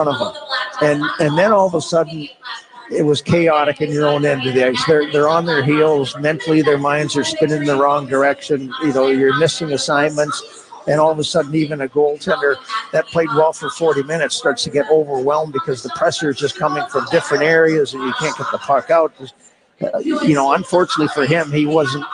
of them. And then all of a sudden, it was chaotic in your own end of the ice. They're on their heels. Mentally, their minds are spinning in the wrong direction. You're missing assignments. And all of a sudden, even a goaltender that played well for 40 minutes starts to get overwhelmed because the pressure is just coming from different areas and you can't get the puck out. Unfortunately for him, he wasn't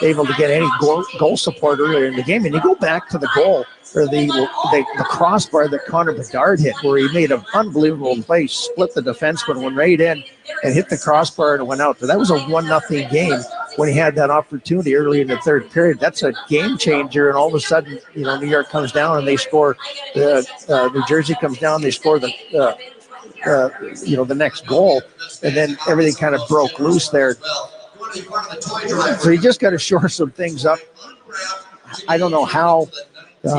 able to get any goal support earlier in the game. And you go back to the goal, or the crossbar that Connor Bedard hit, where he made an unbelievable play, split the defenseman, went right in and hit the crossbar and went out. But that was a 1-0 game when he had that opportunity early in the third period. That's a game changer. And all of a sudden, New York comes down and they score. New Jersey comes down, they score the next goal, and then everything kind of broke loose there. So you just got to shore some things up. I don't know how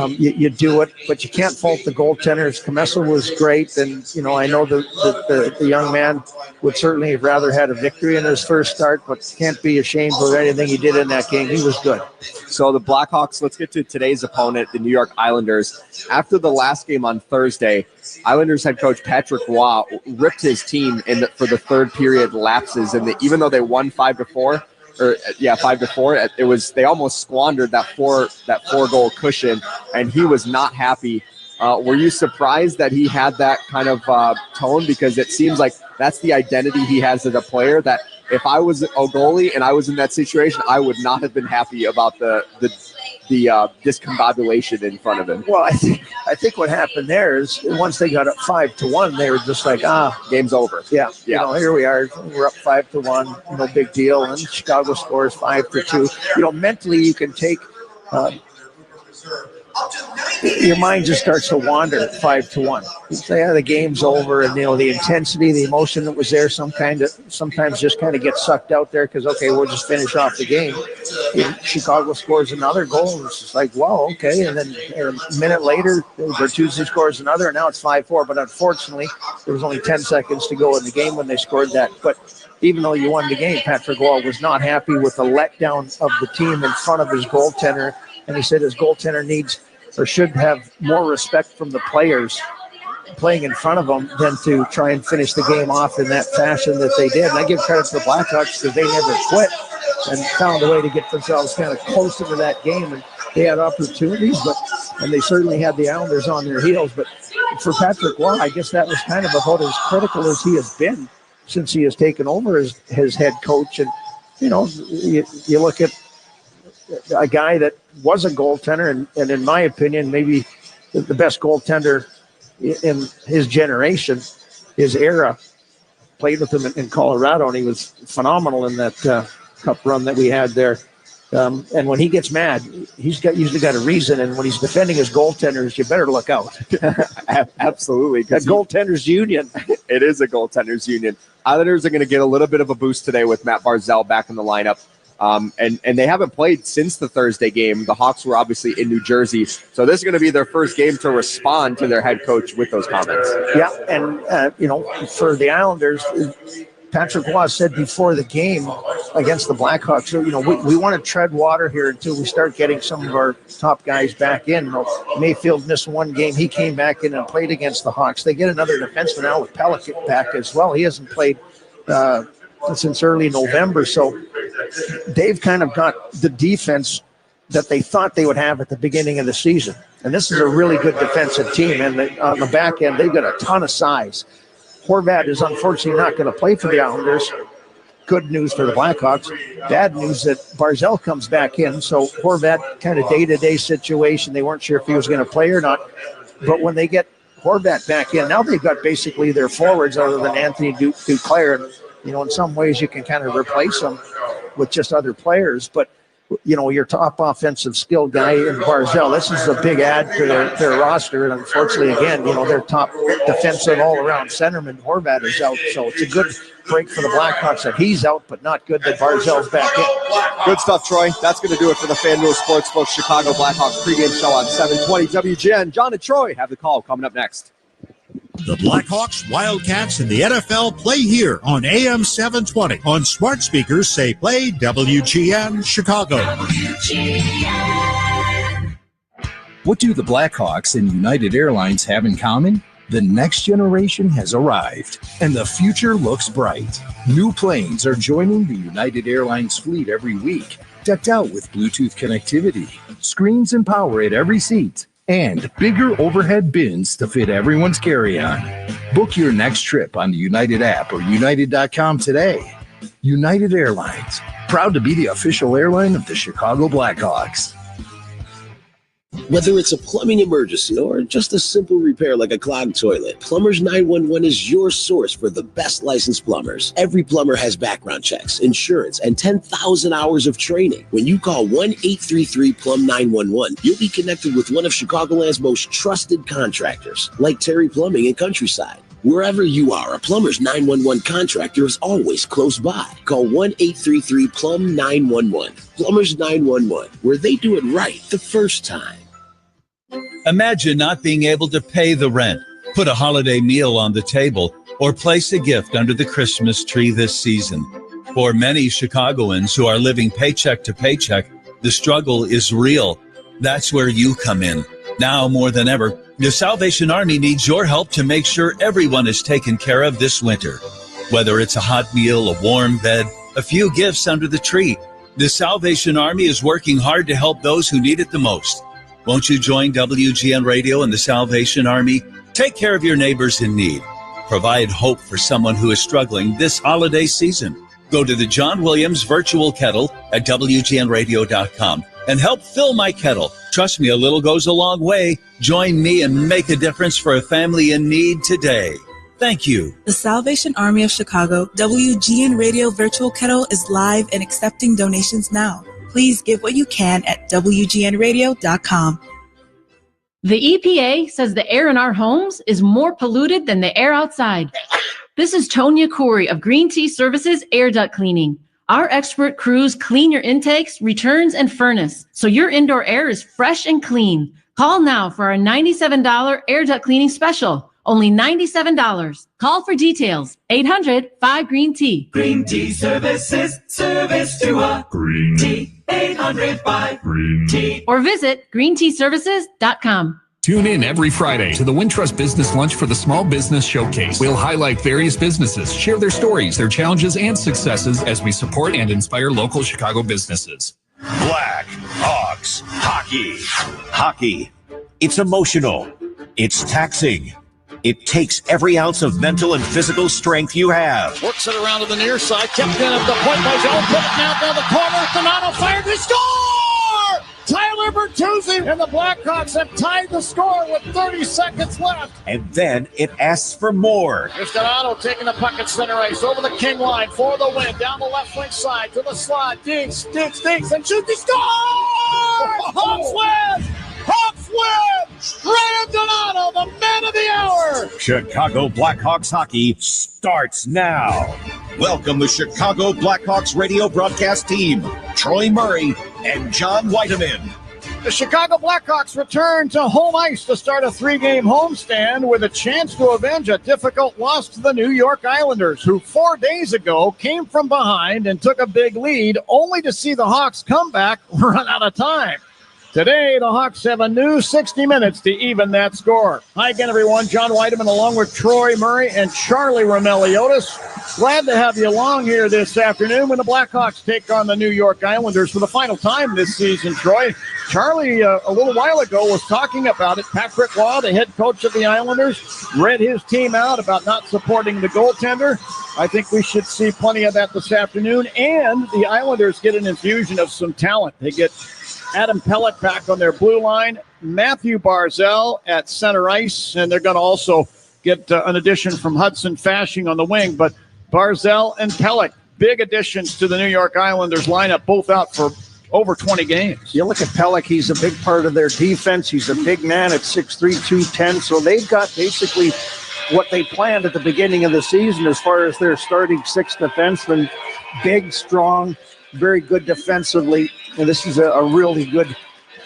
you do it, but you can't fault the goaltenders. Kamessa was great, and I know the young man would certainly have rather had a victory in his first start, but can't be ashamed of anything he did in that game. He was good. So the Blackhawks, let's get to today's opponent, the New York Islanders. After the last game on Thursday, Islanders head coach Patrick Roy ripped his team for the third period lapses, and even though they won 5-4, 5-4. It was, they almost squandered that four goal cushion, and he was not happy. Were you surprised that he had that kind of tone? Because it seems like that's the identity he has as a player, that if I was a goalie and I was in that situation, I would not have been happy about the discombobulation in front of him. Well, I think what happened there is once they got up 5-1, they were just like, game's over. Yeah. Here we are. We're up 5-1. No big deal. And Chicago scores 5-2. Mentally you can take. Your mind just starts to wander at 5-1. You say, the game's over, and the intensity, the emotion that was there, sometimes just kind of gets sucked out there because we'll just finish off the game. And Chicago scores another goal, and it's just like, wow, okay. And then a minute later, Bertuzzi scores another, and now it's 5-4. But unfortunately, there was only 10 seconds to go in the game when they scored that. But even though you won the game, Patrick Roy was not happy with the letdown of the team in front of his goaltender. And he said his goaltender needs or should have more respect from the players playing in front of them than to try and finish the game off in that fashion that they did. And I give credit to the Blackhawks because they never quit and found a way to get themselves kind of closer to that game. And they had opportunities, and they certainly had the Islanders on their heels. But for Patrick Roy, I guess that was kind of about as critical as he has been since he has taken over as his head coach. And, you look at a guy that was a goaltender and in my opinion, maybe the best goaltender in his generation, his era, played with him in Colorado, and he was phenomenal in that cup run that we had there. And when he gets mad, he's usually got a reason, and when he's defending his goaltenders, you better look out. Absolutely. A goaltenders union. It is a goaltenders union. Islanders are going to get a little bit of a boost today with Matt Barzal back in the lineup. And they haven't played since the Thursday game. The Hawks were obviously in New Jersey. So this is going to be their first game to respond to their head coach with those comments. Yeah, and, for the Islanders, Patrick Roy said before the game against the Blackhawks, we want to tread water here until we start getting some of our top guys back in. Mayfield missed one game. He came back in and played against the Hawks. They get another defenseman, Alec Pellick, back as well. He hasn't played since early November. So they've kind of got the defense that they thought they would have at the beginning of the season. And this is a really good defensive team. And on the back end, they've got a ton of size. Horvat is unfortunately not going to play for the Islanders. Good news for the Blackhawks. Bad news that Barzal comes back in. So Horvat, kind of day-to-day situation. They weren't sure if he was going to play or not. But when they get Horvat back in, now they've got basically their forwards other than Anthony Duclair. In some ways you can kind of replace them with just other players. But, your top offensive skill guy in Barzal, this is a big add to their roster. And unfortunately, again, their top defensive all-around centerman, Horvat, is out. So it's a good break for the Blackhawks that he's out, but not good that Barzal's back in. Good stuff, Troy. That's going to do it for the FanDuel Sportsbook Chicago Blackhawks pregame show on 720 WGN. John and Troy have the call coming up next. The Blackhawks, Wildcats, and the NFL play here on AM 720. On smart speakers, say play WGN Chicago. What do the Blackhawks and United Airlines have in common? The next generation has arrived, and the future looks bright. New planes are joining the United Airlines fleet every week, decked out with Bluetooth connectivity, screens and power at every seat, and bigger overhead bins to fit everyone's carry-on. Book your next trip on the United app or united.com today. United Airlines, proud to be the official airline of the Chicago Blackhawks. Whether it's a plumbing emergency or just a simple repair like a clogged toilet, Plumbers 911 is your source for the best licensed plumbers. Every plumber has background checks, insurance, and 10,000 hours of training. When you call 1-833-PLUM-911, you'll be connected with one of Chicagoland's most trusted contractors, like Terry Plumbing and Countryside. Wherever you are, a Plumbers 911 contractor is always close by. Call 1-833-PLUM-911. Plumbers 911, where they do it right the first time. Imagine not being able to pay the rent, put a holiday meal on the table, or place a gift under the Christmas tree this season. For many Chicagoans who are living paycheck to paycheck, the struggle is real. That's where you come in. Now more than ever, the Salvation Army needs your help to make sure everyone is taken care of this winter. Whether it's a hot meal, a warm bed, a few gifts under the tree, the Salvation Army is working hard to help those who need it the most. Won't you join WGN Radio and the Salvation Army? Take care of your neighbors in need. Provide hope for someone who is struggling this holiday season. Go to the John Williams Virtual Kettle at WGNradio.com and help fill my kettle. Trust me, a little goes a long way. Join me and make a difference for a family in need today. Thank you. The Salvation Army of Chicago, WGN Radio Virtual Kettle is live and accepting donations now. Please give what you can at WGNradio.com. The EPA says the air in our homes is more polluted than the air outside. This is Tonya Corey of Green Tea Services Air Duct Cleaning. Our expert crews clean your intakes, returns, and furnace, so your indoor air is fresh and clean. Call now for our $97 air duct cleaning special. Only $97. Call for details. 800-5-GREEN-TEA. Green Tea Services, service to a Green Tea. 800-5-GREEN-TEA. Or visit greenteaservices.com. Tune in every Friday to the Wintrust Business Lunch for the Small Business Showcase. We'll highlight various businesses, share their stories, their challenges, and successes as we support and inspire local Chicago businesses. Blackhawks hockey. Hockey. It's emotional. It's taxing. It takes every ounce of mental and physical strength you have. Works it around to the near side. Kept in at the point by Joe. Put it now down the corner. Donato fired to score! Tyler Bertuzzi and the Blackhawks have tied the score with 30 seconds left. And then it asks for more. Here's Donato taking the puck at center ice over the King line for the win. Down the left wing side to the slot. Digs, and shoots. He scores! Hawks win! Hawks win! Graham Donato, the man of the hour! Chicago Blackhawks hockey starts now. Welcome the Chicago Blackhawks radio broadcast team, Troy Murray and John Whiteman. The Chicago Blackhawks return to home ice to start a 3-game homestand with a chance to avenge a difficult loss to the New York Islanders, who 4 days ago came from behind and took a big lead, only to see the Hawks come back run out of time. Today, the Hawks have a new 60 minutes to even that score. Hi again, everyone. John Whiteman along with Troy Murray and Charlie Romeliotis. Glad to have you along here this afternoon when the Blackhawks take on the New York Islanders for the final time this season, Troy. Charlie, a little while ago, was talking about it. Patrick Waugh, the head coach of the Islanders, read his team out about not supporting the goaltender. I think we should see plenty of that this afternoon. And the Islanders get an infusion of some talent. They get Adam Pelech back on their blue line, Matthew Barzal at center ice, and they're going to also get an addition from Hudson Fasching on the wing. But Barzal and Pelech, big additions to the New York Islanders lineup, both out for over 20 games. You look at Pelech, he's a big part of their defense. He's a big man at 6'3", 210. So they've got basically what they planned at the beginning of the season as far as their starting 6 defensemen. Big, strong, very good defensively. And this is a really good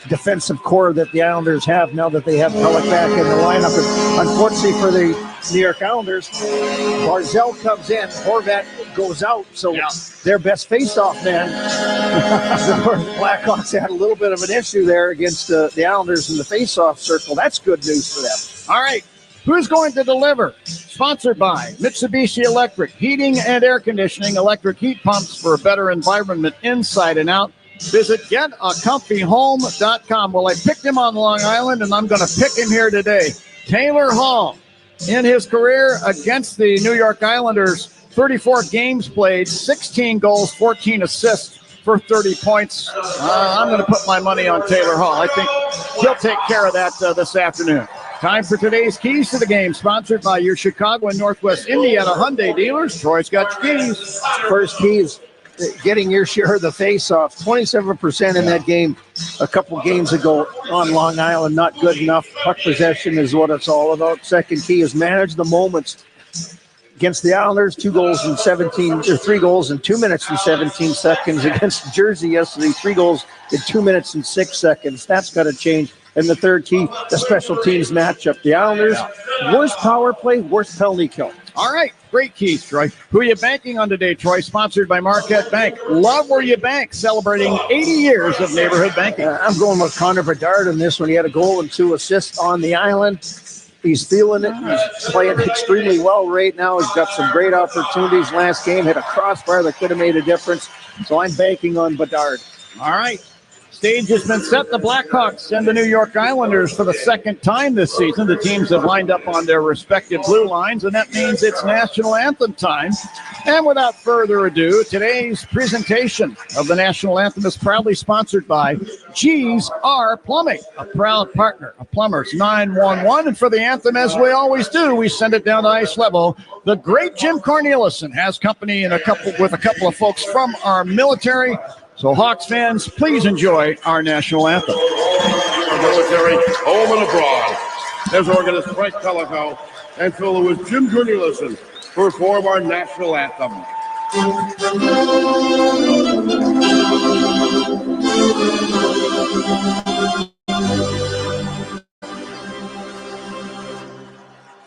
defensive core that the Islanders have now that they have Pelech back in the lineup. And unfortunately for the New York Islanders, Barzal comes in, Horvat goes out, so their best face-off man. The Blackhawks had a little bit of an issue there against the Islanders in the face-off circle. That's good news for them. All right, Who's going to deliver? Sponsored by Mitsubishi Electric, heating and air conditioning, electric heat pumps for a better environment inside and out. Visit getacomfyhome.com. Well, I picked him on Long Island, and I'm going to pick him here today. Taylor Hall, in his career against the New York Islanders, 34 games played, 16 goals, 14 assists for 30 points. I'm going to put my money on Taylor Hall. I think he'll take care of that this afternoon. Time for today's Keys to the Game, sponsored by your Chicago and Northwest Indiana Hyundai dealers. Troy's got your keys. First key is getting your share of the face-off. 27% in that game a couple games ago on Long Island. Not good enough. Puck possession is what it's all about. Second key is manage the moments. Against the Islanders, 3 goals in 2 minutes and 17 seconds. Against Jersey yesterday, 3 goals in 2 minutes and 6 seconds. That's got to change. And the third key, the special teams matchup. The Islanders, worst power play, worst penalty kill. All right, great keys, Troy. Who are you banking on today, Troy? Sponsored by Marquette Bank. Love where you bank, celebrating 80 years of neighborhood banking. I'm going with Connor Bedard in this one. He had a goal and 2 assists on the island. He's feeling it. He's playing extremely well right now. He's got some great opportunities. Last game, hit a crossbar that could have made a difference. So I'm banking on Bedard. All right. Stage has been set. The Blackhawks and the New York Islanders for the second time this season. The teams have lined up on their respective blue lines, and that means it's national anthem time. And without further ado, today's presentation of the national anthem is proudly sponsored by G's R Plumbing, a proud partner of Plumbers 911. And for the anthem, as we always do, we send it down to ice level. The great Jim Cornelison has company with a couple of folks from our military. So, Hawks fans, please enjoy our national anthem. Military, home and abroad. There's organist Frank Pellico and fellow with Jim Cornelison to perform our national anthem.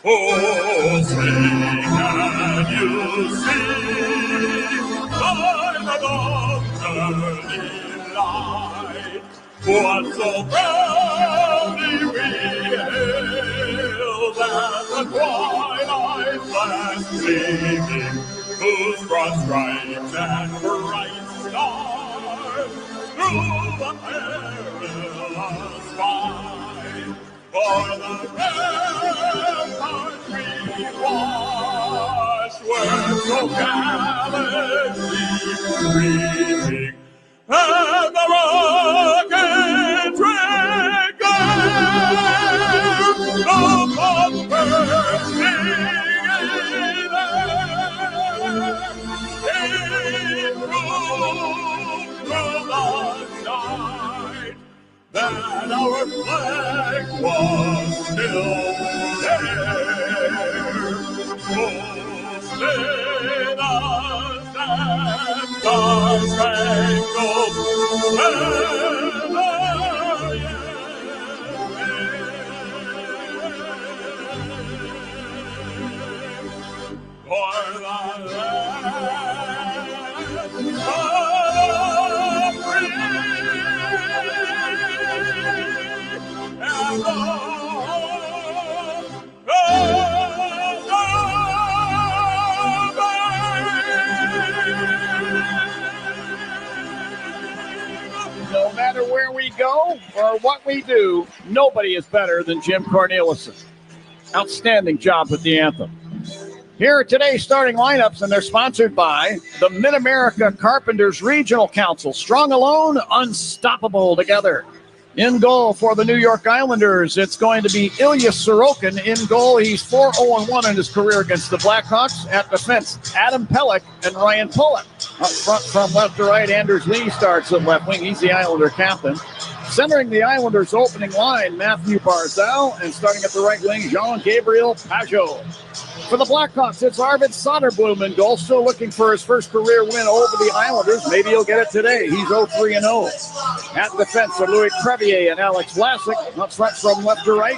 Oh, sing and you sing, by the dawn's early light. What so proudly we hailed at the twilight's last gleaming, whose broad stripes and bright stars through the perilous fight. For the ramparts we watched were so gallantly streaming, and the rockets red glare of the bursting in air. It proved through the night that our flag was still there. Posted us and the spangled banner yet for the land of free. No matter where we go or what we do, nobody is better than Jim Cornelison. Outstanding job with the anthem. Here are today's starting lineups, and they're sponsored by the Mid-America Carpenters Regional Council. Strong alone, unstoppable together. In goal for the New York Islanders, it's going to be Ilya Sorokin in goal. He's 4-0-1 in his career against the Blackhawks. At defense, Adam Pelech and Ryan Pullett. Up front from left to right, Anders Lee starts at left wing. He's the Islander captain. Centering the Islanders' opening line, Matthew Barzal, and starting at the right wing, Jean-Gabriel Pajot. For the Blackhawks, it's Arvid Soderblom in goal, still looking for his first career win over the Islanders. Maybe he'll get it today. He's 0-3-0. At defense are Louis Crevier and Alex Vlasic. Up front from left to right,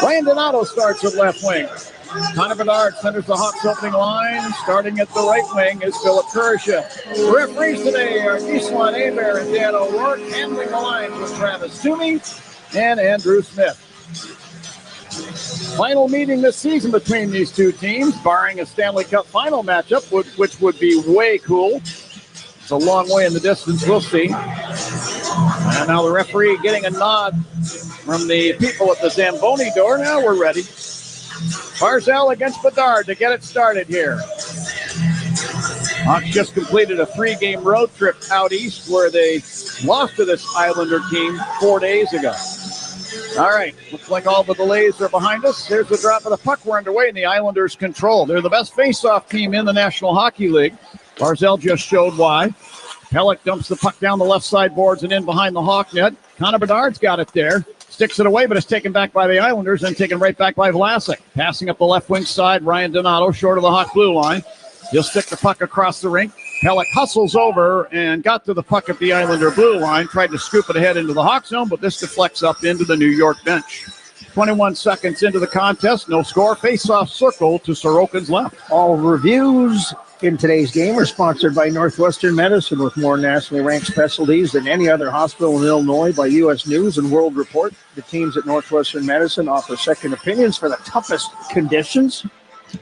Ryan Donato starts at left wing. Connor Bedard centers the Hawks' opening line. Starting at the right wing is Philip Kurashev. The referees today are Giswan Aber and Dan O'Rourke. Handling the lines with Travis Toomey and Andrew Smith. final meeting this season between these two teams, barring a Stanley Cup final matchup, which would be way cool. It's a long way in the distance. We'll see. And now the referee getting a nod from the people at the Zamboni door. Now we're ready. Barzal against Bedard to get it started here. Hawks just completed a 3-game road trip out east where they lost to this Islander team 4 days ago. All right, looks like all the delays are behind us. Here's the drop of the puck. We're underway in the Islanders' control. They're the best face-off team in the National Hockey League. Barzal just showed why. Pelech dumps the puck down the left side boards and in behind the Hawk net. Connor Bedard's got it there. Sticks it away, but it's taken back by the Islanders and taken right back by Vlasic. Passing up the left wing side, Ryan Donato short of the Hawk blue line. He'll stick the puck across the rink. Pelech hustles over and got to the puck at the Islander blue line. Tried to scoop it ahead into the Hawk zone, but this deflects up into the New York bench. 21 seconds into the contest. No score. Face-off circle to Sorokin's left. All reviews in today's game are sponsored by Northwestern Medicine, with more nationally ranked specialties than any other hospital in Illinois by U.S. News and World Report. The teams at Northwestern Medicine offer second opinions for the toughest conditions.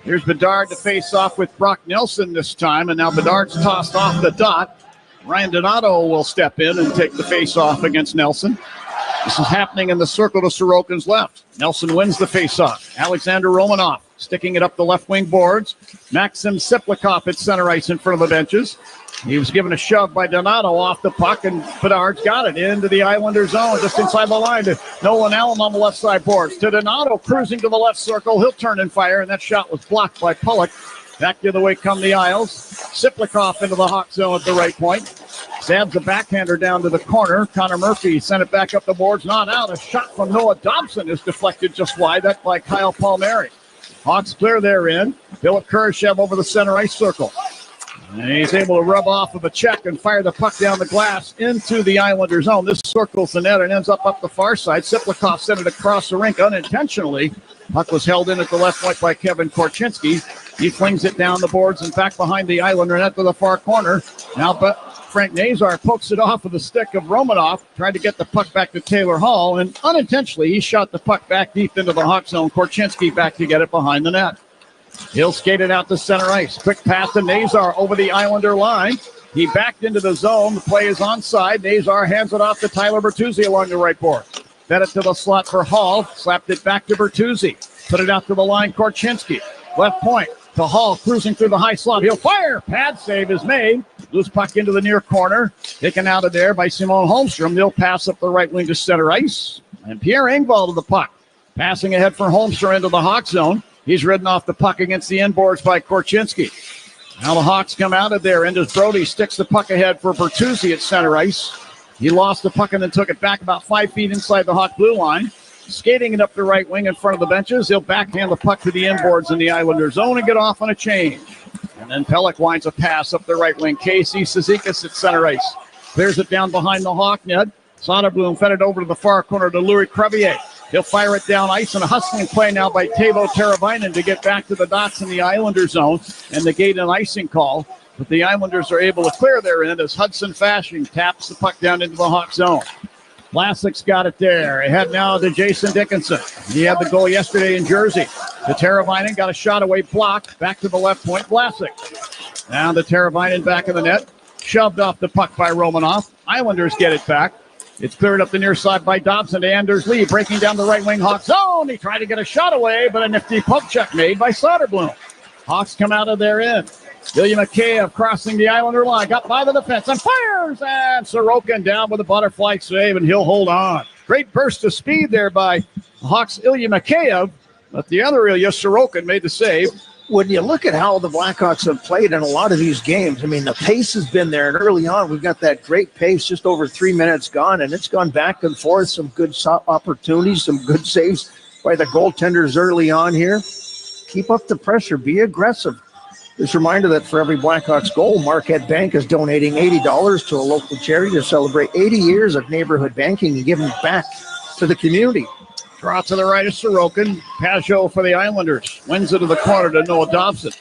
Here's Bedard to face off with Brock Nelson this time, and now Bedard's tossed off the dot. Ryan Donato will step in and take the face-off against Nelson. This is happening in the circle to Sorokin's left. Nelson wins the face-off. Alexander Romanov sticking it up the left wing boards. Maxim Siplikov at center ice in front of the benches. He was given a shove by Donato off the puck, and Bedard's got it into the Islander zone, just inside the line to Nolan Allen on the left side boards. To Donato, cruising to the left circle. He'll turn and fire, and that shot was blocked by Pelech. Back the other way come the Isles. Siplikov into the Hawk zone at the right point. Stabs the backhander down to the corner. Connor Murphy sent it back up the boards, not out. A shot from Noah Dobson is deflected just wide. That by Kyle Palmieri. Hawks clear their end. Philip Kurashev over the center ice circle. And he's able to rub off of a check and fire the puck down the glass into the Islander zone. This circles the net and ends up the far side. Siplikov sent it across the rink unintentionally. Puck was held in at the left point by Kevin Korchinski. He flings it down the boards and back behind the Islander net to the far corner. Now Frank Nazar pokes it off of the stick of Romanov, trying to get the puck back to Taylor Hall, and unintentionally he shot the puck back deep into the Hawk zone. Korchinski back to get it behind the net. He'll skate it out to center ice. Quick pass to Nazar over the Islander line. He backed into the zone. The play is onside. Nazar hands it off to Tyler Bertuzzi along the right board. Fed it to the slot for Hall. Slapped it back to Bertuzzi. Put it out to the line, Korchinski. Left point to Hall, cruising through the high slot. He'll fire. Pad save is made. Loose puck into the near corner. Taken out of there by Simon Holmstrom. They'll pass up the right wing to center ice. And Pierre Engvall to the puck. Passing ahead for Holmstrom into the Hawk zone. He's ridden off the puck against the inboards by Korchinski. Now the Hawks come out of there. Enders Brody sticks the puck ahead for Bertuzzi at center ice. He lost the puck and then took it back about 5 feet inside the Hawk blue line. Skating it up the right wing in front of the benches. He'll backhand the puck to the inboards in the Islander zone and get off on a change. And then Pelech winds a pass up the right wing. Casey Cizikas at center ice. Clears it down behind the Hawk net. Soderblom fed it over to the far corner to Louis Crevier. He'll fire it down ice, and a hustling play now by Teuvo Teravainen to get back to the dots in the Islander zone and negate an icing call. But the Islanders are able to clear their end as Hudson Fasching taps the puck down into the Hawk zone. Vlasic's got it there. Ahead now to Jason Dickinson. He had the goal yesterday in Jersey. The Teravainen got a shot away blocked. Back to the left point, Vlasic. Now the Teravainen back in the net. Shoved off the puck by Romanov. Islanders get it back. It's cleared up the near side by Dobson to Anders Lee, breaking down the right wing Hawk zone. He tried to get a shot away, but a nifty poke check made by Soderblom. Hawks come out of their end. Ilya Mikheyev crossing the Islander line, got by the defense and fires, and Sorokin down with a butterfly save, and he'll hold on. Great burst of speed there by Hawks Ilya Mikheyev, but the other Ilya, Sorokin, made the save. When you look at how the Blackhawks have played in a lot of these games, I mean, the pace has been there. And early on, we've got that great pace, just over 3 minutes gone, and it's gone back and forth. Some good opportunities, some good saves by the goaltenders early on here. Keep up the pressure. Be aggressive. Just a reminder that for every Blackhawks goal, Marquette Bank is donating $80 to a local charity to celebrate 80 years of neighborhood banking and giving back to the community. Draw to the right of Sorokin. Pajot for the Islanders. Wins it to the corner to Noah Dobson.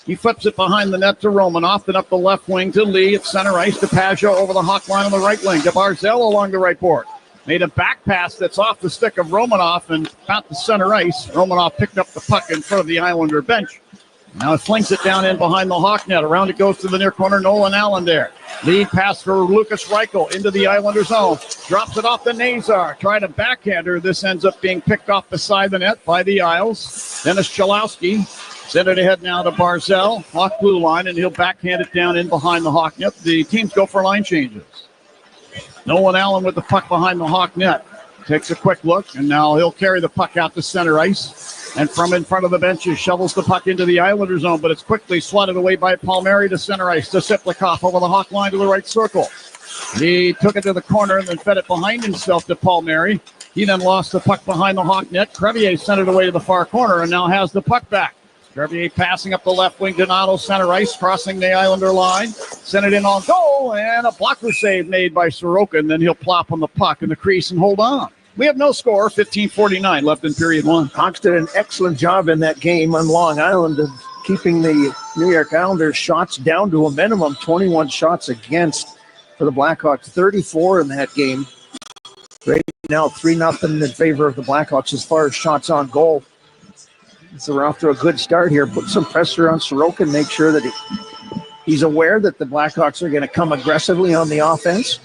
He flips it behind the net to Romanov, then up the left wing to Lee at center ice to Pajot over the Hawk line on the right wing to Barzal along the right board. Made a back pass that's off the stick of Romanoff and got the center ice. Romanoff picked up the puck in front of the Islander bench. Now it flings it down in behind the Hawk net. Around it goes to the near corner. Nolan Allen there. Lead pass for Lucas Reichel into the Islander zone. Drops it off to Nazar. Tried a backhander. This ends up being picked off beside the net by the Isles. Dennis Chalowski sent it ahead now to Barzell. Hawk blue line, and he'll backhand it down in behind the Hawk net. The teams go for line changes. Nolan Allen with the puck behind the Hawk net. Takes a quick look, and now he'll carry the puck out to center ice. And from in front of the benches, shovels the puck into the Islander zone, but it's quickly swatted away by Palmieri to center ice, to Siplikoff over the Hawk line to the right circle. He took it to the corner and then fed it behind himself to Palmieri. He then lost the puck behind the Hawk net. Crevier sent it away to the far corner and now has the puck back. Crevier passing up the left wing. Donato center ice, crossing the Islander line. Sent it in on goal, and a blocker save made by Sorokin. Then he'll plop on the puck in the crease and hold on. We have no score, 15:49 left in period one. Hawks did an excellent job in that game on Long Island of keeping the New York Islanders shots down to a minimum, 21 shots against for the Blackhawks, 34 in that game. Right now, 3-0 in favor of the Blackhawks as far as shots on goal. So we're off to a good start here. Put some pressure on Sorokin, make sure that he's aware that the Blackhawks are going to come aggressively on the offense.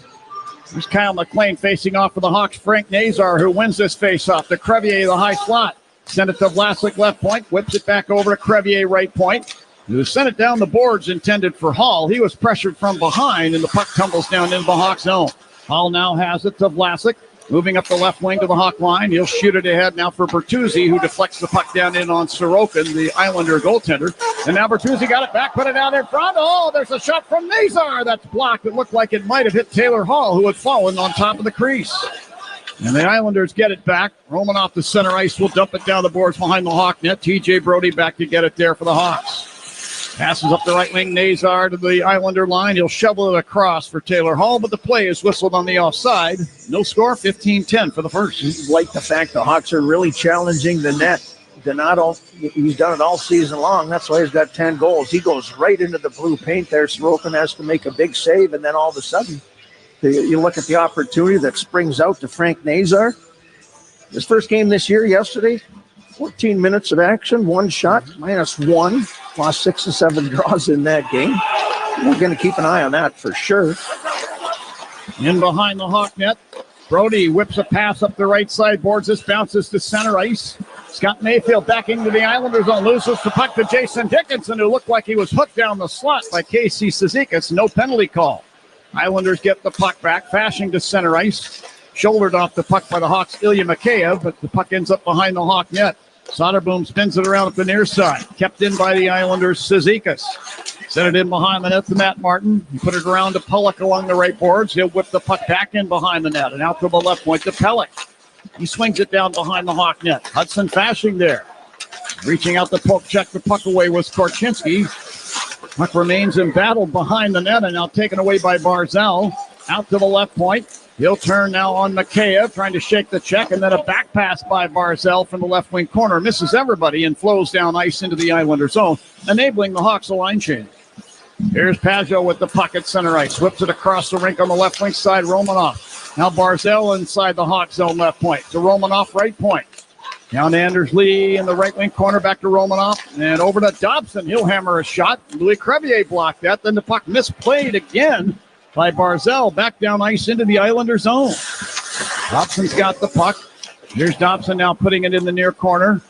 There's Kyle McLean facing off for the Hawks. Frank Nazar, who wins this face-off. To Crevier, the high slot. Send it to Vlasic, left point. Whips it back over to Crevier, right point. Who sent it down the boards intended for Hall. He was pressured from behind, and the puck tumbles down into the Hawk zone. Hall now has it to Vlasic. Moving up the left wing to the Hawk line. He'll shoot it ahead now for Bertuzzi, who deflects the puck down in on Sorokin, the Islander goaltender. And now Bertuzzi got it back, put it out in front. Oh, there's a shot from Nazar. That's blocked. It looked like it might have hit Taylor Hall, who had fallen on top of the crease. And the Islanders get it back. Romanoff the center ice will dump it down the boards behind the Hawk net. TJ Brody back to get it there for the Hawks. Passes up the right wing, Nazar to the Islander line. He'll shovel it across for Taylor Hall, but the play is whistled on the offside. No score, 15-10 for the first. Like the fact the Hawks are really challenging the net. Donato, he's done it all season long. That's why he's got 10 goals. He goes right into the blue paint there. Sorokin has to make a big save, and then all of a sudden, you look at the opportunity that springs out to Frank Nazar. His first game this year, yesterday, 14 minutes of action, one shot, -1. Lost 6 or 7 draws in that game. We're going to keep an eye on that for sure. In behind the Hawk net, Brody whips a pass up the right side boards. This bounces to center ice. Scott Mayfield back into the Islanders zone. Loses the puck to Jason Dickinson, who looked like he was hooked down the slot by Casey Cizikas. No penalty call. Islanders get the puck back, fashing to center ice. Shouldered off the puck by the Hawks' Ilya Mikheyev, but the puck ends up behind the Hawk net. Soderboom spins it around up the near side. Kept in by the Islanders' Cizikas. Sent it in behind the net to Matt Martin. He put it around to Pulock along the right boards. He'll whip the puck back in behind the net and out to the left point to Pellick. He swings it down behind the Hawk net. Hudson Fasching there. Reaching out the poke, check the puck away was Korchinski. Puck remains embattled behind the net and now taken away by Barzell. Out to the left point. He'll turn now on Mikheyev, trying to shake the check, and then a back pass by Barzell from the left wing corner. Misses everybody and flows down ice into the Islander zone, enabling the Hawks a line change. Here's Pajot with the puck at center ice. Whips it across the rink on the left wing side, Romanoff. Now Barzell inside the Hawk zone left point. To Romanoff right point. Down to Anders Lee in the right wing corner, back to Romanoff. And over to Dobson. He'll hammer a shot. Louis Crevier blocked that. Then the puck misplayed again by Barzell, back down ice into the Islander zone. Dobson's got the puck. Here's Dobson now putting it in the near corner.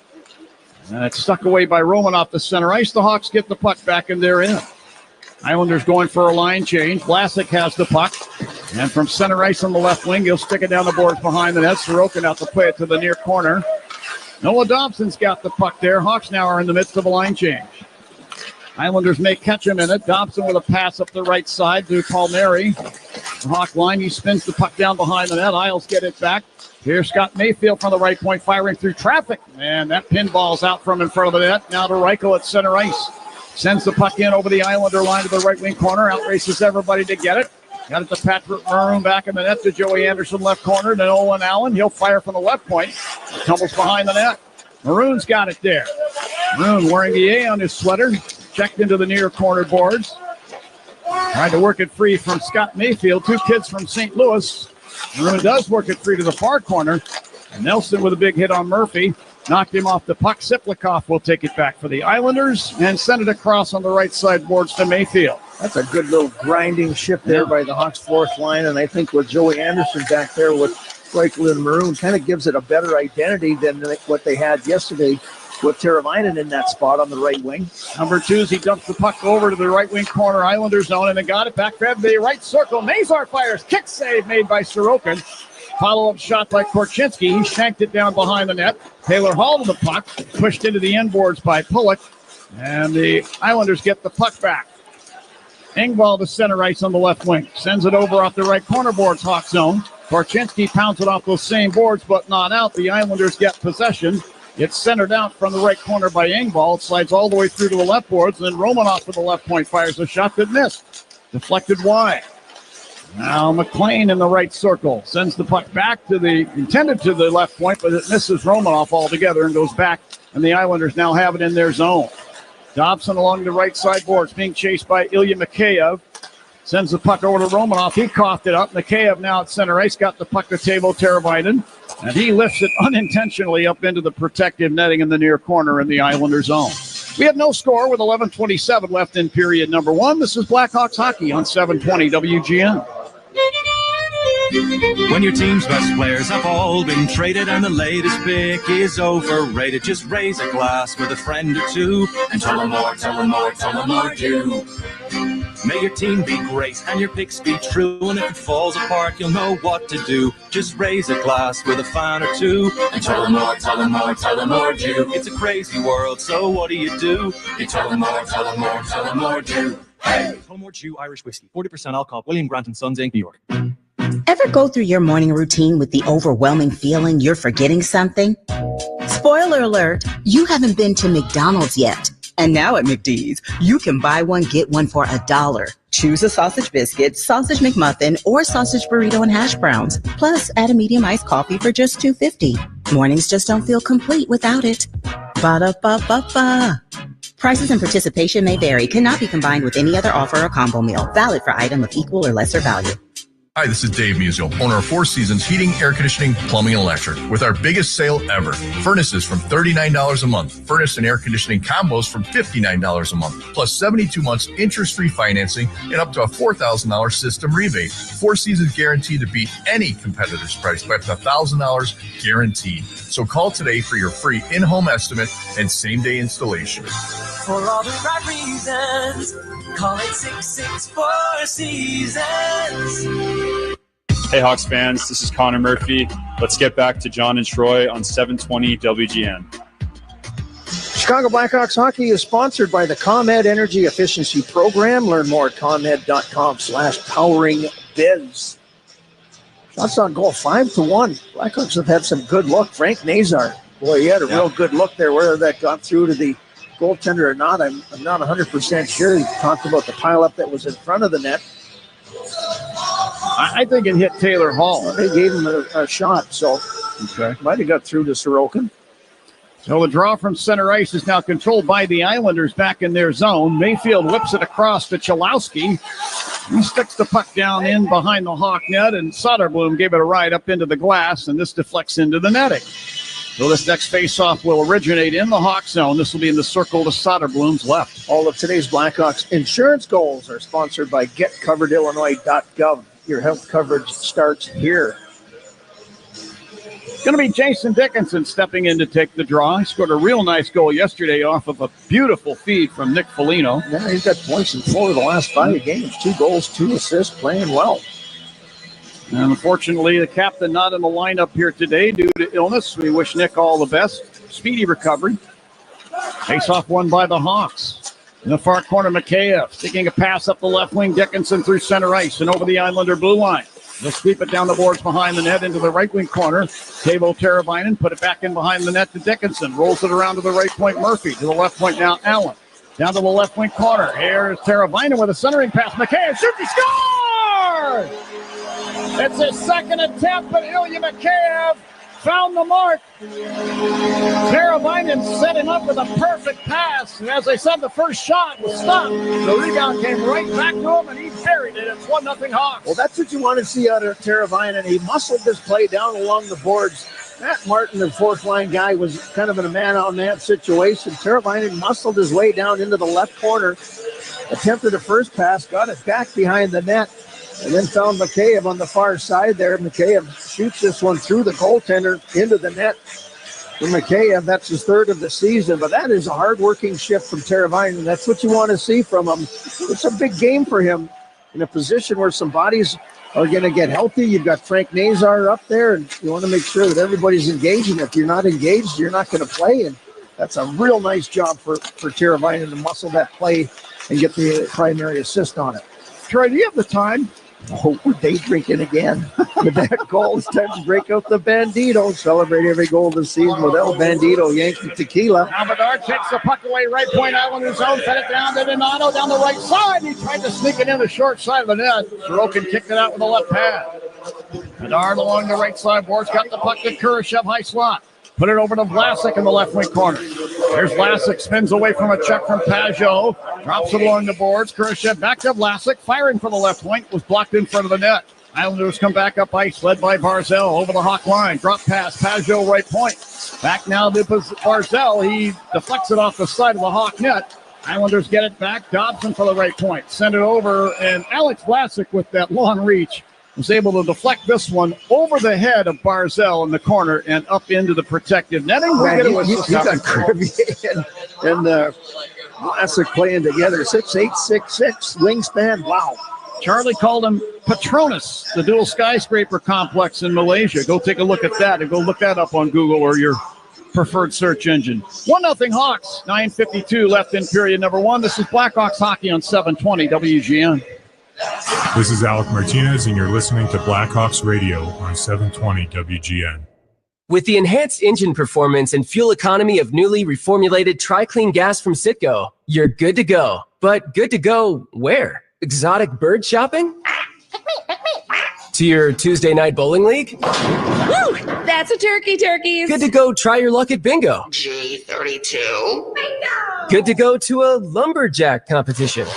And it's stuck away by Romanoff, the center ice. The Hawks get the puck back and they're in. Islanders going for a line change. Vlasic has the puck. And from center ice on the left wing, he'll stick it down the boards behind the net. Sorokin out to play it to the near corner. Noah Dobson's got the puck there. Hawks now are in the midst of a line change. Islanders may catch him in it. Dobson with a pass up the right side to Palmieri. The Hawk line, he spins the puck down behind the net. Isles get it back. Here's Scott Mayfield from the right point, firing through traffic. And that pinball's out from in front of the net. Now to Reichel at center ice. Sends the puck in over the Islander line to the right wing corner. Outraces everybody to get it. Got it to Patrick Maroon back in the net to Joey Anderson left corner to Nolan Allen. He'll fire from the left point. Tumbles behind the net. Maroon's got it there. Maroon wearing the A on his sweater. Checked into the near corner boards. Trying to work it free from Scott Mayfield. Two kids from St. Louis. Maroon does work it free to the far corner. And Nelson with a big hit on Murphy. Knocked him off the puck. Siplikoff will take it back for the Islanders and send it across on the right side boards to Mayfield. That's a good little grinding shift there by the Hawks fourth line. And I think with Joey Anderson back there with Reichel and Maroon kind of gives it a better identity than what they had yesterday with Teravainen in that spot on the right wing. Number 2, he dumps the puck over to the right wing corner Islanders zone and they got it back grab the right circle. Nazar fires. Kick save made by Sorokin. Follow-up shot by Korchinski. He shanked it down behind the net. Taylor Hall to the puck. Pushed into the end boards by Pullock. And the Islanders get the puck back. Engvall to center ice on the left wing. Sends it over off the right corner boards, Hawk zone. Korchinski pounds it off those same boards, but not out. The Islanders get possession. It's centered out from the right corner by Engvall. It slides all the way through to the left boards. And then Romanoff with the left point fires a shot that missed. Deflected wide. Now McLean in the right circle. Sends the puck back to the intended to the left point, but it misses Romanoff altogether and goes back. And the Islanders now have it in their zone. Dobson along the right side boards being chased by Ilya Mikheyev. Sends the puck over to Romanoff. He coughed it up. Mikheyev now at center ice. Got the puck to Teuvo Teravainen. And he lifts it unintentionally up into the protective netting in the near corner in the Islander zone. We have no score with 11:27 left in period number 1. This is Blackhawks hockey on 720 WGN. When your team's best players have all been traded and the latest pick is overrated, just raise a glass with a friend or two and tell them more, tell them more, tell them more do. May your team be great and your picks be true, and if it falls apart, you'll know what to do. Just raise a glass with a fan or two and tell them more, tell them more, tell them more do. It's a crazy world, so what do? You tell them more, tell them more, tell them more do. Hey! Tullamore Dew Irish Whiskey, 40% alcohol, William Grant & Sons Inc., New York. Ever go through your morning routine with the overwhelming feeling you're forgetting something? Spoiler alert, you haven't been to McDonald's yet. And now at McD's, you can buy one, get one for $1. Choose a sausage biscuit, sausage McMuffin, or sausage burrito and hash browns. Plus, add a medium iced coffee for just $2.50. Mornings just don't feel complete without it. Ba-da-ba-ba-ba. Prices and participation may vary. Cannot be combined with any other offer or combo meal. Valid for item of equal or lesser value. Hi, this is Dave Musial, owner of Four Seasons Heating, Air Conditioning, Plumbing, and Electric, with our biggest sale ever. Furnaces from $39 a month. Furnace and air conditioning combos from $59 a month, plus 72 months interest-free financing and up to a $4,000 system rebate. Four Seasons guaranteed to beat any competitor's price by up to $1,000 guaranteed. So call today for your free in-home estimate and same-day installation. For all the right reasons, call 866-4 Seasons. Hey Hawks fans, this is Connor Murphy. Let's get back to John and Troy on 720 WGN. Chicago Blackhawks hockey is sponsored by the ComEd Energy Efficiency Program. Learn more at ComEd.com/poweringbiz. Shots on goal 5-1. Blackhawks have had some good luck. Frank Nazar, boy, he had a real good look there. Whether that got through to the goaltender or not, I'm not 100% sure. He talked about the pileup that was in front of the net. I think it hit Taylor Hall. They gave him a shot, so might have got through to Sorokin. So the draw from center ice is now controlled by the Islanders back in their zone. Mayfield whips it across to Chalowski. He sticks the puck down in behind the Hawk net, and Soderblom gave it a ride up into the glass, and this deflects into the netting. So this next faceoff will originate in the Hawk zone. This will be in the circle to Soderblom's left. All of today's Blackhawks insurance goals are sponsored by GetCoveredIllinois.gov. Your health coverage starts here. It's going to be Jason Dickinson stepping in to take the draw. He scored a real nice goal yesterday off of a beautiful feed from Nick Foligno. Yeah, he's got points in 4 of the last 5 games. 2 goals, 2 assists, playing well. And unfortunately, the captain not in the lineup here today due to illness. We wish Nick all the best. Speedy recovery. Face-off won by the Hawks. In the far corner, Mikheyev sticking a pass up the left wing. Dickinson through center ice and over the Islander blue line. They'll sweep it down the boards behind the net into the right wing corner. Teuvo Teravainen put it back in behind the net to Dickinson. Rolls it around to the right point, Murphy. To the left point now, Allen. Down to the left wing corner. Here's Teravainen with a centering pass. Mikheyev shoots, he scores! It's his second attempt, but Ilya Mikheyev found the mark. Teravainen set him up with a perfect pass. And as I said, the first shot was stopped. The rebound came right back to him, and he buried it. It's 1-0 Hawks. Well, that's what you want to see out of Teravainen. He muscled this play down along the boards. Matt Martin, the fourth-line guy, was kind of in a man-on-man situation. Teravainen muscled his way down into the left corner, attempted a first pass, got it back behind the net, and then found Mikheyev on the far side there. Mikheyev shoots this one through the goaltender into the net. For Mikheyev, that's his third of the season, but that is a hard-working shift from Teravainen. That's what you want to see from him. It's a big game for him in a position where some bodies are going to get healthy. You've got Frank Nazar up there, and you want to make sure that everybody's engaged. And if you're not engaged, you're not going to play. And that's a real nice job for Teravainen to muscle that play and get the primary assist on it. Troy, do you have the time? Oh, we're day drinking again. With that goal, it's time to break out the Bandito. Celebrate every goal of the season with El Bandito Yankee Tequila. Now Bedard takes the puck away, right point Islanders zone, fed it down to Donato down the right side. He tried to sneak it in the short side of the net. Sorokin kicked it out with the left pad. Bedard along the right side boards, got the puck to Kurashev, high slot. Put it over to Vlasic in the left wing corner. There's Vlasic, spins away from a check from Pajot. Drops it along the boards. Kurashev back to Vlasic, firing for the left wing. Was blocked in front of the net. Islanders come back up ice, led by Barzell over the Hawk line. Drop pass, Pajot right point. Back now to Barzell. He deflects it off the side of the Hawk net. Islanders get it back. Dobson for the right point. Send it over, and Alex Vlasic with that long reach was able to deflect this one over the head of Barzell in the corner and up into the protective netting. You got Crevier and Vlasic playing together. 6'8", 6'6", wingspan. Wow. Charlie called him Petronas, the dual skyscraper complex in Malaysia. Go take a look at that and go look that up on Google or your preferred search engine. 1-0 Hawks, 9:52 left in period number one. This is Blackhawks hockey on 720 WGN. This is Alec Martinez, and you're listening to Blackhawks Radio on 720 WGN. With the enhanced engine performance and fuel economy of newly reformulated Tri-Clean gas from Citgo, you're good to go. But good to go where? Exotic bird shopping? To your Tuesday night bowling league? Woo! That's a turkeys. Good to go try your luck at bingo. G32. Bingo! Good to go to a lumberjack competition.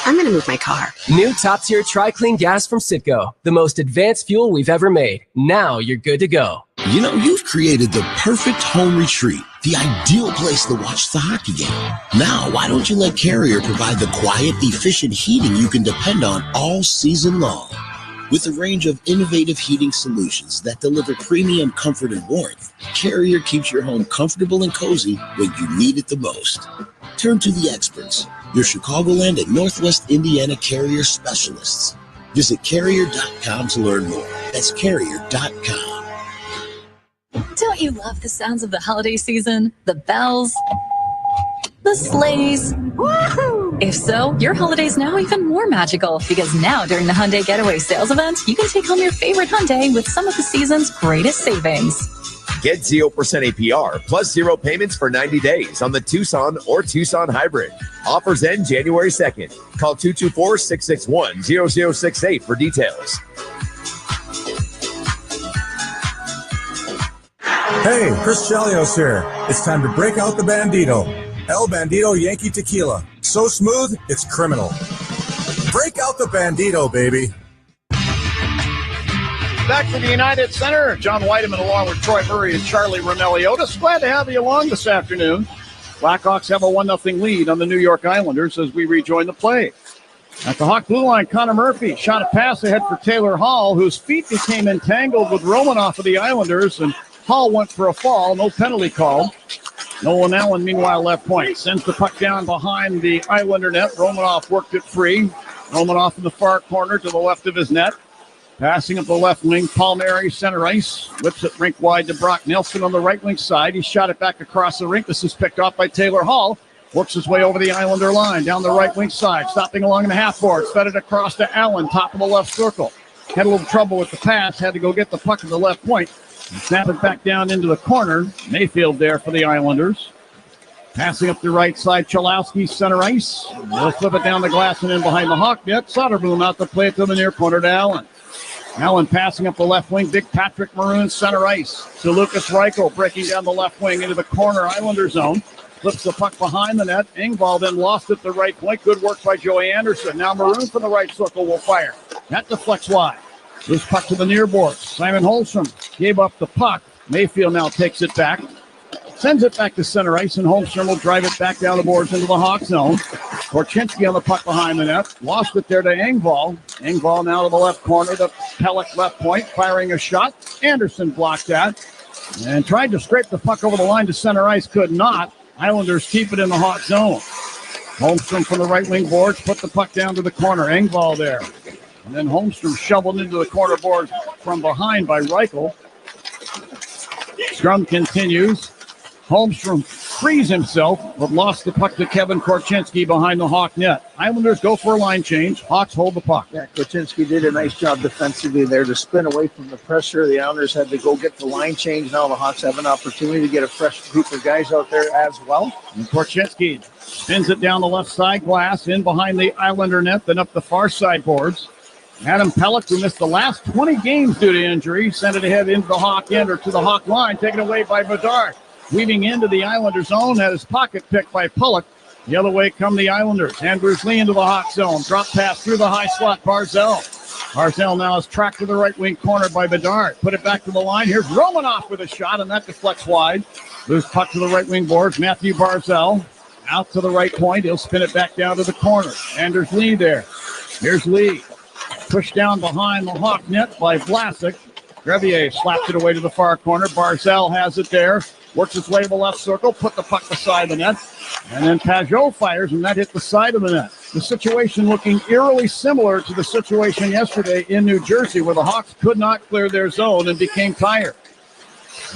I'm going to move my car. New top-tier Tri-Clean gas from Citgo. The most advanced fuel we've ever made. Now you're good to go. You know, you've created the perfect home retreat, the ideal place to watch the hockey game. Now, why don't you let Carrier provide the quiet, efficient heating you can depend on all season long? With a range of innovative heating solutions that deliver premium comfort and warmth, Carrier keeps your home comfortable and cozy when you need it the most. Turn to the experts, your Chicagoland and Northwest Indiana Carrier specialists. Visit Carrier.com to learn more. That's Carrier.com. Don't you love the sounds of the holiday season? The bells, the sleighs. Woohoo! If so, your holiday's now even more magical because now during the Hyundai Getaway Sales Event, you can take home your favorite Hyundai with some of the season's greatest savings. Get 0% APR plus 0 payments for 90 days on the Tucson or Tucson Hybrid. Offers end January 2nd. Call 224-661-0068 for details. Hey, Chris Chelios here. It's time to break out the Bandito. El Bandito Yankee Tequila. So smooth, it's criminal. Break out the Bandito, baby. Back to the United Center. John Weideman along with Troy Murray and Charlie Ronelli-Otis. Glad to have you along this afternoon. Blackhawks have a 1-0 lead on the New York Islanders as we rejoin the play. At the Hawk blue line, Connor Murphy shot a pass ahead for Taylor Hall, whose feet became entangled with Romanoff of the Islanders, and Hall went for a fall. No penalty called. Nolan Allen, meanwhile, left point. Sends the puck down behind the Islander net. Romanoff worked it free. Romanoff in the far corner to the left of his net. Passing up the left wing, Palmieri, center ice. Whips it rink wide to Brock Nelson on the right wing side. He shot it back across the rink. This is picked off by Taylor Hall. Works his way over the Islander line, down the right wing side. Stopping along the half board. Fed it across to Allen, top of the left circle. Had a little trouble with the pass. Had to go get the puck at the left point. Snap it back down into the corner. Mayfield there for the Islanders. Passing up the right side, Chalowski, center ice. They'll flip it down the glass and in behind the Hawk net. Soderboom out to play it to the near corner to Allen. Allen passing up the left wing. Big Patrick Maroon, center ice. To Lucas Reichel, breaking down the left wing into the corner Islander zone. Flips the puck behind the net. Engvall then lost at the right point. Good work by Joey Anderson. Now Maroon from the right circle will fire. That deflects wide. Loose puck to the near boards. Simon Holmstrom gave up the puck. Mayfield now takes it back. Sends it back to center ice, and Holmstrom will drive it back down the boards into the Hawk zone. Korchinski on the puck behind the net. Lost it there to Engvall. Engvall now to the left corner. The Pelech left point, firing a shot. Anderson blocked that and tried to scrape the puck over the line to center ice. Could not. Islanders keep it in the Hawk zone. Holmstrom from the right wing boards. Put the puck down to the corner. Engvall there. And then Holmstrom shoveled into the corner boards from behind by Reichel. Scrum continues. Holmstrom frees himself, but lost the puck to Kevin Korchinski behind the Hawk net. Islanders go for a line change. Hawks hold the puck. Yeah, Korchinski did a nice job defensively there to spin away from the pressure. The Islanders had to go get the line change. Now the Hawks have an opportunity to get a fresh group of guys out there as well. And Korchinski spins it down the left side glass, in behind the Islander net, then up the far side boards. Adam Pelech, who missed the last 20 games due to injury, sent it ahead into the Hawk end or to the Hawk line, taken away by Bedard. Weaving into the Islander zone, had his pocket picked by Pelech. The other way come the Islanders. Andrews Lee into the Hawk zone. Drop pass through the high slot, Barzell. Barzell now is tracked to the right wing corner by Bedard. Put it back to the line. Here's Romanoff with a shot, and that deflects wide. Loose puck to the right wing boards. Matthew Barzell out to the right point. He'll spin it back down to the corner. Anders Lee there. Here's Lee. Pushed down behind the Hawk net by Vlasic. Grevier slaps it away to the far corner. Barzell has it there. Works its way to the left circle. Put the puck beside the net. And then Pajot fires, and that hit the side of the net. The situation looking eerily similar to the situation yesterday in New Jersey, where the Hawks could not clear their zone and became tired.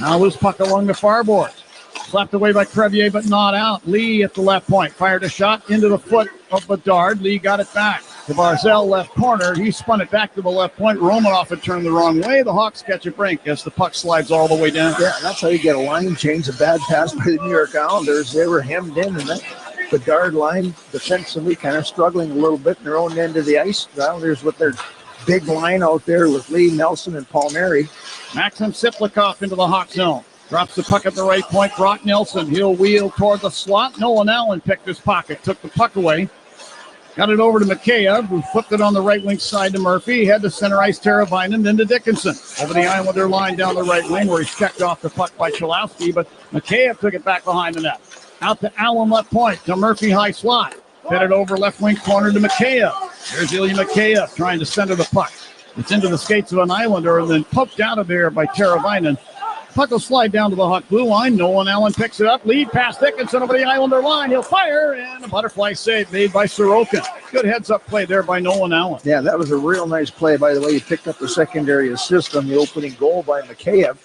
Now loose puck along the far boards. Slapped away by Crevier, but not out. Lee at the left point. Fired a shot into the foot of Bedard. Lee got it back. To Barzell left corner. He spun it back to the left point. Romanoff had turned the wrong way. The Hawks catch a break as the puck slides all the way down. Yeah, that's how you get a line change. A bad pass by the New York Islanders. They were hemmed in, and that Bedard line defensively kind of struggling a little bit in their own end of the ice. The Islanders with their big line out there with Lee, Nelson, and Palmieri. Maxim Siplikov into the Hawk zone. Drops the puck at the right point. Brock Nelson. He'll wheel toward the slot. Nolan Allen picked his pocket. Took the puck away. Got it over to Mikheyev, who flipped it on the right wing side to Murphy. Head to center ice, Teravainen, then to Dickinson. Over the Islander line down the right wing, where he's checked off the puck by Chalowski, but Mikheyev took it back behind the net. Out to Allen left point, to Murphy high slot. Fed it over left wing corner to Mikheyev. There's Ilya Mikheyev trying to center the puck. It's into the skates of an Islander and then poked out of there by Teravainen. Puck will slide down to the Hawk blue line. Nolan Allen picks it up. Lead pass Dickinson over the Islander line. He'll fire, and a butterfly save made by Sorokin. Good heads-up play there by Nolan Allen. Yeah, that was a real nice play, by the way. He picked up the secondary assist on the opening goal by Mikheyev.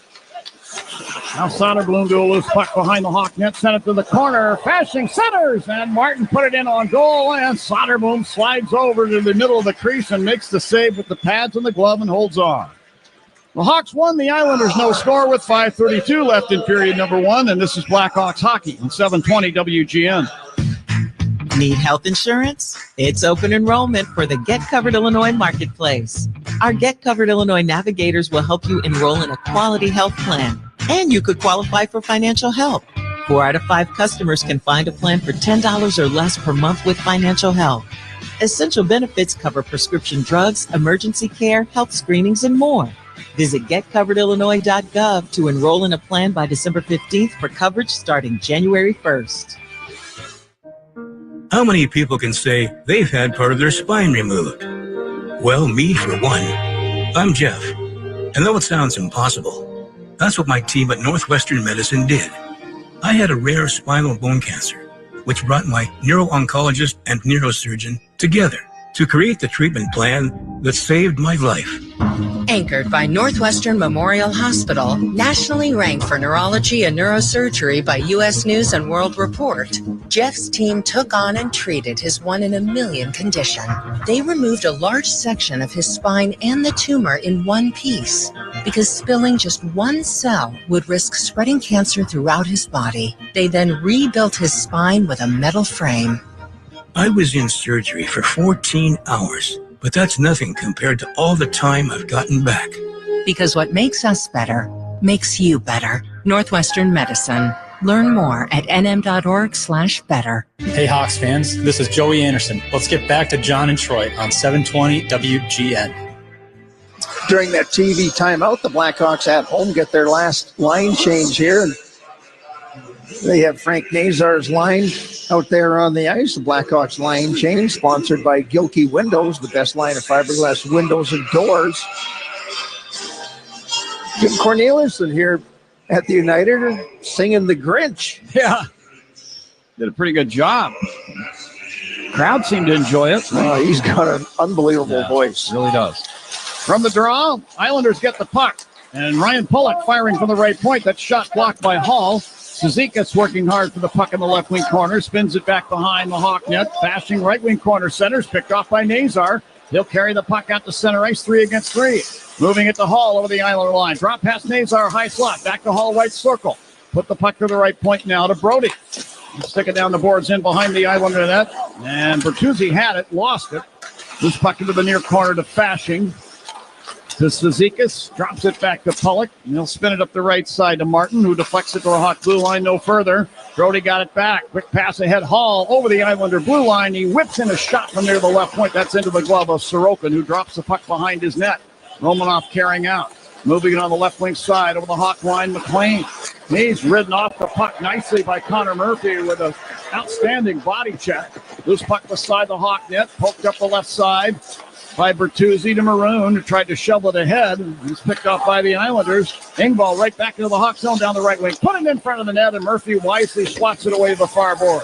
Now Soderblom to a loose puck behind the Hawk net. Sent it to the corner. Fashing centers, and Martin put it in on goal, and Soderblom slides over to the middle of the crease and makes the save with the pads and the glove and holds on. The Hawks won, the Islanders no score with 5:32 left in period number one, and this is Blackhawks hockey on 720 WGN. Need health insurance? It's open enrollment for the Get Covered Illinois Marketplace. Our Get Covered Illinois navigators will help you enroll in a quality health plan, and you could qualify for financial help. 4 out of 5 customers can find a plan for $10 or less per month with financial help. Essential benefits cover prescription drugs, emergency care, health screenings, and more. Visit getcoveredillinois.gov to enroll in a plan by December 15th for coverage starting January 1st. How many people can say they've had part of their spine removed? Well, me for one. I'm Jeff. And though it sounds impossible, that's what my team at Northwestern Medicine did. I had a rare spinal bone cancer, which brought my neuro-oncologist and neurosurgeon together to create the treatment plan that saved my life. Anchored by Northwestern Memorial Hospital, nationally ranked for neurology and neurosurgery by U.S. News and World Report, Jeff's team took on and treated his 1-in-a-million condition. They removed a large section of his spine and the tumor in one piece because spilling just one cell would risk spreading cancer throughout his body. They then rebuilt his spine with a metal frame. I was in surgery for 14 hours. But that's nothing compared to all the time I've gotten back. Because what makes us better makes you better. Northwestern Medicine. Learn more at nm.org/better. Hey Hawks fans, this is Joey Anderson. Let's get back to John and Troy on 720 WGN. During that TV timeout, the Blackhawks at home get their last line change here. And they have Frank Nazar's line out there on the ice. The Blackhawks line change, sponsored by Gilkey Windows, the best line of fiberglass windows and doors. Jim Corneliuson here at the United singing The Grinch. Yeah. Did a pretty good job. Crowd seemed to enjoy it. Oh, he's got an unbelievable voice. Really does. From the draw, Islanders get the puck. And Ryan Pulock firing from the right point. That shot blocked by Hall. Cizikas working hard for the puck in the left wing corner. Spins it back behind the Hawk net. Bashing right wing corner centers. Picked off by Nazar. He'll carry the puck out to center ice. 3 against 3. Moving it to Hall over the Islander line. Drop past Nazar. High slot. Back to Hall. Right circle. Put the puck to the right point now to Brody. Stick it down the boards in behind the Islander net. And Bertuzzi had it. Lost it. Loose puck into the near corner to Fashing. To Cizikas, drops it back to Pulock, and he'll spin it up the right side to Martin, who deflects it to the Hawk blue line no further. Brody got it back. Quick pass ahead. Hall over the Islander blue line. He whips in a shot from near the left point. That's into the glove of Sorokin, who drops the puck behind his net. Romanoff carrying out. Moving it on the left wing side over the Hawk line, McLean. He's ridden off the puck nicely by Connor Murphy with an outstanding body check. Loose puck beside the Hawk net, poked up the left side by Bertuzzi to Maroon, who tried to shovel it ahead. He's picked off by the Islanders. Engvall right back into the Hawk zone down the right wing. Put it in front of the net, and Murphy wisely swats it away to the far board.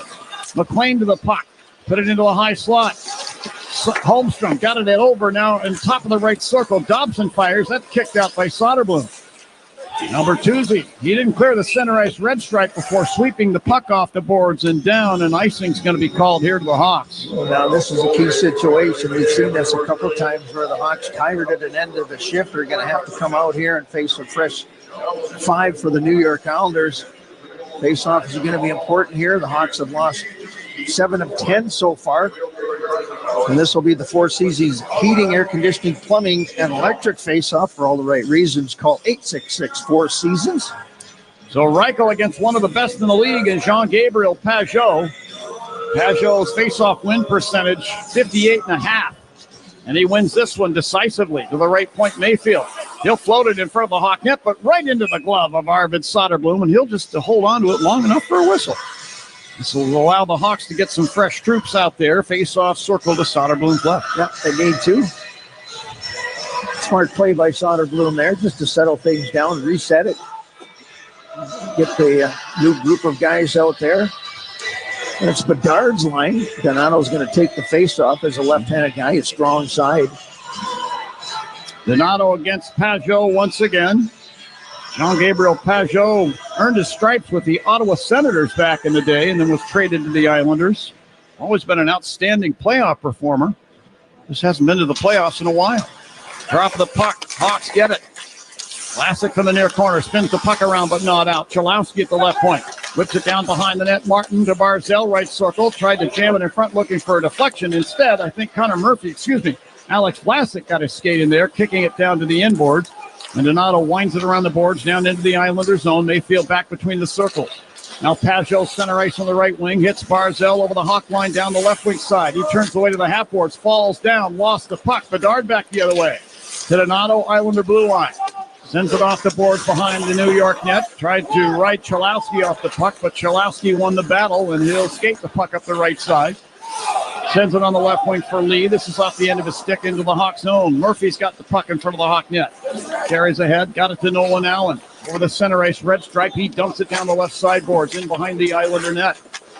McLean to the puck. Put it into a high slot. Holmstrom got it over now in top of the right circle. Dobson fires. That's kicked out by Soderblom. Now Bertuzzi, he didn't clear the center ice red stripe before sweeping the puck off the boards and down, and icing's going to be called here to the Hawks. Well, now this is a key situation. We've seen this a couple of times where the Hawks, tired at an end of the shift, are going to have to come out here and face a fresh 5 for the New York Islanders. Face-off is going to be important here. The Hawks have lost 7 of 10 so far. And this will be the Four Seasons Heating, Air Conditioning, Plumbing, and Electric face-off for all the right reasons. Call 866-4Seasons. So Reichel against one of the best in the league and Jean-Gabriel Pageau. Pageau's face-off win percentage, 58.5. And he wins this one decisively to the right point, Mayfield. He'll float it in front of the Hawk net, but right into the glove of Arvid Soderblom, and he'll just hold on to it long enough for a whistle. This will allow the Hawks to get some fresh troops out there. Face-off circle to Soderblom's left. Yep, they need to. Smart play by Soderblom there just to settle things down, reset it. Get the new group of guys out there. That's Bedard's line. Donato's going to take the face-off as a left-handed guy. It's strong side. Donato against Pageau once again. Jean-Gabriel Pageau earned his stripes with the Ottawa Senators back in the day and then was traded to the Islanders. Always been an outstanding playoff performer. Just hasn't been to the playoffs in a while. Drop of the puck. Hawks get it. Vlasic from the near corner. Spins the puck around but not out. Chalowski at the left point. Whips it down behind the net. Martin to Barzell, right circle. Tried to jam it in front looking for a deflection. Instead, I think Alex Vlasic got his skate in there, kicking it down to the inboards. And Donato winds it around the boards down into the Islander zone. Mayfield back between the circles. Now Pageau center ice on the right wing. Hits Barzell over the Hawk line down the left wing side. He turns away to the half boards. Falls down. Lost the puck. Bedard back the other way. To Donato, Islander blue line. Sends it off the boards behind the New York net. Tried to ride Chalowski off the puck, but Chalowski won the battle, and he'll skate the puck up the right side. Sends it on the left wing for Lee. This is off the end of his stick into the Hawk zone. Murphy's got the puck in front of the Hawk net. Carries ahead. Got it to Nolan Allen. Over the center ice red stripe. He dumps it down the left side boards in behind the Islander net.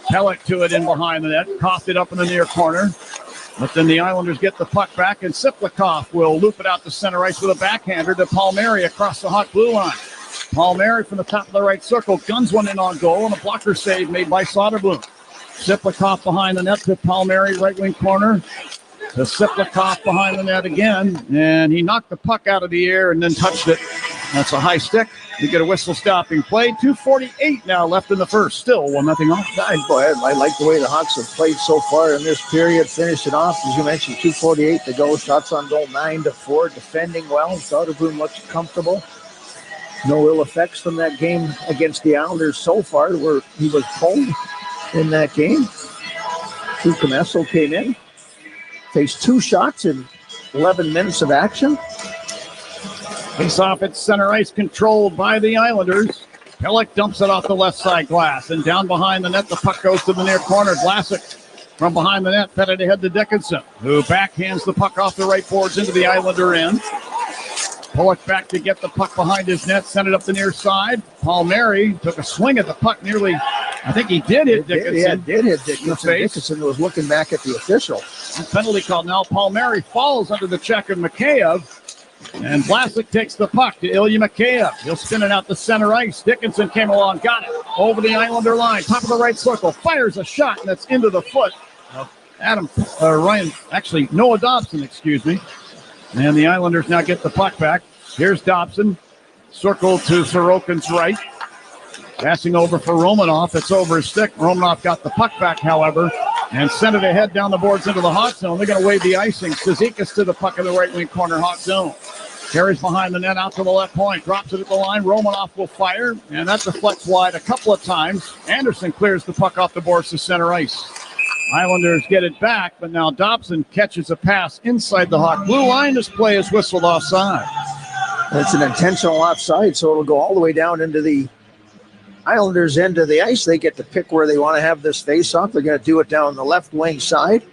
Pellick to it in behind the net. Coughed it up in the near corner. But then the Islanders get the puck back, and Siplikov will loop it out to center ice with a backhander to Palmieri across the Hawk blue line. Palmieri from the top of the right circle guns one in on goal, and a blocker save made by Soderblom. Siplikov behind the net to Palmieri, right wing corner. To Siplikov behind the net again, and he knocked the puck out of the air and then touched it. That's a high stick. We get a whistle stopping play. 2:48 now left in the first. Still 1-0 off. I like the way the Hawks have played so far in this period. Finish it off, as you mentioned, 2:48 to go. Shots on goal 9-4. Defending well. Soderblom looks comfortable. No ill effects from that game against the Islanders so far, where he was pulled in that game. Tucamesso came in, faced 2 shots in 11 minutes of action. Face off at center ice, controlled by the Islanders. Pelech dumps it off the left side glass, and down behind the net, the puck goes to the near corner. Vlasic from behind the net, fed it ahead to Dickinson, who backhands the puck off the right boards into the Islander end. Pelech back to get the puck behind his net, sent it up the near side. Palmieri took a swing at the puck, nearly, I think he did hit Dickinson. Yeah, did hit Dickinson. Dickinson was looking back at the official. Penalty call now. Palmieri falls under the check of Mikheyev. And Vlasic takes the puck to Ilya Mikheyev. He'll spin it out the center ice. Dickinson came along, got it over the Islander line, top of the right circle, fires a shot, and that's into the foot of Noah Dobson, excuse me. And the Islanders now get the puck back. Here's Dobson, circle to Sorokin's right. Passing over for Romanoff. It's over his stick. Romanoff got the puck back, however, and sent it ahead down the boards into the hot zone. They're going to wave the icing. Cizikas to the puck in the right wing corner hot zone. Carries behind the net out to the left point. Drops it at the line. Romanoff will fire, and that deflects wide a couple of times. Anderson clears the puck off the boards to center ice. Islanders get it back, but now Dobson catches a pass inside the Hawk blue line. This play is whistled offside. It's an intentional offside, so it'll go all the way down into the Islanders' end of the ice. They get to pick where they want to have this face-off. They're going to do it down the left wing side.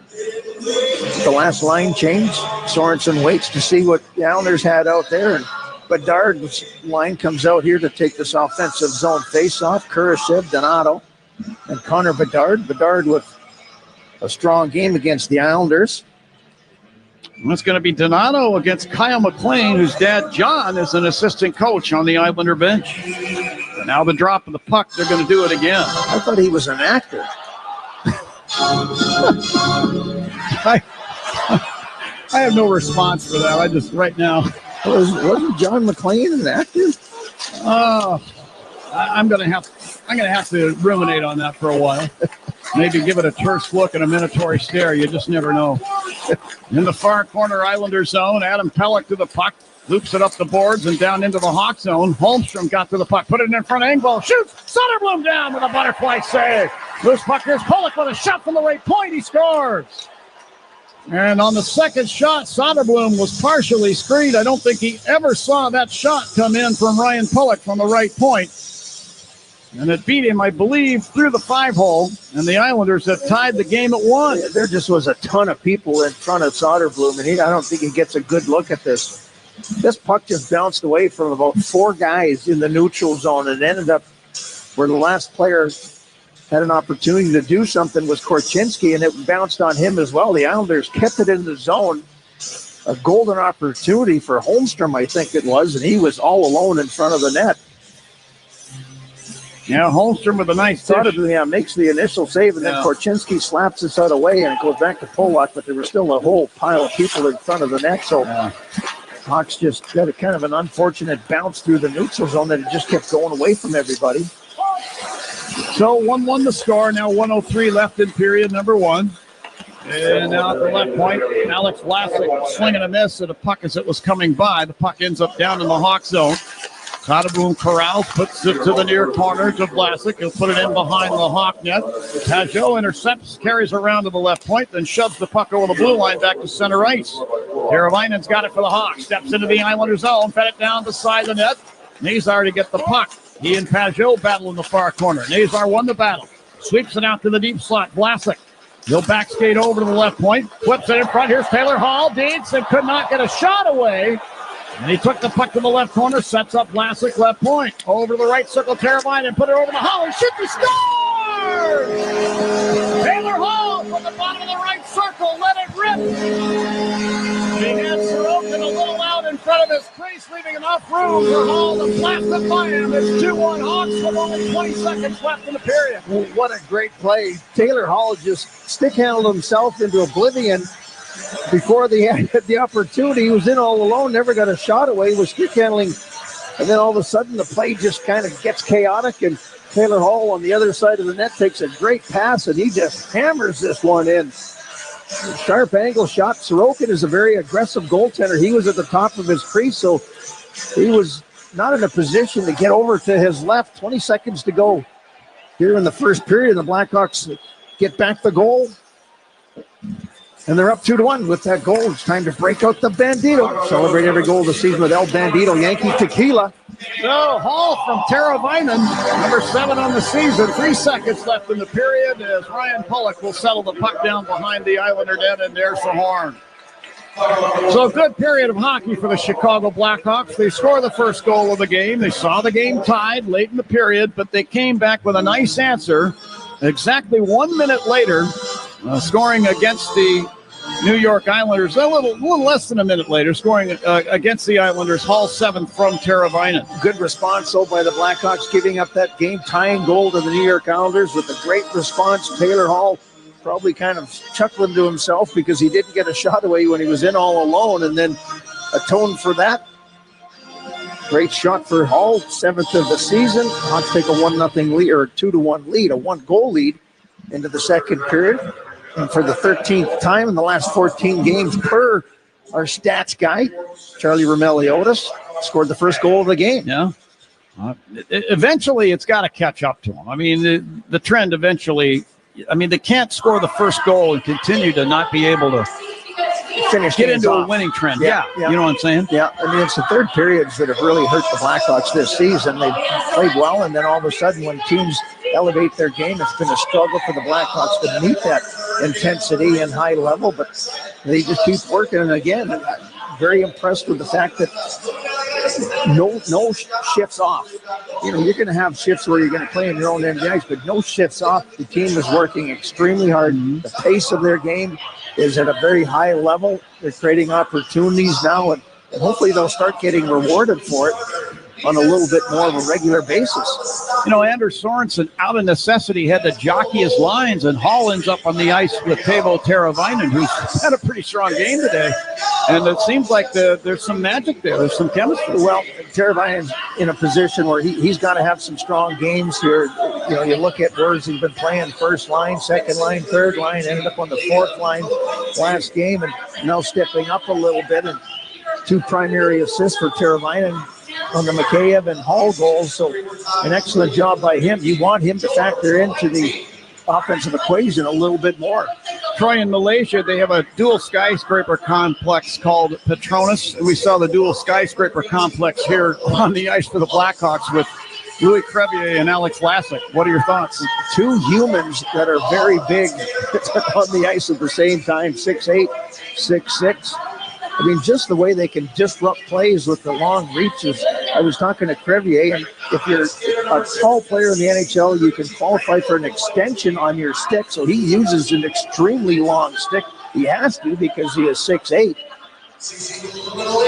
The last line change. Sorensen waits to see what the Islanders had out there, and Bedard's line comes out here to take this offensive zone face-off. Kurashev, Donato, and Connor Bedard. Bedard with a strong game against the Islanders. And it's going to be Donato against Kyle McLean, whose dad, John, is an assistant coach on the Islander bench. And now the drop of the puck, they're going to do it again. I thought he was an actor. I have no response for that. I just, right now. Wasn't John McLean an actor? I'm going to have to ruminate on that for a while. Maybe give it a terse look and a minatory stare. You just never know. In the far corner Islander zone, Adam Pelech to the puck. Loops it up the boards and down into the Hawk zone. Holmstrom got to the puck. Put it in front of Engvall. Shoots. Soderblom down with a butterfly save. Loose puck. Here's Pelech with a shot from the right point. He scores. And on the second shot, Soderblom was partially screened. I don't think he ever saw that shot come in from Ryan Pelech from the right point. And it beat him, I believe, through the 5-hole. And the Islanders have tied the game at 1. Yeah, there just was a ton of people in front of Soderblom, and I don't think he gets a good look at this. This puck just bounced away from about 4 guys in the neutral zone and ended up where the last player had an opportunity to do something was Korchinski, and it bounced on him as well. The Islanders kept it in the zone. A golden opportunity for Holmstrom, I think it was, and he was all alone in front of the net. Yeah, Holmstrom with a nice touch. Makes the initial save, and then Korchinski slaps this out away, and it goes back to Polak, but there was still a whole pile of people in front of the net, so Hawks just got a kind of an unfortunate bounce through the neutral zone that it just kept going away from everybody. So 1-1 the score, now 1:03 left in period number 1. And now at the left point, Alex Vlasic swinging a miss at a puck as it was coming by. The puck ends up down in the Hawk zone. Soderblom corrals, puts it to the near corner to Vlasic. He'll put it in behind the Hawk net. Pajot intercepts, carries around to the left point, then shoves the puck over the blue line back to center ice. Jaravainen's got it for the Hawks. Steps into the Islander zone, fed it down the side of the net. Nazar to get the puck. He and Pajot battle in the far corner. Nazar won the battle. Sweeps it out to the deep slot. Vlasic. He'll back skate over to the left point. Flips it in front. Here's Taylor Hall. Deeds and could not get a shot away. And he took the puck to the left corner, sets up Vlasic left point. Over to the right circle, Teravainen, and put it over to Hall. And shoot, he scores! Taylor Hall from the bottom of the right circle, let it rip. He had Sorokin a little out in front of his crease, leaving enough room for Hall to blast it by him. It's 2-1 Hawks with only 20 seconds left in the period. Well, what a great play. Taylor Hall just stick-handled himself into oblivion. Before they had the opportunity, he was in all alone, never got a shot away, was stick handling, and then all of a sudden the play just kind of gets chaotic, and Taylor Hall on the other side of the net takes a great pass, and he just hammers this one in. Sharp angle shot. Sorokin is a very aggressive goaltender. He was at the top of his crease, so He was not in a position to get over to his left. 20 seconds to go here in the first period. The Blackhawks get back the goal. And they're up 2-1 with that goal. It's time to break out the Bandito. Celebrate every goal of the season with El Bandito Yankee Tequila. No, Hall from Teravainen, number 7 on the season. 3 seconds left in the period as Ryan Pulock will settle the puck down behind the Islander net, and there's the horn. So a good period of hockey for the Chicago Blackhawks. They score the first goal of the game. They saw the game tied late in the period, but they came back with a nice answer exactly 1 minute later, scoring against the New York Islanders a little less than a minute later, scoring against the Islanders. Hall 7th from Teravainen. Good response, though, by the Blackhawks, giving up that game-tying goal to the New York Islanders with a great response. Taylor Hall probably kind of chuckling to himself because he didn't get a shot away when he was in all alone, and then atoned for that. Great shot for Hall, 7th of the season. Hawks take a 1-0 lead, or a 2-1 lead, a 1-goal lead into the second period. And for the 13th time in the last 14 games, per our stats guy, Charlie Romeliotis, scored the first goal of the game. Yeah. Eventually, it's got to catch up to him. I mean, the trend eventually, I mean, they can't score the first goal and continue to not be able to get into a winning trend. Yeah. You know what I'm saying? Yeah. I mean, it's the third periods that have really hurt the Blackhawks this season. They've played well, and then all of a sudden when teams elevate their game, it's been a struggle for the Blackhawks to meet that intensity and high level, but they just keep working. And again, I'm very impressed with the fact that no shifts off. You know, you're going to have shifts where you're going to play in your own end of the ice, but no shifts off. The team is working extremely hard. The pace of their game is at a very high level. They're creating opportunities now, and hopefully they'll start getting rewarded for it on a little bit more of a regular basis. You know, Anders Sorensen, out of necessity, had to jockey his lines, and Hall ends up on the ice with Teuvo Teravainen, who's had a pretty strong game today. And it seems like there's some magic there. There's some chemistry. Well, Teravainen's in a position where he's got to have some strong games here. You know, you look at where he's been playing: first line, second line, third line, ended up on the fourth line last game, and now stepping up a little bit. And 2 primary assists for Teravainen on the Mikheyev and Hall goals. So an excellent job by him. You want him to factor into the offensive equation a little bit more. Troy, in Malaysia, they have a dual skyscraper complex called Petronas. We saw the dual skyscraper complex here on the ice for the Blackhawks with Louis Crevier and Alex Vlasic. What are your thoughts? 2 humans that are very big on the ice at the same time, 6'8", 6'6". I mean, just the way they can disrupt plays with the long reaches. I was talking to Crevier, and if you're a tall player in the NHL, you can qualify for an extension on your stick. So he uses an extremely long stick. He has to because he is 6'8". All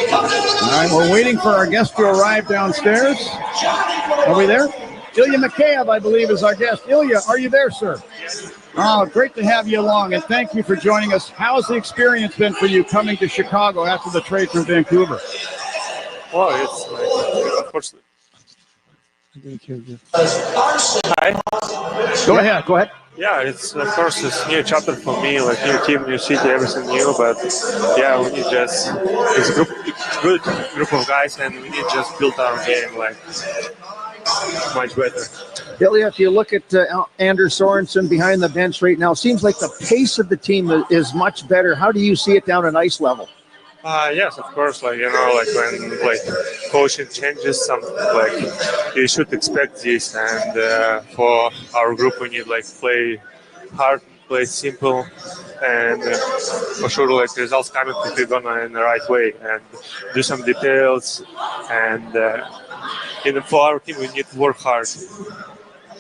right, we're waiting for our guest to arrive downstairs. Are we there? Ilya Mikheyev, I believe, is our guest. Ilya, are you there, sir? Oh, great to have you along, and thank you for joining us. How's the experience been for you coming to Chicago after the trade from Vancouver? Well, it's like, of course. Hi. Go ahead. Yeah, it's of course it's a new chapter for me, like new team, new city, everything new. But yeah, we need just it's a good group of guys, and we need just build our game like much better. Ilya, if you look at Anders Sorensen behind the bench right now, seems like the pace of the team is much better. How do you see it down at ice level? Yes, of course. Like, you know, like when like coaching changes, something like you should expect this. And for our group, we need like play hard, play simple, and for sure like results coming if we're gonna in the right way and do some details. And for our team, we need to work hard.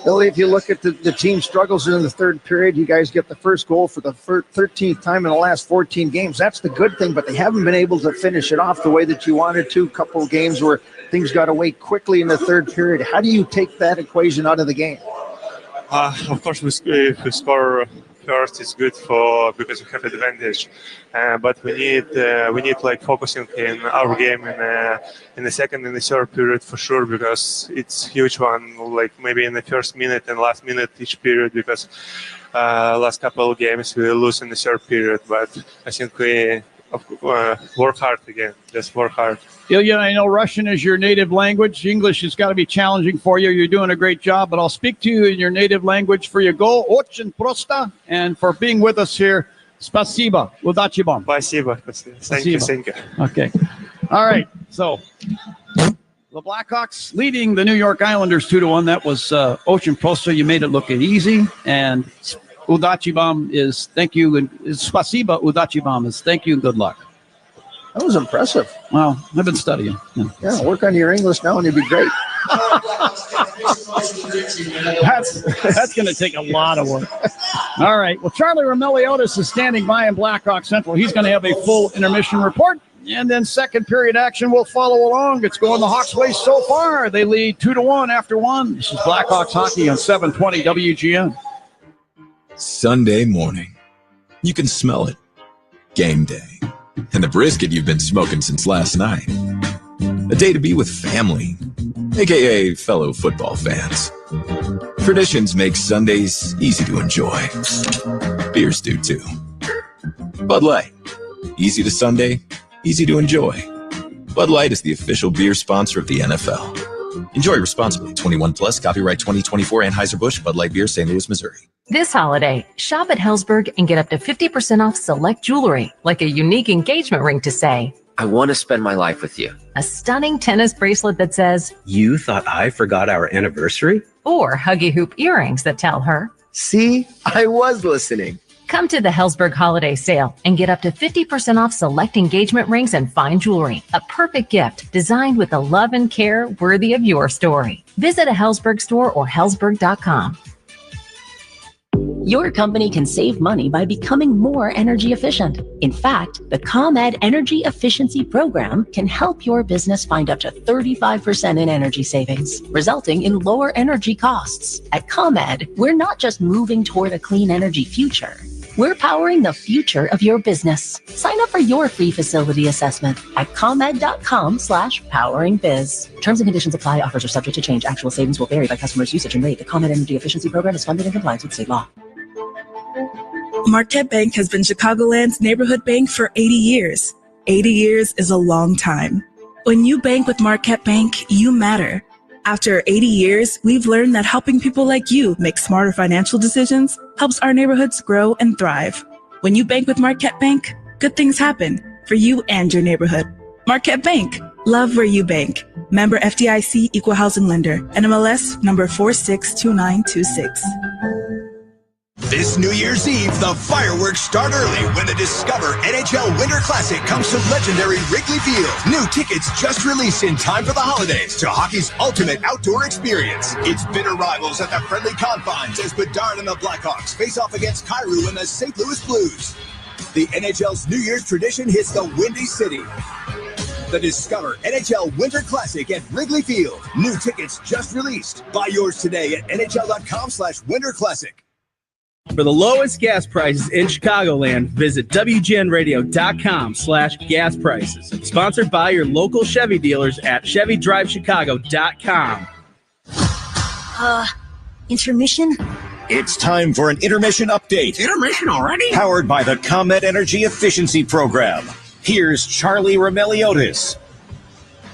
Billy, if you look at the team struggles in the third period, you guys get the first goal for the 13th time in the last 14 games. That's the good thing, but they haven't been able to finish it off the way that you wanted to. A couple of games where things got away quickly in the third period. How do you take that equation out of the game? Of course, if we score first, it's good because we have advantage. But we need like focusing in our game in the second and the third period for sure, because it's huge one. Like maybe in the first minute and last minute each period, because last couple of games we lose in the third period. But I think we work hard again. Just work hard. Ilya, I know Russian is your native language. English has got to be challenging for you. You're doing a great job, but I'll speak to you in your native language for your goal. Очень просто. And for being with us here, spasibo. Удачи вам. Спасибо. Thank you. Okay. All right. So the Blackhawks leading the New York Islanders 2-1. That was очень просто. You made it look easy. And Удачи вам is thank you. And spasibo, удачи вам is thank you and good luck. That was impressive. Well, I've been studying. Yeah, work on your English now and you'll be great. That's going to take a lot of work. All right. Well, Charlie Romeliotis is standing by in Blackhawk Central. He's going to have a full intermission report. And then second period action will follow along. It's going the Hawks' way so far. They lead 2-1 after one. This is Blackhawks hockey on 720 WGN. Sunday morning. You can smell it. Game day. And the brisket you've been smoking since last night. A day to be with family, aka fellow football fans. Traditions make Sundays easy to enjoy. Beers do too. Bud Light. Easy to Sunday, easy to enjoy. Bud Light is the official beer sponsor of the NFL. Enjoy responsibly. 21 plus, copyright 2024, Anheuser-Busch, Bud Light Beer, St. Louis, Missouri. This holiday, shop at Hellsberg and get up to 50% off select jewelry, like a unique engagement ring to say, I want to spend my life with you. a stunning tennis bracelet that says, You thought I forgot our anniversary? or huggy hoop earrings that tell her. See, I was listening. Come to the Hellsberg holiday sale and get up to 50% off select engagement rings and fine jewelry. A perfect gift designed with the love and care worthy of your story. Visit a Hellsberg store or hellsberg.com. Your company can save money by becoming more energy efficient. In fact, the ComEd Energy Efficiency Program can help your business find up to 35% in energy savings, resulting in lower energy costs. At ComEd, we're not just moving toward a clean energy future. We're powering the future of your business. Sign up for your free facility assessment at ComEd.com/poweringbiz. Terms and conditions apply. Offers are subject to change. Actual savings will vary by customer's usage and rate. The ComEd Energy Efficiency Program is funded in compliance with state law. Marquette Bank has been Chicagoland's neighborhood bank for 80 years. 80 years is a long time. When you bank with Marquette Bank, you matter. After 80 years, we've learned that helping people like you make smarter financial decisions helps our neighborhoods grow and thrive. When you bank with Marquette Bank, good things happen for you and your neighborhood. Marquette Bank, love where you bank. Member FDIC Equal Housing Lender, NMLS number 462926. This New Year's Eve, the fireworks start early when the Discover NHL Winter Classic comes to legendary Wrigley Field. New tickets just released in time for the holidays to hockey's ultimate outdoor experience. It's bitter rivals at the friendly confines as Bedard and the Blackhawks face off against Kyrou and the St. Louis Blues. The NHL's New Year's tradition hits the Windy City. The Discover NHL Winter Classic at Wrigley Field. New tickets just released. Buy yours today at nhl.com/winterclassic. For the lowest gas prices in Chicagoland, visit WGNradio.com/gas prices. Sponsored by your local Chevy dealers at ChevyDriveChicago.com. Intermission? It's time for an intermission update. Intermission already? Powered by the ComEd Energy Efficiency Program. Here's Charlie Romeliotis.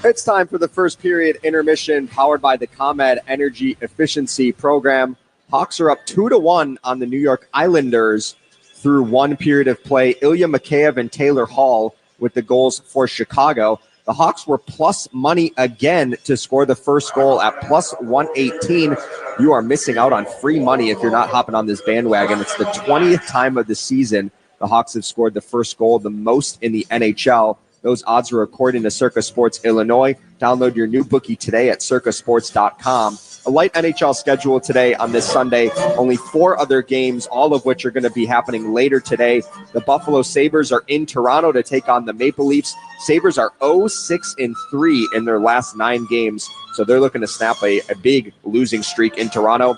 It's time for the first period intermission powered by the ComEd Energy Efficiency Program. Hawks are up 2-1 on the New York Islanders through one period of play. Ilya Mikheyev and Taylor Hall with the goals for Chicago. The Hawks were plus money again to score the first goal at plus 118. You are missing out on free money if you're not hopping on this bandwagon. It's the 20th time of the season the Hawks have scored the first goal, the most in the NHL. Those odds are according to Circa Sports Illinois. Download your new bookie today at circasports.com. A light NHL schedule today on this Sunday. Only 4 other games, all of which are going to be happening later today. The Buffalo Sabres are in Toronto to take on the Maple Leafs. Sabres are 0-6-3 in their last 9 games, so they're looking to snap a big losing streak in Toronto.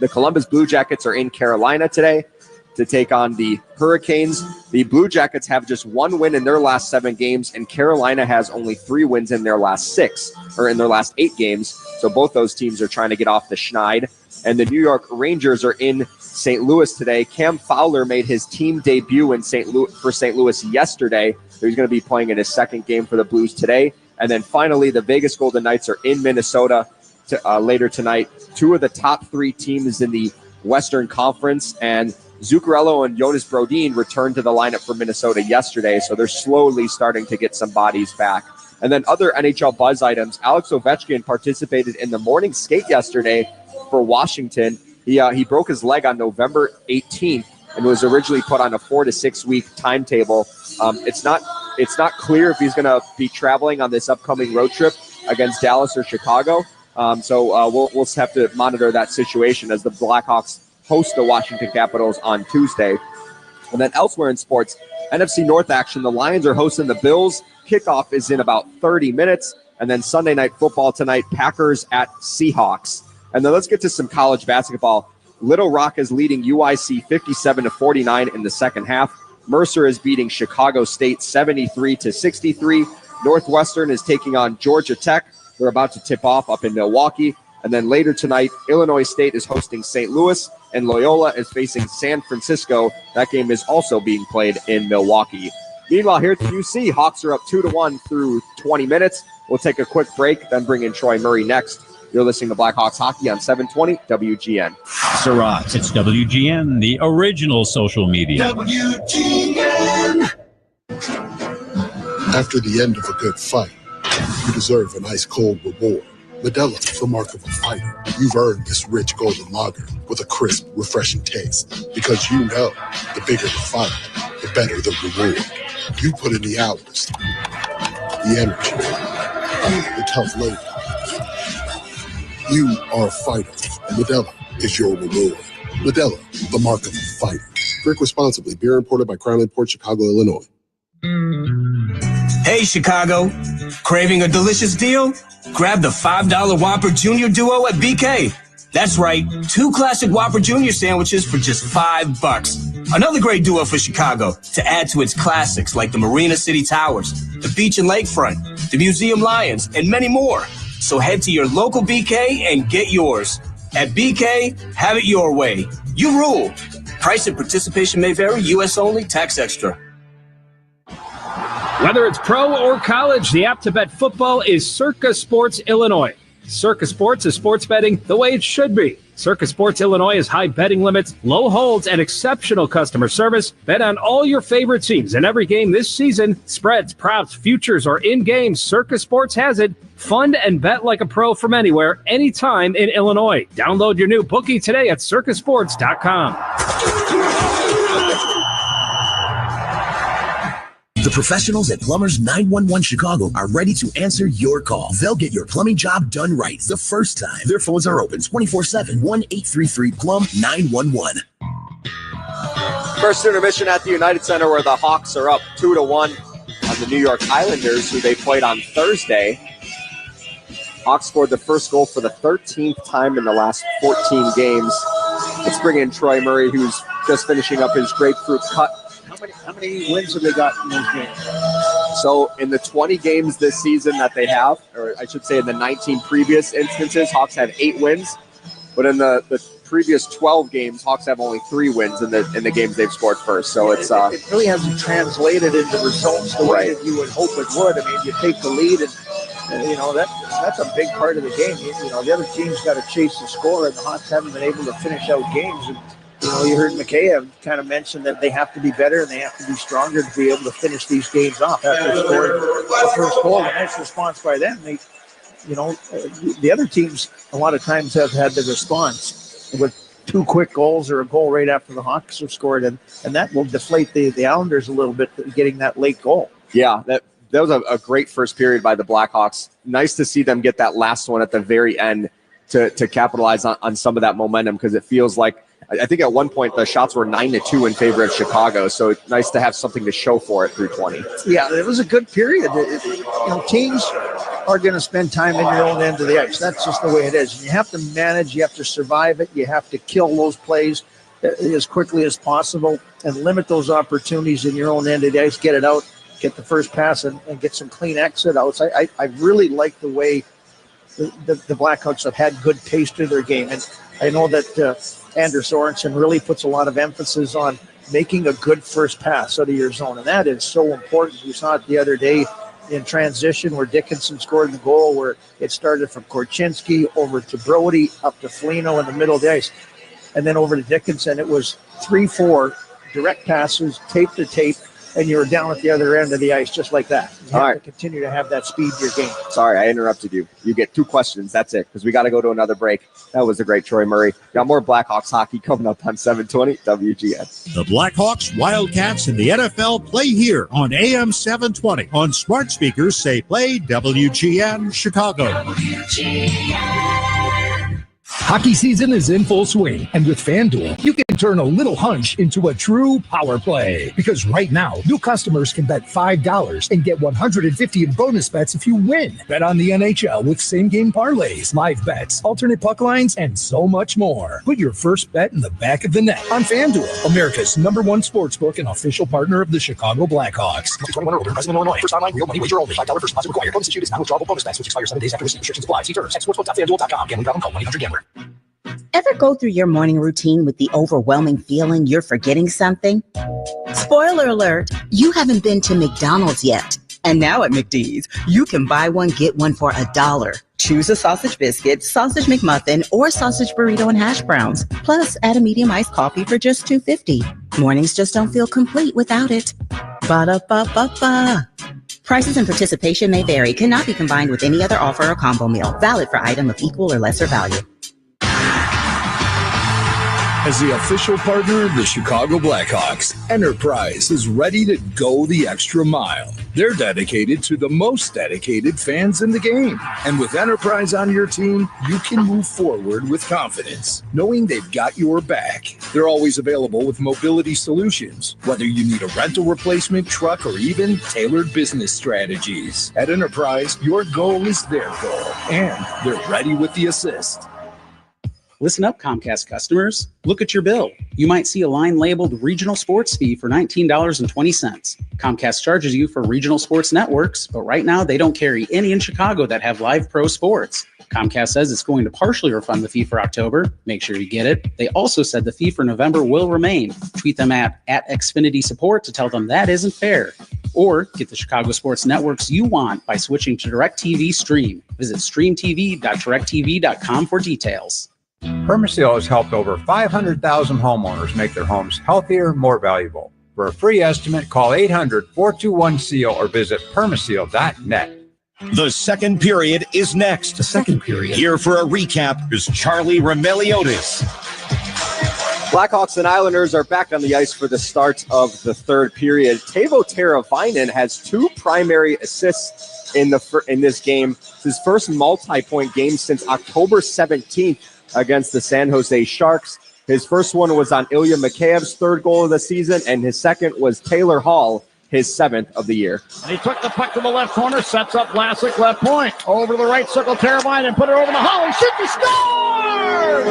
The Columbus Blue Jackets are in Carolina today to take on the Hurricanes. The Blue Jackets have just 1 win in their last 7 games, and Carolina has only 3 wins in their last 8 games. So both those teams are trying to get off the schneid. And the New York Rangers are in St. Louis today. Cam Fowler made his team debut in St. Louis yesterday. He's going to be playing in his second game for the Blues today. And then finally, the Vegas Golden Knights are in Minnesota later tonight. 2 of the top 3 teams in the Western Conference, and Zuccarello and Jonas Brodin returned to the lineup for Minnesota yesterday, so they're slowly starting to get some bodies back. And then other NHL buzz items, Alex Ovechkin participated in the morning skate yesterday for Washington. He broke his leg on November 18th and was originally put on a 4 to 6 week timetable. It's not clear if he's going to be traveling on this upcoming road trip against Dallas or Chicago. So we'll have to monitor that situation as the Blackhawks host the Washington Capitals on Tuesday. And then elsewhere in sports, NFC North action, the Lions are hosting the Bills. Kickoff is in about 30 minutes. And then Sunday Night Football tonight, Packers at Seahawks. And then let's get to some college basketball. Little Rock is leading UIC 57-49 in the second half. Mercer is beating Chicago State 73-63. Northwestern is taking on Georgia Tech. They're about to tip off up in Milwaukee. And then later tonight, Illinois State is hosting St. Louis, and Loyola is facing San Francisco. That game is also being played in Milwaukee. Meanwhile, here at the UC, Hawks are up 2-1 through 20 minutes. We'll take a quick break, then bring in Troy Murray next. You're listening to Blackhawks Hockey on 720 WGN. Surratt, it's WGN, the original social media. WGN. After the end of a good fight, you deserve an ice-cold reward. Modelo, the mark of a fighter. You've earned this rich golden lager with a crisp, refreshing taste. Because you know, the bigger the fight, the better the reward. You put in the hours, the energy, the tough labor. You are a fighter, and Modelo is your reward. Modelo, the mark of a fighter. Drink responsibly. Beer imported by Crown Imports, Chicago, Illinois. Hey, Chicago. Craving a delicious deal? Grab the $5 Whopper Junior Duo at BK. That's right, 2 classic Whopper Junior sandwiches for just $5. Another great duo for Chicago to add to its classics like the Marina City Towers, the beach and lakefront, the Museum Lions, and many more. So head to your local BK and get yours. At BK, have it your way. You rule. Price and participation may vary. U.S. only. Tax extra. Whether it's pro or college, the app to bet football is Circa Sports Illinois. Circa Sports is sports betting the way it should be. Circa Sports Illinois has high betting limits, low holds, and exceptional customer service. Bet on all your favorite teams in every game this season. Spreads, props, futures, or in-game, Circa Sports has it. Fund and bet like a pro from anywhere, anytime in Illinois. Download your new bookie today at circasports.com. The professionals at Plumbers 911 Chicago are ready to answer your call. They'll get your plumbing job done right the first time. Their phones are open 24/7, 1-833-PLUM-911. First intermission at the United Center, where the Hawks are up 2-1 on the New York Islanders, who they played on Thursday. Hawks scored the first goal for the 13th time in the last 14 games. Let's bring in Troy Murray, who's just finishing up his grapefruit cut. How many wins have they got in those games? So in the 20 games this season that they have, or I should say in the 19 previous instances, Hawks have 8 wins. But in the previous 12 games, Hawks have only 3 wins in the games they've scored first. So it really hasn't translated into results the way that you would hope it would. I mean, you take the lead, and that's a big part of the game. The other team's got to chase the score, and the Hawks haven't been able to finish out games. And you heard Mikheyev kind of mention that they have to be better and they have to be stronger to be able to finish these games off after scoring the first goal. A nice response by them. The other teams a lot of times have had the response with 2 quick goals or a goal right after the Hawks have scored, and that will deflate the Islanders a little bit, getting that late goal. Yeah, that was a great first period by the Blackhawks. Nice to see them get that last one at the very end to capitalize on some of that momentum, because it feels like, I think at one point the shots were 9-2 in favor of Chicago. So it's nice to have something to show for it through 20. Yeah, it was a good period. Teams are going to spend time in your own end of the ice. That's just the way it is. And you have to manage. You have to survive it. You have to kill those plays. as quickly as possible and limit those opportunities in your own end of the ice. Get it out, get the first pass, and get some clean exit outs. I really like the way the Blackhawks have had good pace to their game. And I know that Anders Sorensen really puts a lot of emphasis on making a good first pass out of your zone. And that is so important. We saw it the other day in transition where Dickinson scored the goal, where it started from Korchinski over to Brody, up to Foligno in the middle of the ice, and then over to Dickinson. It was 3-4 direct passes, tape to tape, and you were down at the other end of the ice just like that. You have to continue to have that speed in your game. Sorry, I interrupted you. You get 2 questions. That's it, because we got to go to another break. That was a great Troy Murray. Got more Blackhawks hockey coming up on 720 WGN. The Blackhawks, Wildcats, and the NFL play here on AM 720. On smart speakers, say play WGN Chicago. Hockey season is in full swing, and with FanDuel, you can turn a little hunch into a true power play. Because right now, new customers can bet $5 and get $150 in bonus bets if you win. Bet on the NHL with same-game parlays, live bets, alternate puck lines, and so much more. Put your first bet in the back of the net on FanDuel, America's #1 sportsbook and official partner of the Chicago Blackhawks. 21 or older, present in Illinois. First online, real money wager only. $5 first deposit required. Bonus issued is non-withdrawable bonus bets, which expire 7 days after receipt. Restrictions apply. See terms at sportsbook.fanduel.com. Gambling problem? Call 1-800-GAMBLER. Ever go through your morning routine with the overwhelming feeling you're forgetting something? Spoiler alert, you haven't been to McDonald's yet. And now at McD's, you can buy one, get one for $1. Choose a sausage biscuit, sausage McMuffin, or sausage burrito and hash browns. Plus, add a medium iced coffee for just $2.50. Mornings just don't feel complete without it. Ba-da-ba-ba-ba. Prices and participation may vary. Cannot be combined with any other offer or combo meal. Valid for item of equal or lesser value. As the official partner of the Chicago Blackhawks, Enterprise is ready to go the extra mile. They're dedicated to the most dedicated fans in the game. And with Enterprise on your team, you can move forward with confidence, knowing they've got your back. They're always available with mobility solutions, whether you need a rental replacement, truck, or even tailored business strategies. At Enterprise, your goal is their goal, and they're ready with the assist. Listen up, Comcast customers. Look at your bill. You might see a line labeled Regional Sports Fee for $19.20. Comcast charges you for regional sports networks, but right now they don't carry any in Chicago that have live pro sports. Comcast says it's going to partially refund the fee for October. Make sure you get it. They also said the fee for November will remain. Tweet them at Xfinity Support to tell them that isn't fair. Or get the Chicago sports networks you want by switching to DirecTV Stream. Visit streamtv.directv.com for details. Permaseal has helped over 500,000 homeowners make their homes healthier, more valuable. For a free estimate, call 800-421-SEAL or visit permaseal.net. The second period is next. The second period. Here for a recap is Charlie Remeliotis. Blackhawks and Islanders are back on the ice for the start of the third period. Teuvo Teravainen has 2 primary assists in this game. It's his first multi-point game since October 17th against the San Jose Sharks. His first one was on Ilya Mikheyev's 3rd goal of the season, and his second was Taylor Hall, his 7th of the year. And he took the puck to the left corner, sets up Vlasic left point. Over to the right circle, Teravainen, and put it over to Hall. He shoots, he scores!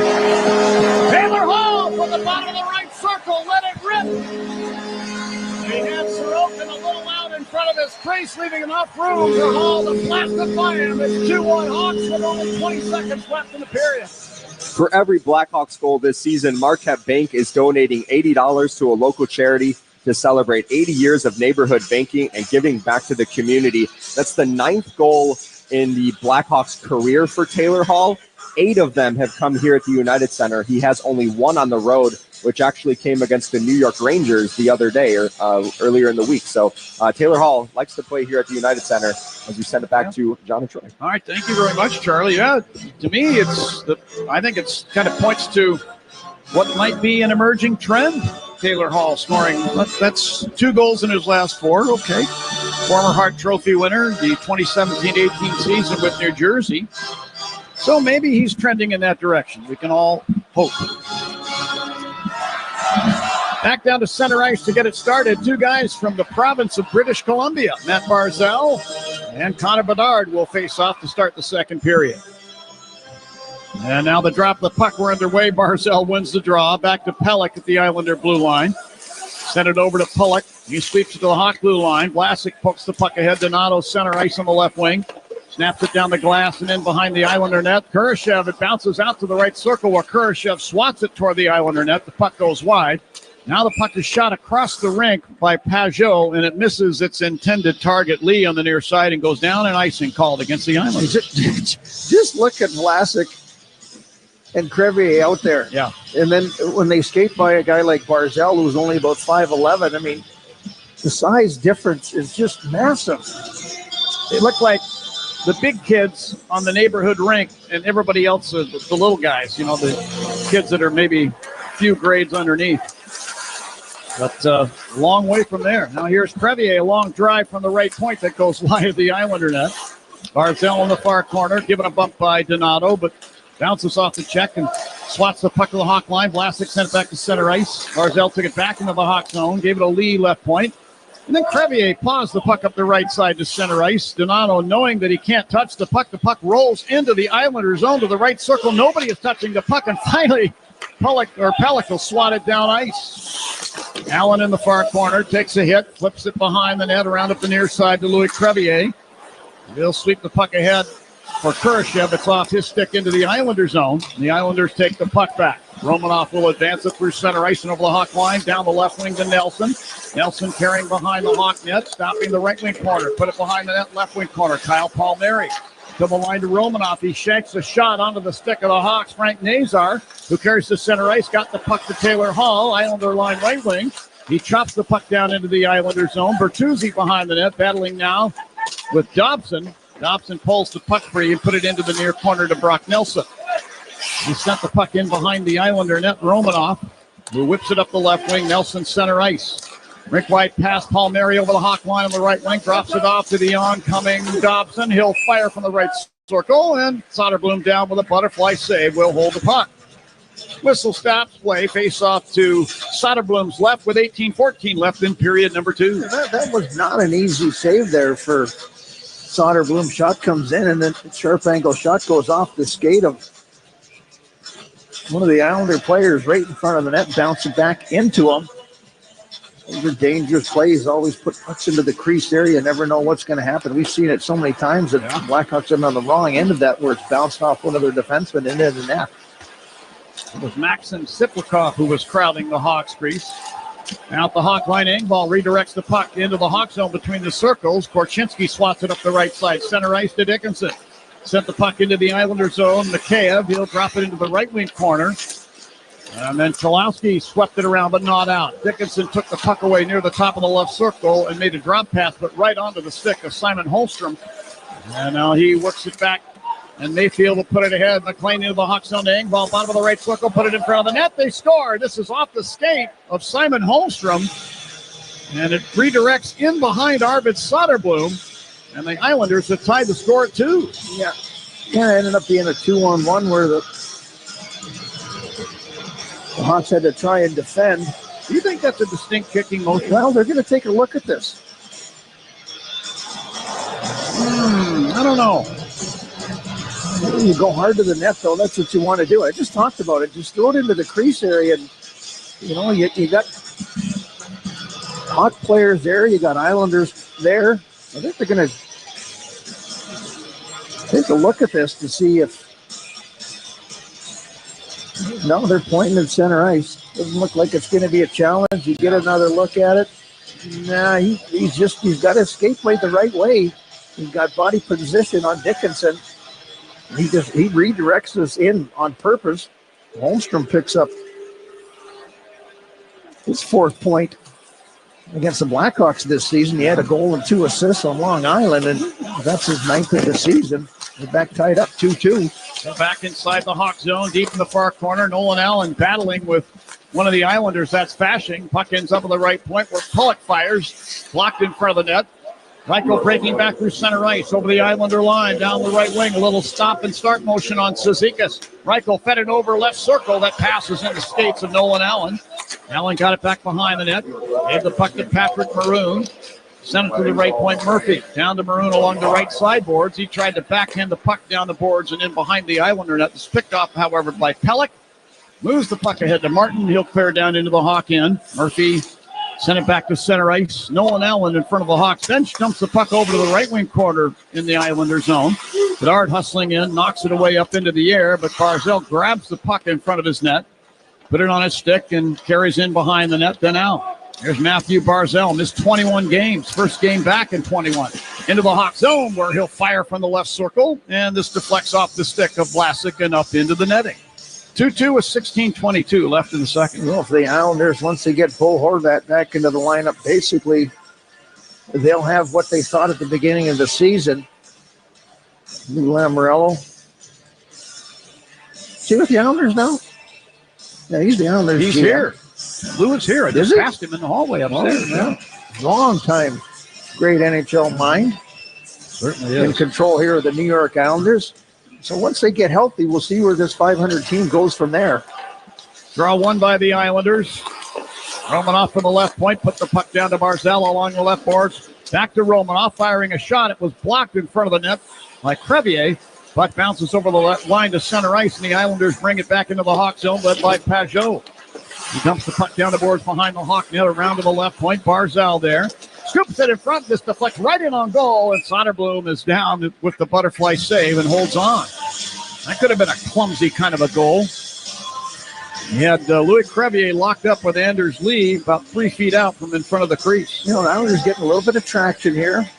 Taylor Hall from the bottom of the right circle, let it rip. He had Sorokin a little out in front of his crease, leaving enough room for Hall to blast it by him. It's 2-1 Hawks with only 20 seconds left in the period. For every Blackhawks goal this season, Marquette Bank is donating $80 to a local charity to celebrate 80 years of neighborhood banking and giving back to the community. That's the 9th goal in the Blackhawks' career for Taylor Hall. 8 of them have come here at the United Center. He has only 1 on the road, which actually came against the New York Rangers the other day or earlier in the week. So Taylor Hall likes to play here at the United Center as we send it back to John and Troy. All right, thank you very much, Charlie. Yeah, to me, I think it's kind of points to what might be an emerging trend. Taylor Hall scoring. That's 2 goals in his last 4. Okay. Former Hart Trophy winner, the 2017-18 season with New Jersey. So maybe he's trending in that direction. We can all hope. Back down to center ice to get it started. 2 guys from the province of British Columbia. Matt Barzal and Connor Bedard will face off to start the second period. And now the drop of the puck. We're underway. Barzell wins the draw. Back to Pelech at the Islander blue line. Send it over to Pelech. He sweeps it to the Hawk blue line. Vlasic pokes the puck ahead. Donato center ice on the left wing. Snaps it down the glass and in behind the Islander net. Kurashev, it bounces out to the right circle where Kurashev swats it toward the Islander net. The puck goes wide. Now the puck is shot across the rink by Pajot, and it misses its intended target, Lee, on the near side, and goes down, and icing called against the Islanders. Just look at Vlasic and Crevier out there. Yeah. And then when they skate by a guy like Barzell, who's only about 5'11", I mean, the size difference is just massive. They look like the big kids on the neighborhood rink, and everybody else is the little guys, you know, the kids that are maybe a few grades underneath. But long way from there. Now here's Crevier, a long drive from the right point that goes wide of the Islander net. Barzell in the far corner, given a bump by Donato, but bounces off the check and swats the puck to the Hawk line. Vlasic sent it back to center ice. Barzell took it back into the Hawk zone, gave it a Lee left point. And then Crevier paused the puck up the right side to center ice. Donato, knowing that he can't touch the puck rolls into the Islander zone to the right circle. Nobody is touching the puck, and finally Pelech will swat it down ice. Allen in the far corner takes a hit, flips it behind the net around up the near side to Louis Crevier. He'll sweep the puck ahead for Kurashev. It's off his stick into the Islander zone. The Islanders take the puck back. Romanoff will advance it through center ice and over the Hawk line, down the left wing to Nelson. Nelson carrying behind the Hawk net, stopping the right wing corner. Put it behind the net, left wing corner. Kyle Palmieri to the line to Romanoff. He shanks a shot onto the stick of the Hawks. Frank Nazar, who carries the center ice, got the puck to Taylor Hall, Islander line right wing. He chops the puck down into the Islander zone. Bertuzzi behind the net, battling now with Dobson. Dobson pulls the puck free and put it into the near corner to Brock Nelson. He sent the puck in behind the Islander net. Romanoff, who whips it up the left wing. Nelson center ice. Rink wide pass. Palmieri over the Hawk line on the right wing. Drops it off to the oncoming Dobson. He'll fire from the right circle. And Soderblom down with a butterfly save. Will hold the puck. Whistle stops play. Face off to Soderblom's left with 18-14 left in period number 2. That was not an easy save there for Soderblom. Shot comes in, and then sharp angle shot goes off the skate of one of the Islander players right in front of the net, bouncing back into him. Those are dangerous plays. Always put pucks into the crease area. You never know what's going to happen. We've seen it so many times that Blackhawks are on the wrong end of that, where it's bounced off one of their defensemen into the net. It was Maxim Siplikov who was crowding the Hawks crease. Out the Hawk line, Engvall redirects the puck into the Hawk zone between the circles. Korchinski swats it up the right side. Center ice to Dickinson. Sent the puck into the Islander zone. Mikheyev, he'll drop it into the right wing corner. And then Chalowski swept it around, but not out. Dickinson took the puck away near the top of the left circle and made a drop pass, but right onto the stick of Simon Holmstrom. And now he works it back, and Mayfield will put it ahead. McLean into the Hawk zone to Engvall, bottom of the right circle, put it in front of the net. They score. This is off the skate of Simon Holmstrom, and it redirects in behind Arvid Soderblom, and the Islanders have tied the score at 2. Yeah, it ended up being a 2-on-1 where the Hawks had to try and defend. Do you think that's a distinct kicking motion? Well, they're going to take a look at this. I don't know. You go hard to the net, though. That's what you want to do. I just talked about it. Just throw it into the crease area, and you got Hawk players there. You got Islanders there. I think they're going to take a look at this to see if. No, they're pointing at center ice. Doesn't look like it's going to be a challenge. You get another look at it. Nah, he's got his skate plate the right way. He's got body position on Dickinson. He redirects us in on purpose. Holmstrom picks up his 4th point against the Blackhawks this season. He had a goal and 2 assists on Long Island, and that's his 9th of the season. They're back tied up 2-2. Back inside the Hawk zone, deep in the far corner. Nolan Allen battling with one of the Islanders. That's Fashing. Puck ends up at the right point where Pelech fires. Blocked in front of the net. Reichel breaking back through center ice over the Islander line, down the right wing. A little stop and start motion on Cizikas. Reichel fed it over left circle. That passes into skates of Nolan Allen. Allen got it back behind the net. Gave the puck to Patrick Maroon. Sent it to the right point. Murphy down to Maroon along the right sideboards. He tried to backhand the puck down the boards and in behind the Islander net. It's picked off, however, by Pellick. Moves the puck ahead to Martin. He'll clear down into the Hawk end. Murphy sent it back to center ice. Nolan Allen in front of the Hawks bench. Dumps the puck over to the right wing corner in the Islander zone. Bedard hustling in, knocks it away up into the air, but Barzell grabs the puck in front of his net, put it on his stick, and carries in behind the net, then out. Here's Matthew Barzell, missed 21 games, first game back in 21. Into the Hawk zone where he'll fire from the left circle, and this deflects off the stick of Vlasic and up into the netting. 2-2 with 16:22 left in the second. Well, for the Islanders, once they get Bo Horvat back into the lineup, basically they'll have what they thought at the beginning of the season. Lamorello. Is he with the Islanders now? Yeah, he's the Islanders. He's here. Lou is here. I just passed him in the hallway upstairs. Yeah. Long time. Great NHL mind. Certainly in is. control here of the New York Islanders. So once they get healthy, we'll see where this 500 team goes from there. Draw one by the Islanders. Romanoff from the left point, put the puck down to Barzell along the left boards. Back to Romanoff, firing a shot. It was blocked in front of the net by Crevier. Puck bounces over the left line to center ice, and the Islanders bring it back into the Hawk zone, led by Pajot. He dumps the puck down the boards behind the Hawk net, around to the left point. Barzell there. Scoops it in front. This deflects right in on goal, and Soderblom is down with the butterfly save and holds on. That could have been a clumsy kind of a goal. He had Louis Crevier locked up with Anders Lee about 3 feet out from in front of the crease. You know, the Islanders getting a little bit of traction here.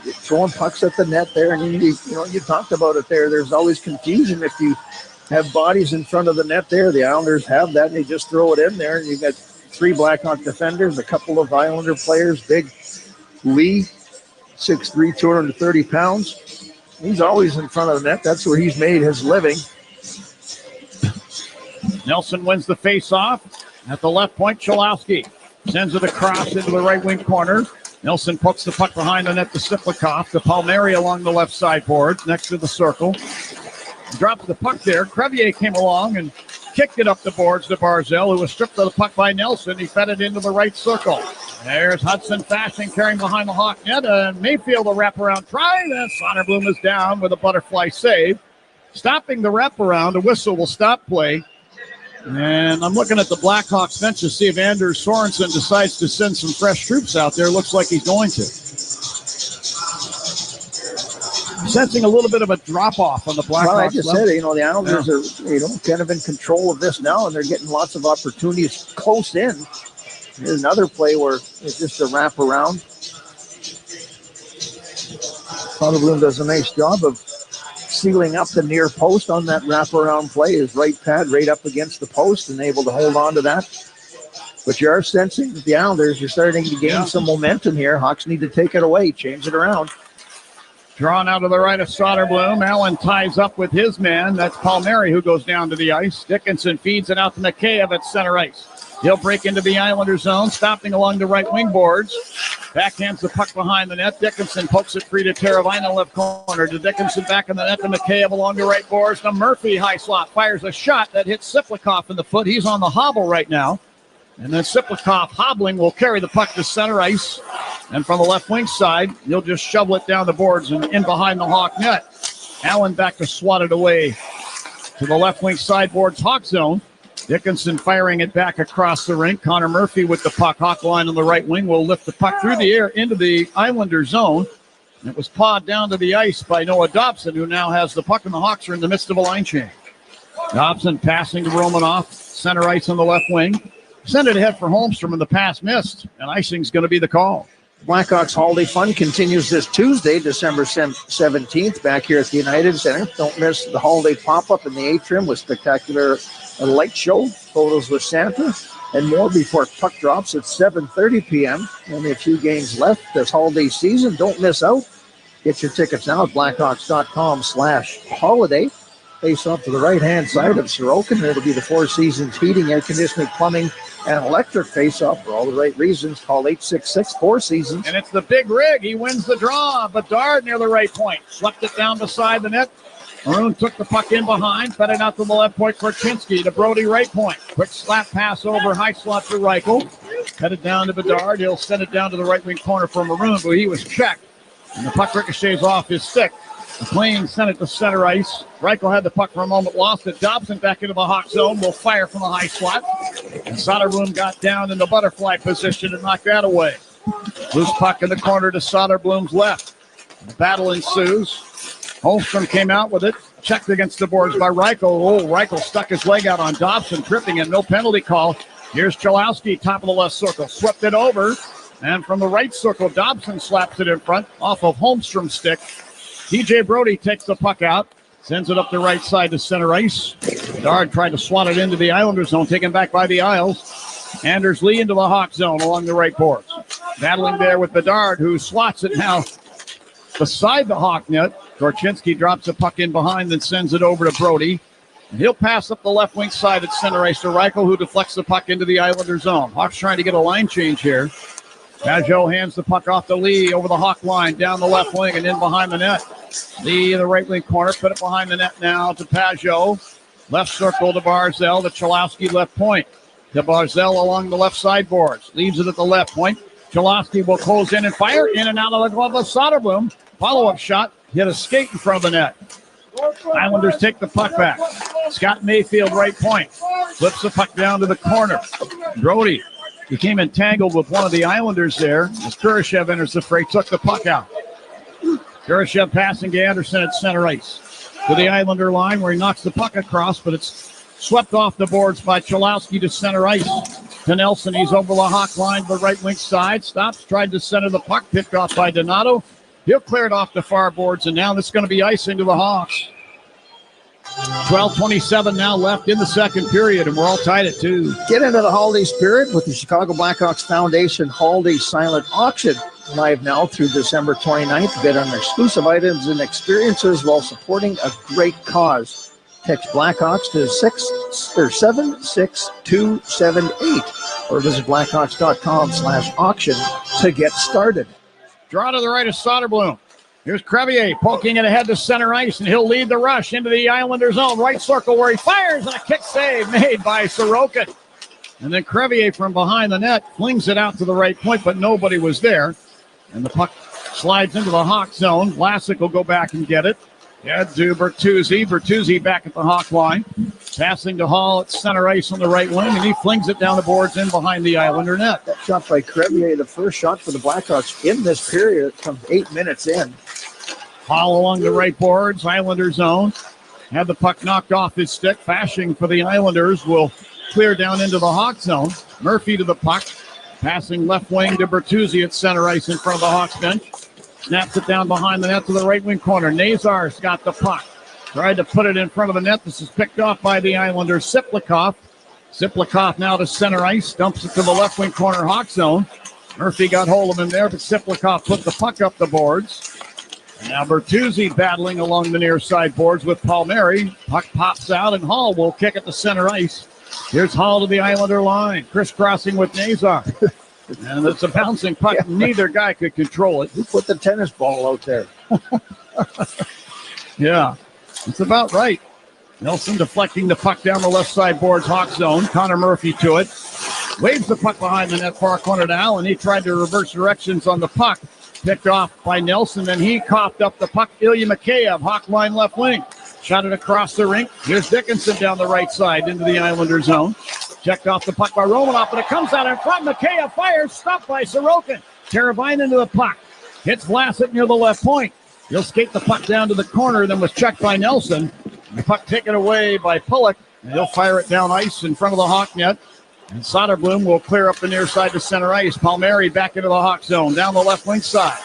Throwing pucks at the net there, and you talked about it there. There's always confusion if you have bodies in front of the net there. The Islanders have that, and they just throw it in there. And you've got 3 Blackhawk defenders, a couple of Islander players. Big Lee, 6'3", 230 pounds. He's always in front of the net. That's where he's made his living. Nelson wins the face-off at the left point. Cholowski sends it across into the right wing corner. Nelson pokes the puck behind the net to Siplikov, to Palmieri along the left sideboard, next to the circle. He drops the puck there. Crevier came along and kicked it up the boards to Barzell, who was stripped of the puck by Nelson. He fed it into the right circle. There's Hudson Fasching carrying behind the Hawk net, and Mayfield a wraparound try. Then Soderblom is down with a butterfly save. Stopping the wraparound, a whistle will stop play. And I'm looking at the Blackhawks bench to see if Anders Sorensen decides to send some fresh troops out there. Looks like he's going to. Sensing a little bit of a drop-off on the Blackhawks. Well, I just said, the Islanders are, kind of in control of this now, and they're getting lots of opportunities close in. Here's another play where it's just a wraparound. Soderblom does a nice job of sealing up the near post on that wraparound play. His right pad right up against the post and able to hold on to that. But you are sensing that the Islanders are starting to gain some momentum here. Hawks need to take it away, change it around. Drawn out to the right of Soderblom. Allen ties up with his man. That's Palmieri who goes down to the ice. Dickinson feeds it out to Mikheyev at center ice. He'll break into the Islander zone, stopping along the right wing boards. Backhands the puck behind the net. Dickinson pokes it free to Teravainen left corner. To Dickinson back in the net to Mikheyev along the right boards. To Murphy, high slot, fires a shot that hits Siplikov in the foot. He's on the hobble right now. And then Siplikov hobbling will carry the puck to center ice. And from the left wing side, he'll just shovel it down the boards and in behind the Hawk net. Allen back to swat it away to the left wing sideboards Hawk zone. Dickinson firing it back across the rink. Connor Murphy with the puck. Hawk line on the right wing will lift the puck through the air into the Islander zone. And it was pawed down to the ice by Noah Dobson, who now has the puck, and the Hawks are in the midst of a line change. Dobson passing to Romanoff, center ice on the left wing. Send it ahead for Holmstrom, and the pass missed, and icing's going to be the call. Blackhawks Holiday Fun continues this Tuesday, December 17th, back here at the United Center. Don't miss the holiday pop-up in the atrium with spectacular light show, photos with Santa, and more before puck drops at 7:30 p.m. Only a few games left this holiday season. Don't miss out. Get your tickets now at blackhawks.com/holiday. Face off to the right-hand side of Sorokin. It'll be the Four Seasons Heating, Air Conditioning, Plumbing, and Electric face-off for all the right reasons. Call 866-4 Seasons. And it's the big rig. He wins the draw. Bedard near the right point. Swept it down beside the net. Maroon took the puck in behind, fed it out to the left point. Korchinski to Brody right point. Quick slap pass over, high slot to Reichel. Headed down to Bedard. He'll send it down to the right wing corner for Maroon, but he was checked. And the puck ricochets off his stick. McLean sent it to center ice. Reichel had the puck for a moment, lost it. Dobson back into the Hawk zone. Will fire from the high slot. And Soderblom got down in the butterfly position and knocked that away. Loose puck in the corner to Soderblom's left. The battle ensues. Holmstrom came out with it. Checked against the boards by Reichel. Oh, Reichel stuck his leg out on Dobson, tripping him. No penalty call. Here's Chalowski, top of the left circle. Swept it over. And from the right circle, Dobson slaps it in front off of Holmstrom's stick. TJ Brody takes the puck out. Sends it up the right side to center ice. Bedard tried to swat it into the Islanders zone, taken back by the Isles. Anders Lee into the Hawk zone along the right boards. Battling there with Bedard, who swats it now beside the Hawk net. Gorchinski drops the puck in behind, then sends it over to Brody. And he'll pass up the left wing side at center ice to Reichel, who deflects the puck into the Islander zone. Hawks trying to get a line change here. Pajot hands the puck off to Lee over the Hawk line, down the left wing and in behind the net. Lee in the right wing corner, put it behind the net now to Pajot. Left circle to Barzell, to Chalowski left point. To Barzell along the left side boards. Leaves it at the left point. Chalowski will close in and fire. In and out of the glove of Soderblom. Follow-up shot. Hit a skate in front of the net. Islanders take the puck back. Scott Mayfield, right point. Flips the puck down to the corner. Brody became entangled with one of the Islanders there. As Kurashev enters the fray, took the puck out. Kurashev passing to Anderson at center ice. To the Islander line where he knocks the puck across, but it's swept off the boards by Chalowski to center ice. To Nelson, he's over the Hawk line to the right wing side. Stops, tried to center the puck, picked off by Donato. He'll clear it off the far boards, and now it's going to be ice into the Hawks. 12:27 now left in the second period, and we're all tied at 2. Get into the holiday spirit with the Chicago Blackhawks Foundation Holiday Silent Auction. Live now through December 29th. Bid on exclusive items and experiences while supporting a great cause. Text Blackhawks to 76278 or visit blackhawks.com/auction to get started. Draw to the right of Soderblom. Here's Crevier poking it ahead to center ice, and he'll lead the rush into the Islander zone. Right circle where he fires, and a kick save made by Sorokin. And then Crevier from behind the net flings it out to the right point, but nobody was there. And the puck slides into the Hawk zone. Vlasic will go back and get it. Yeah, to Bertuzzi. Bertuzzi back at the Hawk line. Passing to Hall at center ice on the right wing, and he flings it down the boards in behind the Islander net. That shot by Crevier, the first shot for the Blackhawks in this period, from 8 minutes in. Hall along the right boards, Islander zone. Had the puck knocked off his stick. Fashing for the Islanders will clear down into the Hawk zone. Murphy to the puck. Passing left wing to Bertuzzi at center ice in front of the Hawks bench. Snaps it down behind the net to the right wing corner. Nazar's got the puck. Tried to put it in front of the net. This is picked off by the Islanders. Siplikov. Siplikov now to center ice. Dumps it to the left wing corner Hawk zone. Murphy got hold of him there, but Siplikov put the puck up the boards. And now Bertuzzi battling along the near side boards with Palmieri. Puck pops out, and Hall will kick it to center ice. Here's Hall to the Islander line. Crisscrossing with Nazar. And it's a bouncing puck. Yeah. Neither guy could control it. Who put the tennis ball out there? Yeah, it's about right. Nelson deflecting the puck down the left side boards, Hawk zone. Connor Murphy to it. Waves the puck behind the net, far corner to Allen. He tried to reverse directions on the puck. Picked off by Nelson, and he coughed up the puck. Ilya Mikheyev, Hawk line left wing. Shot it across the rink. Here's Dickinson down the right side into the Islander zone. Checked off the puck by Romanoff, but it comes out in front. Mikheyev fires, stopped by Sorokin. Teravainen into the puck. Hits Vlasic near the left point. He'll skate the puck down to the corner, then was checked by Nelson. The puck taken away by Pullock, and he'll fire it down ice in front of the Hawk net. And Soderblom will clear up the near side to center ice. Palmieri back into the Hawk zone, down the left wing side.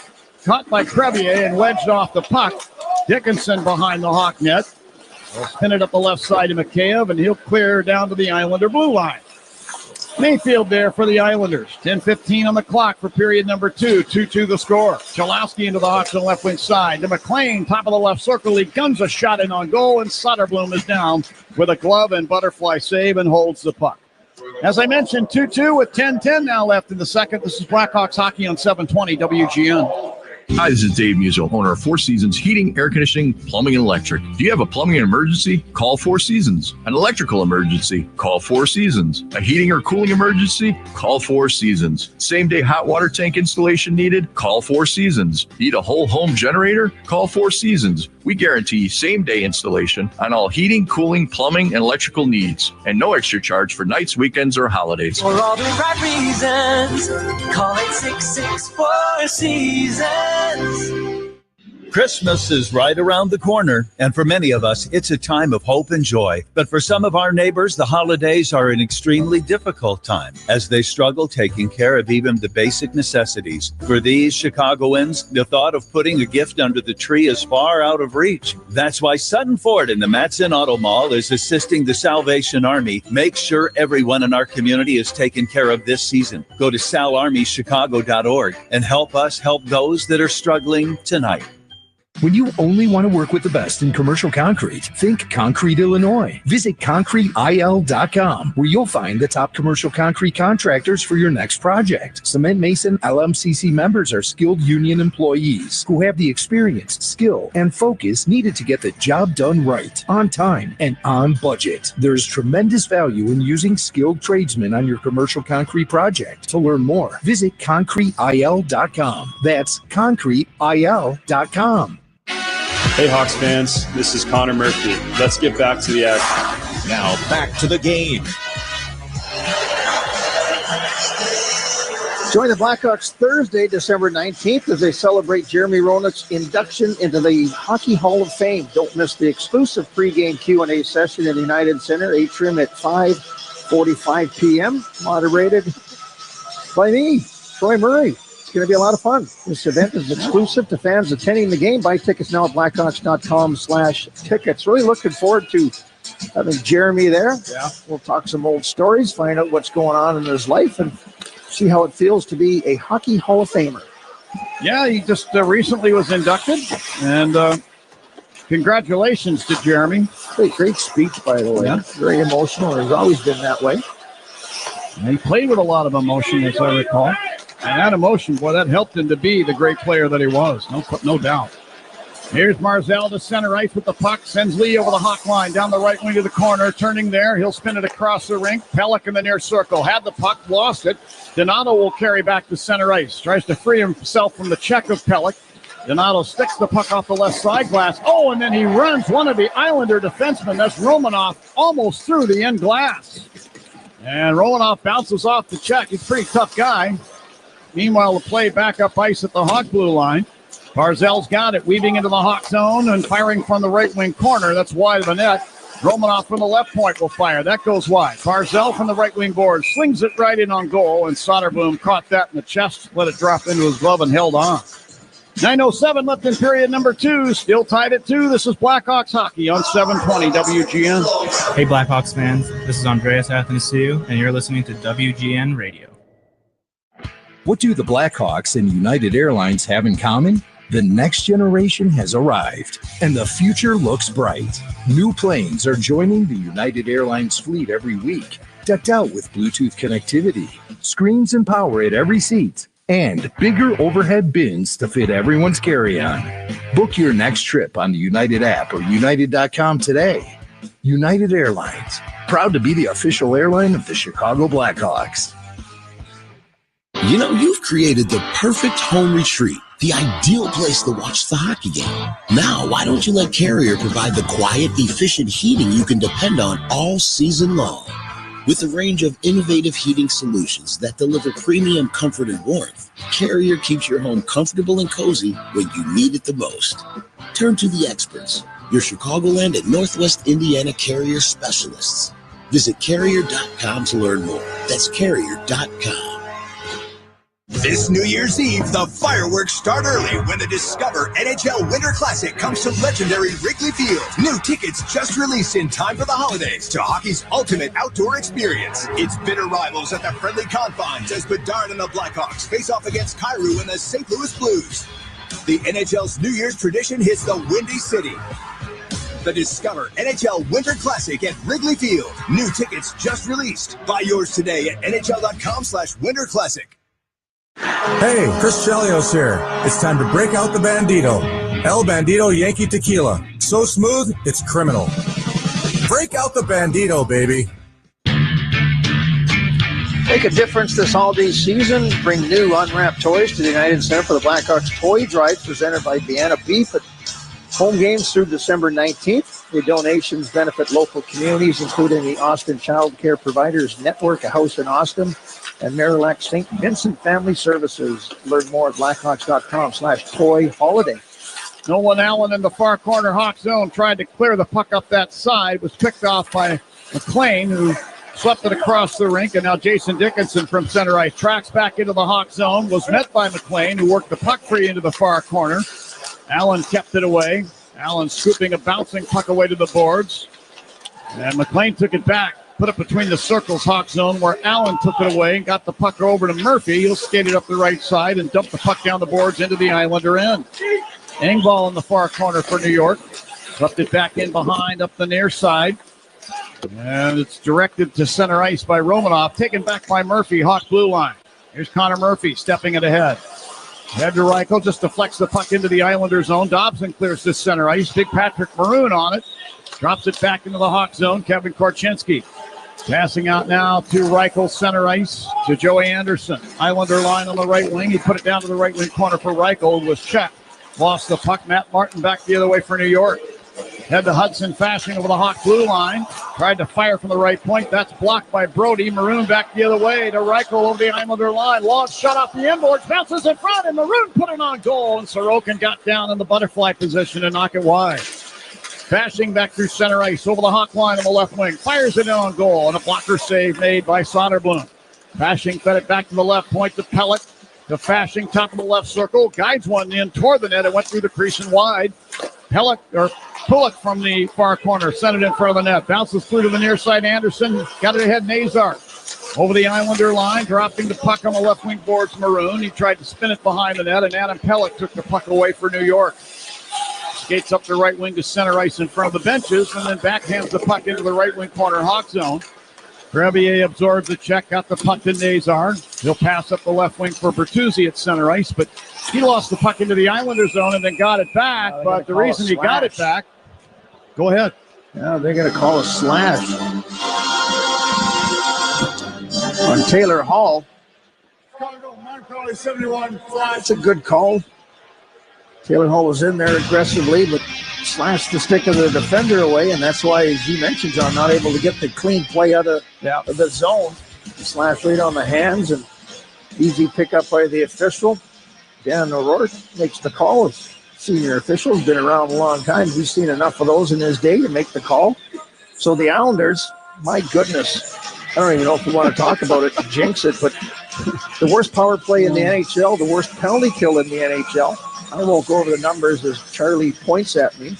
Caught by Crevier and wedged off the puck. Dickinson behind the Hawk net. He'll spin it up the left side to Mikheyev, and he'll clear down to the Islander blue line. Mayfield there for the Islanders. 10:15 on the clock for period number 2. 2-2 the score. Chalowski into the Hawks on the left wing side. To McLean, top of the left circle. He guns a shot in on goal, and Soderblom is down with a glove and butterfly save and holds the puck. As I mentioned, 2-2 with 10:10 now left in the second. This is Blackhawks hockey on 720 WGN. Hi, this is Dave Musil, owner of Four Seasons Heating, Air Conditioning, Plumbing, and Electric. Do you have a plumbing emergency? Call Four Seasons. An electrical emergency? Call Four Seasons. A heating or cooling emergency? Call Four Seasons. Same-day hot water tank installation needed? Call Four Seasons. Need a whole home generator? Call Four Seasons. We guarantee same-day installation on all heating, cooling, plumbing, and electrical needs. And no extra charge for nights, weekends, or holidays. For all the right reasons, call 866-4 Seasons. Christmas is right around the corner, and for many of us, it's a time of hope and joy. But for some of our neighbors, the holidays are an extremely difficult time as they struggle taking care of even the basic necessities. For these Chicagoans, the thought of putting a gift under the tree is far out of reach. That's why Sutton Ford in the Matson Auto Mall is assisting the Salvation Army make sure everyone in our community is taken care of this season. Go to salarmychicago.org and help us help those that are struggling tonight. When you only want to work with the best in commercial concrete, think Concrete Illinois. Visit concreteil.com, where you'll find the top commercial concrete contractors for your next project. Cement Mason LMCC members are skilled union employees who have the experience, skill, and focus needed to get the job done right, on time, and on budget. There's tremendous value in using skilled tradesmen on your commercial concrete project. To learn more, visit concreteil.com. That's concreteil.com. Hey, Hawks fans, this is Connor Murphy. Let's get back to the action. Now back to the game. Join the Blackhawks Thursday, December 19th, as they celebrate Jeremy Roenick's induction into the Hockey Hall of Fame. Don't miss the exclusive pregame Q&A session in the United Center atrium at 5:45 p.m., moderated by me, Troy Murray. It's going to be a lot of fun. This event is exclusive to fans attending the game. Buy tickets now at blackhawks.com/tickets. Really looking forward to having Jeremy there. Yeah, we'll talk some old stories, find out what's going on in his life, and see how it feels to be a Hockey Hall of Famer. Yeah, he just recently was inducted, and congratulations to Jeremy. Great speech, by the way. Yeah. Very emotional. He's always been that way. And he played with a lot of emotion, as I recall. And that emotion, boy, that helped him to be the great player that he was. No doubt. Here's Marzell to center ice with the puck. Sends Lee over the Hawk line, down the right wing to the corner. Turning there, he'll spin it across the rink. Pelech in the near circle. Had the puck, lost it. Donato will carry back to center ice. Tries to free himself from the check of Pelech. Donato sticks the puck off the left side glass. Oh, and then he runs one of the Islander defensemen. That's Romanoff, almost through the end glass. And Romanoff bounces off the check. He's a pretty tough guy. Meanwhile, the play back up ice at the Hawk blue line. Barzell's got it, weaving into the Hawk zone and firing from the right wing corner. That's wide of the net. Romanoff from the left point will fire. That goes wide. Barzell from the right wing board slings it right in on goal, and Soderblom caught that in the chest, let it drop into his glove, and held on. 9:07 left in period number 2. Still tied at 2. This is Blackhawks hockey on 720 WGN. Hey, Blackhawks fans. This is Andreas Athanasiou, and you're listening to WGN Radio. What do the Blackhawks and United Airlines have in common? The next generation has arrived, and the future looks bright. New planes are joining the United Airlines fleet every week, decked out with Bluetooth connectivity, screens and power at every seat, and bigger overhead bins to fit everyone's carry-on. Book your next trip on the United app or united.com today. United Airlines, proud to be the official airline of the Chicago Blackhawks. You know, you've created the perfect home retreat, the ideal place to watch the hockey game. Now, why don't you let Carrier provide the quiet, efficient heating you can depend on all season long? With a range of innovative heating solutions that deliver premium comfort and warmth, Carrier keeps your home comfortable and cozy when you need it the most. Turn to the experts, your Chicagoland and Northwest Indiana Carrier specialists. Visit Carrier.com to learn more. That's Carrier.com. This New Year's Eve, the fireworks start early when the Discover NHL Winter Classic comes to legendary Wrigley Field. New tickets just released in time for the holidays to hockey's ultimate outdoor experience. It's bitter rivals at the friendly confines as Bedard and the Blackhawks face off against Kyrou and the St. Louis Blues. The NHL's New Year's tradition hits the Windy City. The Discover NHL Winter Classic at Wrigley Field. New tickets just released. Buy yours today at NHL.com/winterclassic. Hey, Chris Chelios here. It's time to break out the Bandito. El Bandito Yankee Tequila. So smooth, it's criminal. Break out the Bandito, baby. Make a difference this holiday season. Bring new unwrapped toys to the United Center for the Blackhawks Toy Drive, presented by Vienna Beef at home games through December 19th. The donations benefit local communities, including the Austin Child Care Providers Network, a house in Austin, and Marillac St. Vincent Family Services. Learn more at blackhawks.com/toy holiday. Nolan Allen in the far corner Hawk zone tried to clear the puck up that side, was picked off by McLean, who swept it across the rink, and now Jason Dickinson from center ice tracks back into the Hawk zone, was met by McLean, who worked the puck free into the far corner. Allen kept it away. Allen scooping a bouncing puck away to the boards, and McLean took it back, put it between the circles, Hawk zone, where Allen took it away and got the puck over to Murphy. He'll skate it up the right side and dump the puck down the boards into the Islander end. Engvall in the far corner for New York. Left it back in behind up the near side. And it's directed to center ice by Romanoff. Taken back by Murphy, Hawk blue line. Here's Connor Murphy stepping it ahead. Head to Reichel, just deflects the puck into the Islander zone. Dobson clears this center ice. Big Patrick Maroon on it. Drops it back into the Hawk zone. Kevin Korchinski passing out now to Reichel, center ice to Joey Anderson. Islander line on the right wing. He put it down to the right wing corner for Reichel. Was checked. Lost the puck. Matt Martin back the other way for New York. Head to Hudson, Fasching over the Hawk blue line. Tried to fire from the right point. That's blocked by Brody. Maroon back the other way to Reichel over the Islander line. Long shot off the inboards. Bounces in front, and Maroon put it on goal. And Sorokin got down in the butterfly position to knock it wide. Fasching back through center ice over the Hawk line on the left wing. Fires it in on goal. And a blocker save made by Soderblom. Fasching fed it back to the left point to Pellet. To Fasching, top of the left circle. Guides one in toward the net. It went through the crease and wide. Pullock from the far corner. Sent it in front of the net. Bounces through to the near side. Anderson got it ahead. Nazar over the Islander line. Dropping the puck on the left wing boards. Maroon. He tried to spin it behind the net. And Adam Pellet took the puck away for New York. Skates up the right wing to center ice in front of the benches. And then backhands the puck into the right wing corner Hawk zone. Gravier absorbs the check, got the puck to Nazar. He'll pass up the left wing for Bertuzzi at center ice, but he lost the puck into the Islander zone and then got it back. But the reason he got it back, go ahead. Yeah, they're going to call a slash on Taylor Hall. That's a good call. Taylor Hall was in there aggressively, but slashed the stick of the defender away, and that's why, as you mentioned, John, not able to get the clean play out of the zone. Slash right on the hands, and easy pickup by the official. Dan O'Rourke makes the call. As senior official, has been around a long time. He's seen enough of those in his day to make the call. So the Islanders, my goodness, I don't even know if we want to talk about it, jinx it, but the worst power play in the NHL, the worst penalty kill in the NHL. I won't go over the numbers as Charlie points at me.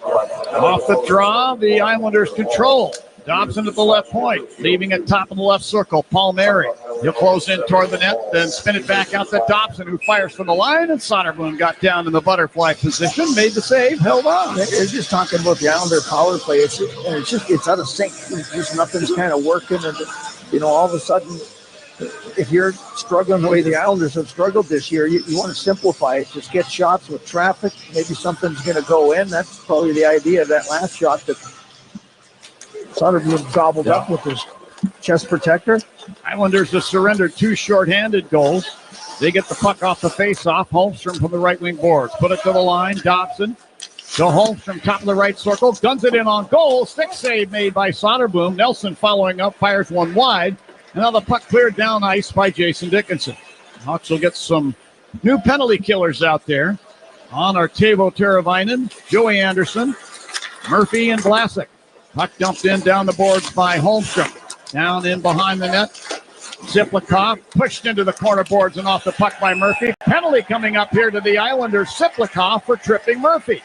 Off the draw, the Islanders control. Dobson at the left point, leaving it top of the left circle. Palmieri, he'll close in toward the net, then spin it back out to Dobson, who fires from the line, and Soderblom got down in the butterfly position, made the save, held on. They're just talking about the Islander power play. It's out of sync. Just nothing's kind of working, and all of a sudden, if you're struggling the way the Islanders have struggled this year, you want to simplify it. Just get shots with traffic. Maybe something's going to go in. That's probably the idea of that last shot that Soderblom gobbled up with his chest protector. Islanders have surrendered 2 shorthanded goals. They get the puck off the face-off. Holmstrom from the right wing boards. Put it to the line. Dobson. So Holmstrom, top of the right circle. Guns it in on goal. Stick save made by Soderblom. Nelson following up. Fires one wide. And now the puck cleared down ice by Jason Dickinson. Hawks will get some new penalty killers out there on Artavo Teravainen, Joey Anderson, Murphy, and Vlasic. Puck dumped in down the boards by Holmstrom. Down in behind the net. Ziplikov pushed into the corner boards and off the puck by Murphy. Penalty coming up here to the Islanders. Ziplikov for tripping Murphy.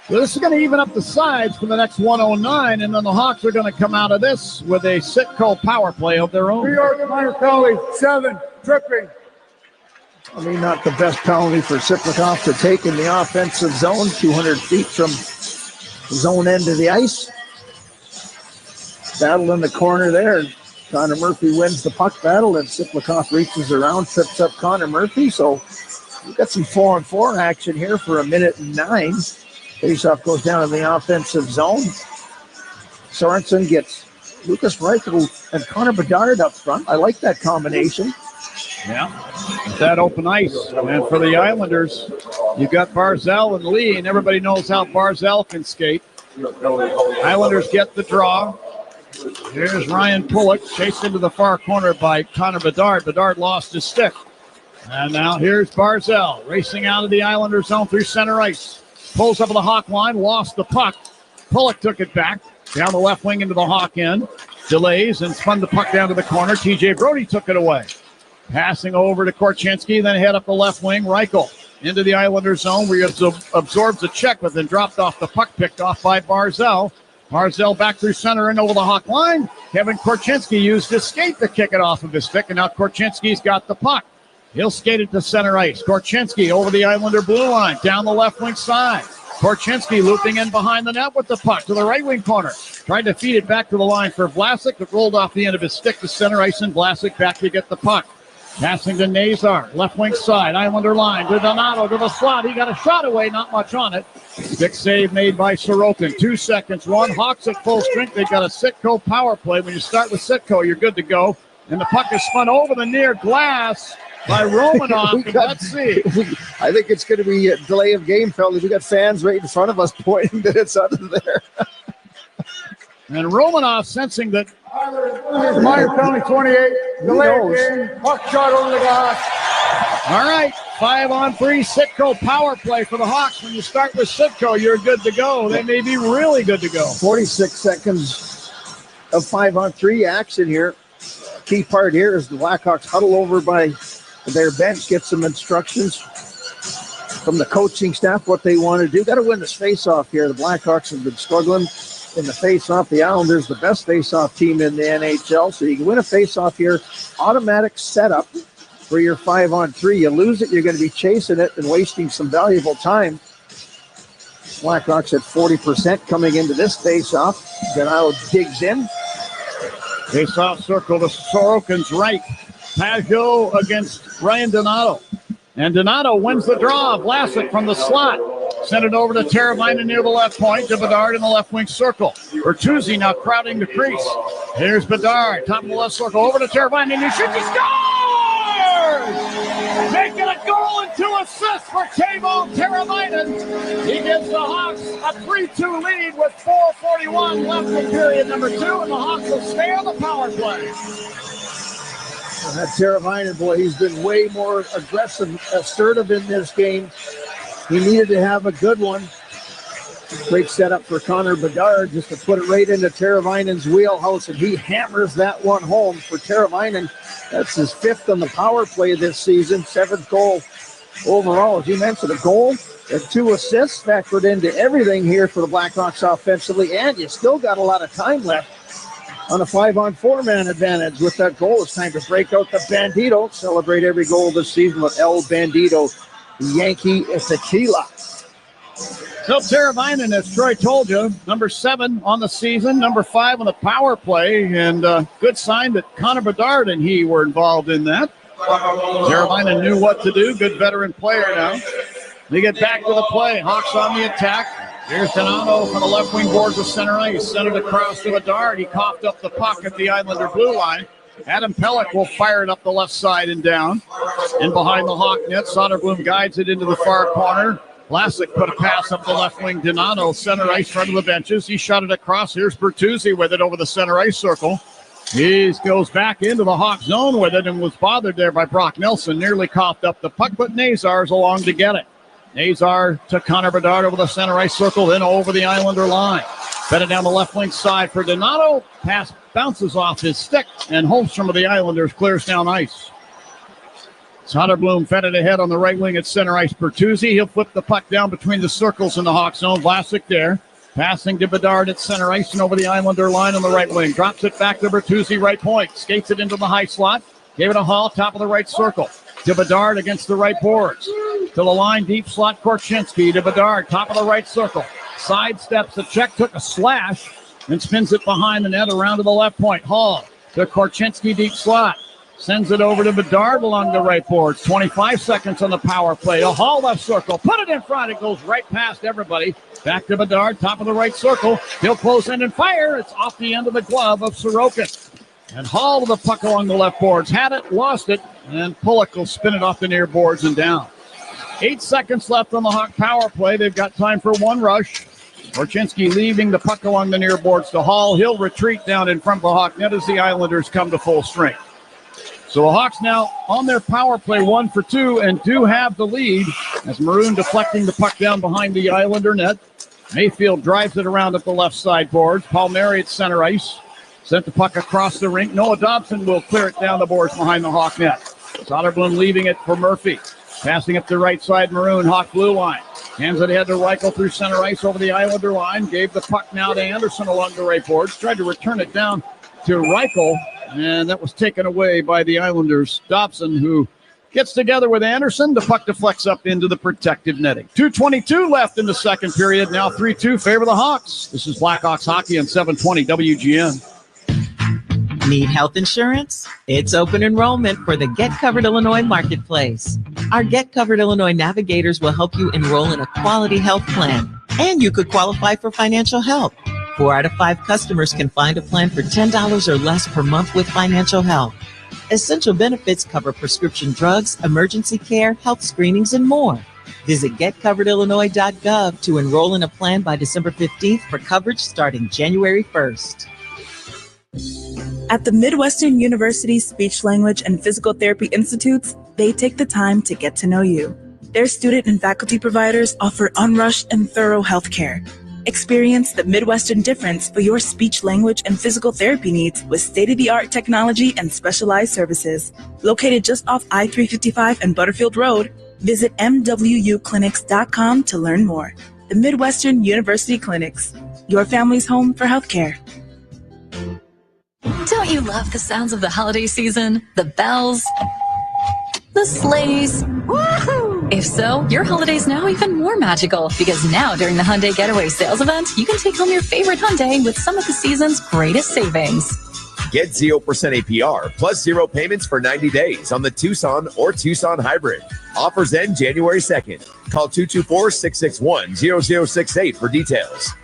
So this is going to even up the sides for the next 109, and then the Hawks are going to come out of this with a Sitco power play of their own. New York minor penalty, 7, tripping. I mean, not the best penalty for Ziplikov to take in the offensive zone, 200 feet from zone end of the ice. Battle in the corner there. Connor Murphy wins the puck battle, and Siplikoff reaches around, trips up Connor Murphy. So we've got some 4-on-4 action here for 1:09. Faceoff goes down in the offensive zone. Sorensen gets Lucas Reichel and Connor Bedard up front. I like that combination. Yeah, that open ice. And for the Islanders, you got Barzal and Lee, and everybody knows how Barzal can skate. Islanders get the draw. Here's Ryan Pulock, chased into the far corner by Connor Bedard. Bedard lost his stick. And now here's Barzal, racing out of the Islander zone through center ice. Pulls up at the Hawk line, lost the puck. Pulock took it back, down the left wing into the Hawk end. Delays and spun the puck down to the corner. TJ Brody took it away. Passing over to Korchinski, then head up the left wing. Reichel into the Islander zone where he absorbs a check, but then dropped off the puck, picked off by Barzal. Barzal back through center and over the Hawk line. Kevin Korchinski used his skate to kick it off of his stick, and now Korchinski's got the puck. He'll skate it to center ice. Korchinski over the Islander blue line, down the left wing side. Korchinski looping in behind the net with the puck to the right wing corner. Tried to feed it back to the line for Vlasic, but rolled off the end of his stick to center ice, and Vlasic back to get the puck. Passing to Nazar, left wing side, Islander line, to Donato, to the slot. He got a shot away, not much on it. Big save made by Sorokin. 2 seconds, run. Hawks at full strength. They've got a Sitko power play. When you start with Sitko, you're good to go. And the puck is spun over the near glass by Romanov. Let's see. I think it's going to be a delay of game, fellas. We got fans right in front of us pointing that it's under there. And Romanov sensing that. Meyer County 28. Delay game. Puck shot over the glass. All right. 5-on-3 Sitko power play for the Hawks. When you start with Sitko, you're good to go. They may be really good to go. 46 seconds of 5-on-3 action here. Key part here is the Blackhawks huddle over by their bench, get some instructions from the coaching staff, what they want to do. Got to win this face-off here. The Blackhawks have been struggling in the face-off. The Islanders, the best face-off team in the NHL. So you can win a face-off here. Automatic setup for your 5-on-3. You lose it, you're going to be chasing it and wasting some valuable time. Blackhawks at 40% coming into this face-off. Donato digs in. Face-off circle to Sorokin's right. Pajot against Ryan Donato. And Donato wins the draw. Vlasic from the slot. Sent it over to Teravainen near the left point, to Bedard in the left wing circle. Bertuzzi now crowding the crease. Here's Bedard, top of the left circle, over to Teravainen, and he shoots, he scores! Making a goal and 2 assists for Teuvo Teravainen. He gives the Hawks a 3-2 lead with 4:41 left in period number 2, and the Hawks will stay on the power play. That Teravainen, boy, he's been way more aggressive, assertive in this game. He needed to have a good one. Great setup for Connor Bedard just to put it right into Teravainen's wheelhouse, and he hammers that one home for Teravainen. That's his 5th on the power play this season, 7th goal overall. As you mentioned, a goal and 2 assists factored into everything here for the Blackhawks offensively, and you still got a lot of time left on a 5-on-4 man advantage. With that goal, it's time to break out the Bandito. Celebrate every goal this season with El Bandito Yankee Tequila. So Teravainen, as Troy told you, number 7 on the season, number 5 on the power play, and good sign that Connor Bedard and he were involved in that. Teravainen knew what to do. Good veteran player now. They get back to the play. Hawks on the attack. Here's Donato from the left wing boards of center ice. Sent it across to Bedard. He coughed up the puck at the Islander blue line. Adam Pelech will fire it up the left side and down. In behind the Hawk net, Soderblom guides it into the far corner. Vlasic put a pass up the left wing. Donato, center ice, front of the benches. He shot it across. Here's Bertuzzi with it over the center ice circle. He goes back into the Hawk zone with it and was bothered there by Brock Nelson. Nearly coughed up the puck, but Nazar's along to get it. Nazar to Connor Bedard over the center ice circle, then over the Islander line. Fed it down the left wing side for Donato. Pass bounces off his stick, and Holmstrom of the Islanders clears down ice. Soderblom fed it ahead on the right wing at center ice. Bertuzzi, he'll flip the puck down between the circles in the Hawk zone. Vlasic there. Passing to Bedard at center ice and over the Islander line on the right wing. Drops it back to Bertuzzi, right point. Skates it into the high slot. Gave it a haul, top of the right circle. To Bedard against the right boards. To the line, deep slot, Korchinski. To Bedard, top of the right circle. Sidesteps the check, took a slash, and spins it behind the net around to the left point. Hall to Korchinski deep slot. Sends it over to Bedard along the right boards. 25 seconds on the power play. A Hall left circle. Put it in front. It goes right past everybody. Back to Bedard, top of the right circle. He'll close in and fire. It's off the end of the glove of Sorokin. And Hall to the puck along the left boards. Had it, lost it, and Pulock will spin it off the near boards and down. 8 seconds left on the Hawk power play. They've got time for one rush. Korchinski leaving the puck along the near boards to Hall. He'll retreat down in front of the Hawk net as the Islanders come to full strength. So the Hawks now on their power play 1 for 2 and do have the lead as Maroon deflecting the puck down behind the Islander net. Mayfield drives it around at the left side boards. Palmieri at center ice. Sent the puck across the rink. Noah Dobson will clear it down the boards behind the Hawk net. Soderblom leaving it for Murphy. Passing up the right side, Maroon, Hawk blue line. Hands it ahead to Reichel through center ice over the Islander line. Gave the puck now to Anderson along the right boards. Tried to return it down to Reichel. And that was taken away by the Islanders. Dobson, who gets together with Anderson. The puck deflects up into the protective netting. 2:22 left in the second period. Now 3-2 favor the Hawks. This is Blackhawks hockey on 720 WGN. Need health insurance? It's open enrollment for the Get Covered Illinois Marketplace. Our Get Covered Illinois navigators will help you enroll in a quality health plan, and you could qualify for financial help. 4 out of 5 customers can find a plan for $10 or less per month with financial help. Essential benefits cover prescription drugs, emergency care, health screenings, and more. Visit getcoveredillinois.gov to enroll in a plan by December 15th for coverage starting January 1st. At the Midwestern University Speech, Language, and Physical Therapy Institutes, they take the time to get to know you. Their student and faculty providers offer unrushed and thorough health care. Experience the Midwestern difference for your speech, language, and physical therapy needs with state-of-the-art technology and specialized services. Located just off I-355 and Butterfield Road, visit MWUclinics.com to learn more. The Midwestern University Clinics, your family's home for healthcare. Don't you love the sounds of the holiday season? The bells, the sleighs. Woohoo! If so, your holiday's now even more magical because now during the Hyundai Getaway Sales Event, you can take home your favorite Hyundai with some of the season's greatest savings. Get 0% APR plus 0 payments for 90 days on the Tucson or Tucson Hybrid. Offers end January 2nd. Call 224-661-0068 for details.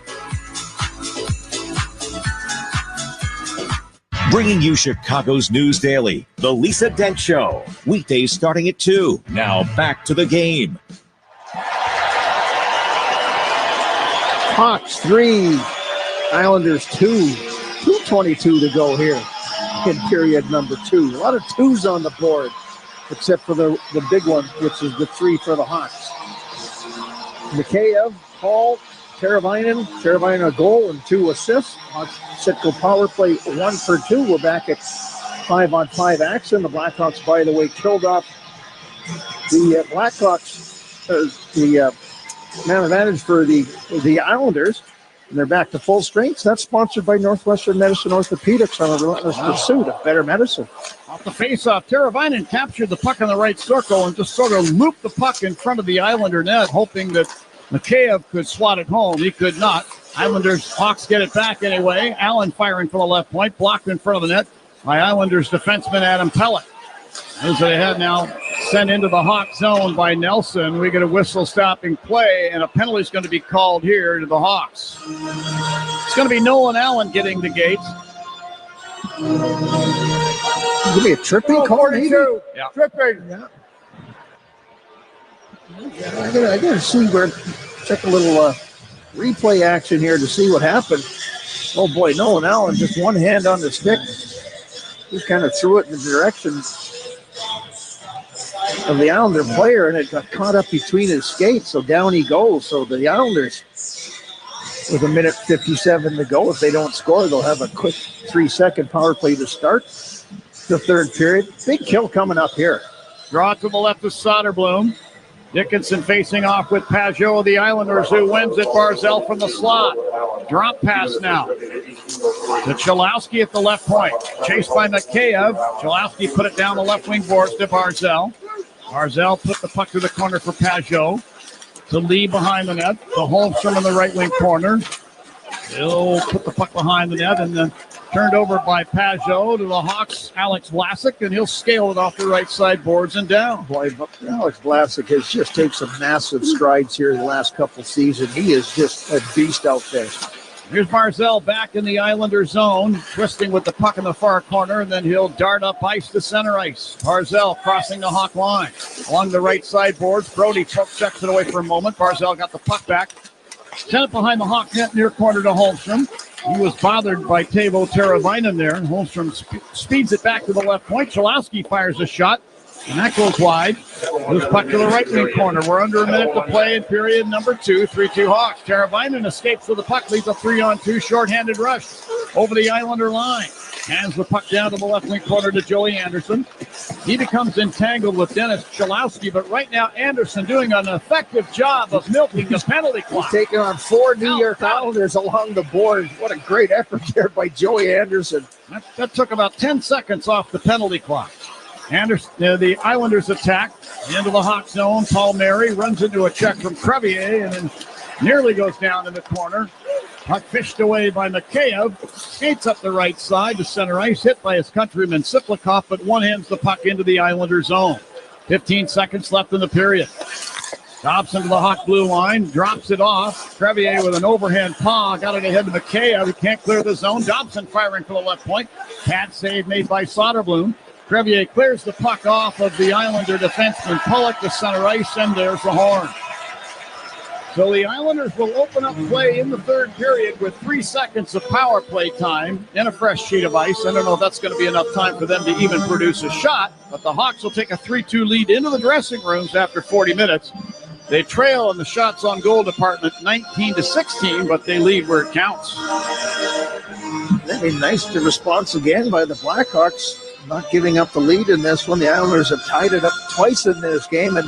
Bringing you Chicago's news daily, The Lisa Dent Show. Weekdays starting at 2. Now back to the game. Hawks 3, Islanders 2. 2:22 to go here in period number 2. A lot of 2s on the board, except for the big one, which is the 3 for the Hawks. Mikheyev, Hall, Teravainen a goal and 2 assists. Sitco power play 1 for 2. We're back at 5-on-5 action. The Blackhawks, by the way, killed off the Blackhawks, the man advantage for the Islanders. And they're back to full strength. That's sponsored by Northwestern Medicine Orthopedics on a relentless pursuit of better medicine. Off the face-off, Teravainen captured the puck in the right circle and just sort of looped the puck in front of the Islander net, hoping that Mikheyev could swat it home. He could not. Islanders, Hawks get it back anyway. Allen firing from the left point, blocked in front of the net by Islanders defenseman Adam Pellet. As they have now sent into the Hawk zone by Nelson. We get a whistle stopping play, and a penalty is going to be called here to the Hawks. It's going to be Nolan Allen getting the gate. Give me a tripping call, maybe? Yeah. Tripping. Yeah. I gotta see check a little replay action here to see what happened. Oh boy, Nolan Allen just one hand on the stick. Just kind of threw it in the direction of the Islander player, and it got caught up between his skates, so down he goes. So the Islanders, with 1:57 to go, if they don't score, they'll have a quick 3-second power play to start the third period. Big kill coming up here. Draw to the left of Soderblom. Dickinson facing off with Pajot of the Islanders, who wins it. Barzell from the slot. Drop pass now to Chalowski at the left point. Chased by Mikheyev. Chalowski put it down the left wing boards to Barzell. Barzell put the puck to the corner for Pajot. To Lee behind the net. To Holmstrom in the right wing corner. He'll put the puck behind the net, and then Turned over by Pajot to the Hawks, Alex Vlasic, and he'll scale it off the right side boards and down. Boy, Alex Vlasic has just taken some massive strides here the last couple seasons. He is just a beast out there. Here's Barzell back in the Islander zone, twisting with the puck in the far corner, and then he'll dart up ice to center ice. Barzell crossing the Hawk line. Along the right side boards, Brody checks it away for a moment. Barzell got the puck back. Sent it behind the Hawk net near corner to Holmstrom. He was bothered by Teuvo Teravainen there. Holmstrom speeds it back to the left point. Chalowski fires a shot, and that goes wide. Loose puck to the right wing corner. We're under a minute to play in period number 2. 3-2 Hawks. Teravainen escapes with the puck, leads a 3-on-2 shorthanded rush over the Islander line. Hands the puck down to the left wing corner to Joey Anderson. He becomes entangled with Dennis Chalowski, but right now Anderson doing an effective job of milking the penalty clock. He's taking on 4 New York Islanders along the board. What a great effort there by Joey Anderson. That took about 10 seconds off the penalty clock. Anderson, the Islanders attack into the Hawk zone. Paul Mary runs into a check from Crevier and then nearly goes down in the corner. Puck fished away by Mikheyev. Skates up the right side to center ice, hit by his countryman Siplikov, but one-hands the puck into the Islander zone. 15 seconds left in the period. Dobson to the Hawk blue line, drops it off. Crevier with an overhand paw, got it ahead to Mikheyev, who can't clear the zone. Dobson firing for the left point. Pad save made by Soderblom. Crevier clears the puck off of the Islander defenseman Pollock to center ice, and there's the horn. So the Islanders will open up play in the third period with 3 seconds of power play time in a fresh sheet of ice. I don't know if that's going to be enough time for them to even produce a shot, but the Hawks will take a 3-2 lead into the dressing rooms after 40 minutes. They trail in the shots on goal department 19-16, but they lead where it counts. I mean, nice response again by the Blackhawks, not giving up the lead in this one. The Islanders have tied it up twice in this game, and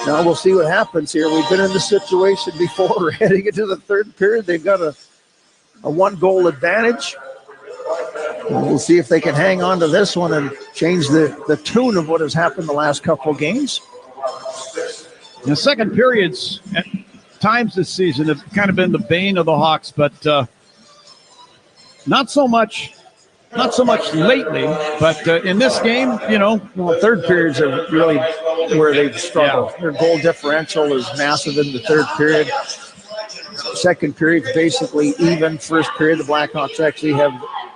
now we'll see what happens here. We've been in this situation before. We're heading into the third period. They've got a 1-goal advantage. And we'll see if they can hang on to this one and change the tune of what has happened the last couple of games. The second periods at times this season have kind of been the bane of the Hawks, but not so much lately. But in this game, third periods are really where they've struggled. Yeah. Their goal differential is massive in the third period. Second period basically even. First period, the Blackhawks actually have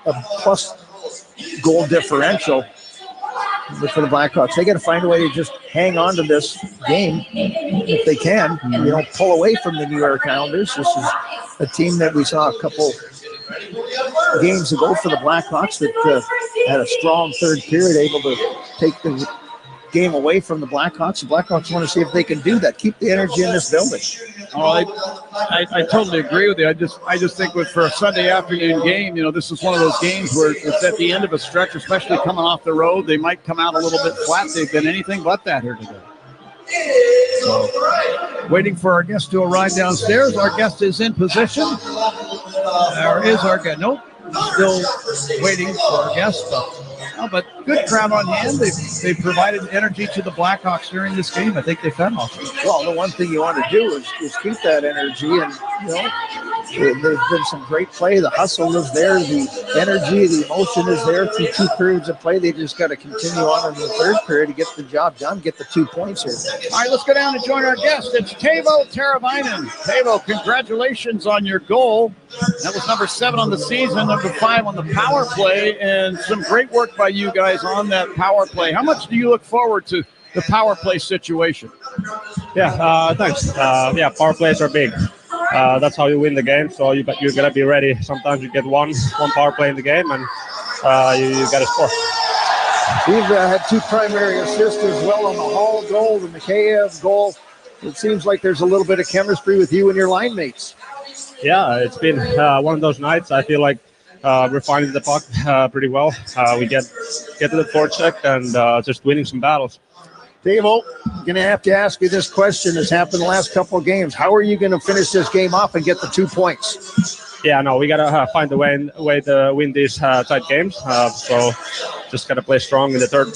a plus goal differential. But for the Blackhawks, they got to find a way to just hang on to this game if they can. Pull away from the New York Islanders. This is a team that we saw a couple games ago for the Blackhawks that had a strong third period, able to take the game away from the Blackhawks. The Blackhawks want to see if they can do that. Keep the energy in this building. Oh, I totally agree with you. I just think for a Sunday afternoon game, this is one of those games where it's at the end of a stretch, especially coming off the road. They might come out a little bit flat. They've been anything but that here today. So, waiting for our guest to arrive downstairs. Our guest is in position. Or is our guest? Nope. Still waiting for our guest. But good crowd on hand. They've provided energy to the Blackhawks during this game. I think they fed off it. Well, the one thing you want to do is keep that energy. And, there's been some great play. The hustle is there. The energy, the emotion is there through 2 periods of play. They just got to continue on in the third period to get the job done, get the 2 points here. All right, let's go down and join our guest. It's Teuvo Teravainen. Teuvo, congratulations on your goal. That was number 7 on the season, number 5 on the power play, and some great work by you guys on that power play. How much do you look forward to the power play situation? Yeah, thanks. Power plays are big. That's how you win the game. So you got to be ready. Sometimes you get one power play in the game, and you got to score. We've had 2 primary assists as well on the Hall goal, the Mikheyev goal. It seems like there's a little bit of chemistry with you and your line mates. Yeah, it's been one of those nights. I feel like we're finding the puck pretty well. We get to the forecheck and just winning some battles. Teuvo, I'm going to have to ask you this question. That's happened the last couple of games. How are you going to finish this game off and get the 2 points? Yeah, no, we got to find a way to win these tight games. So just got to play strong in the third.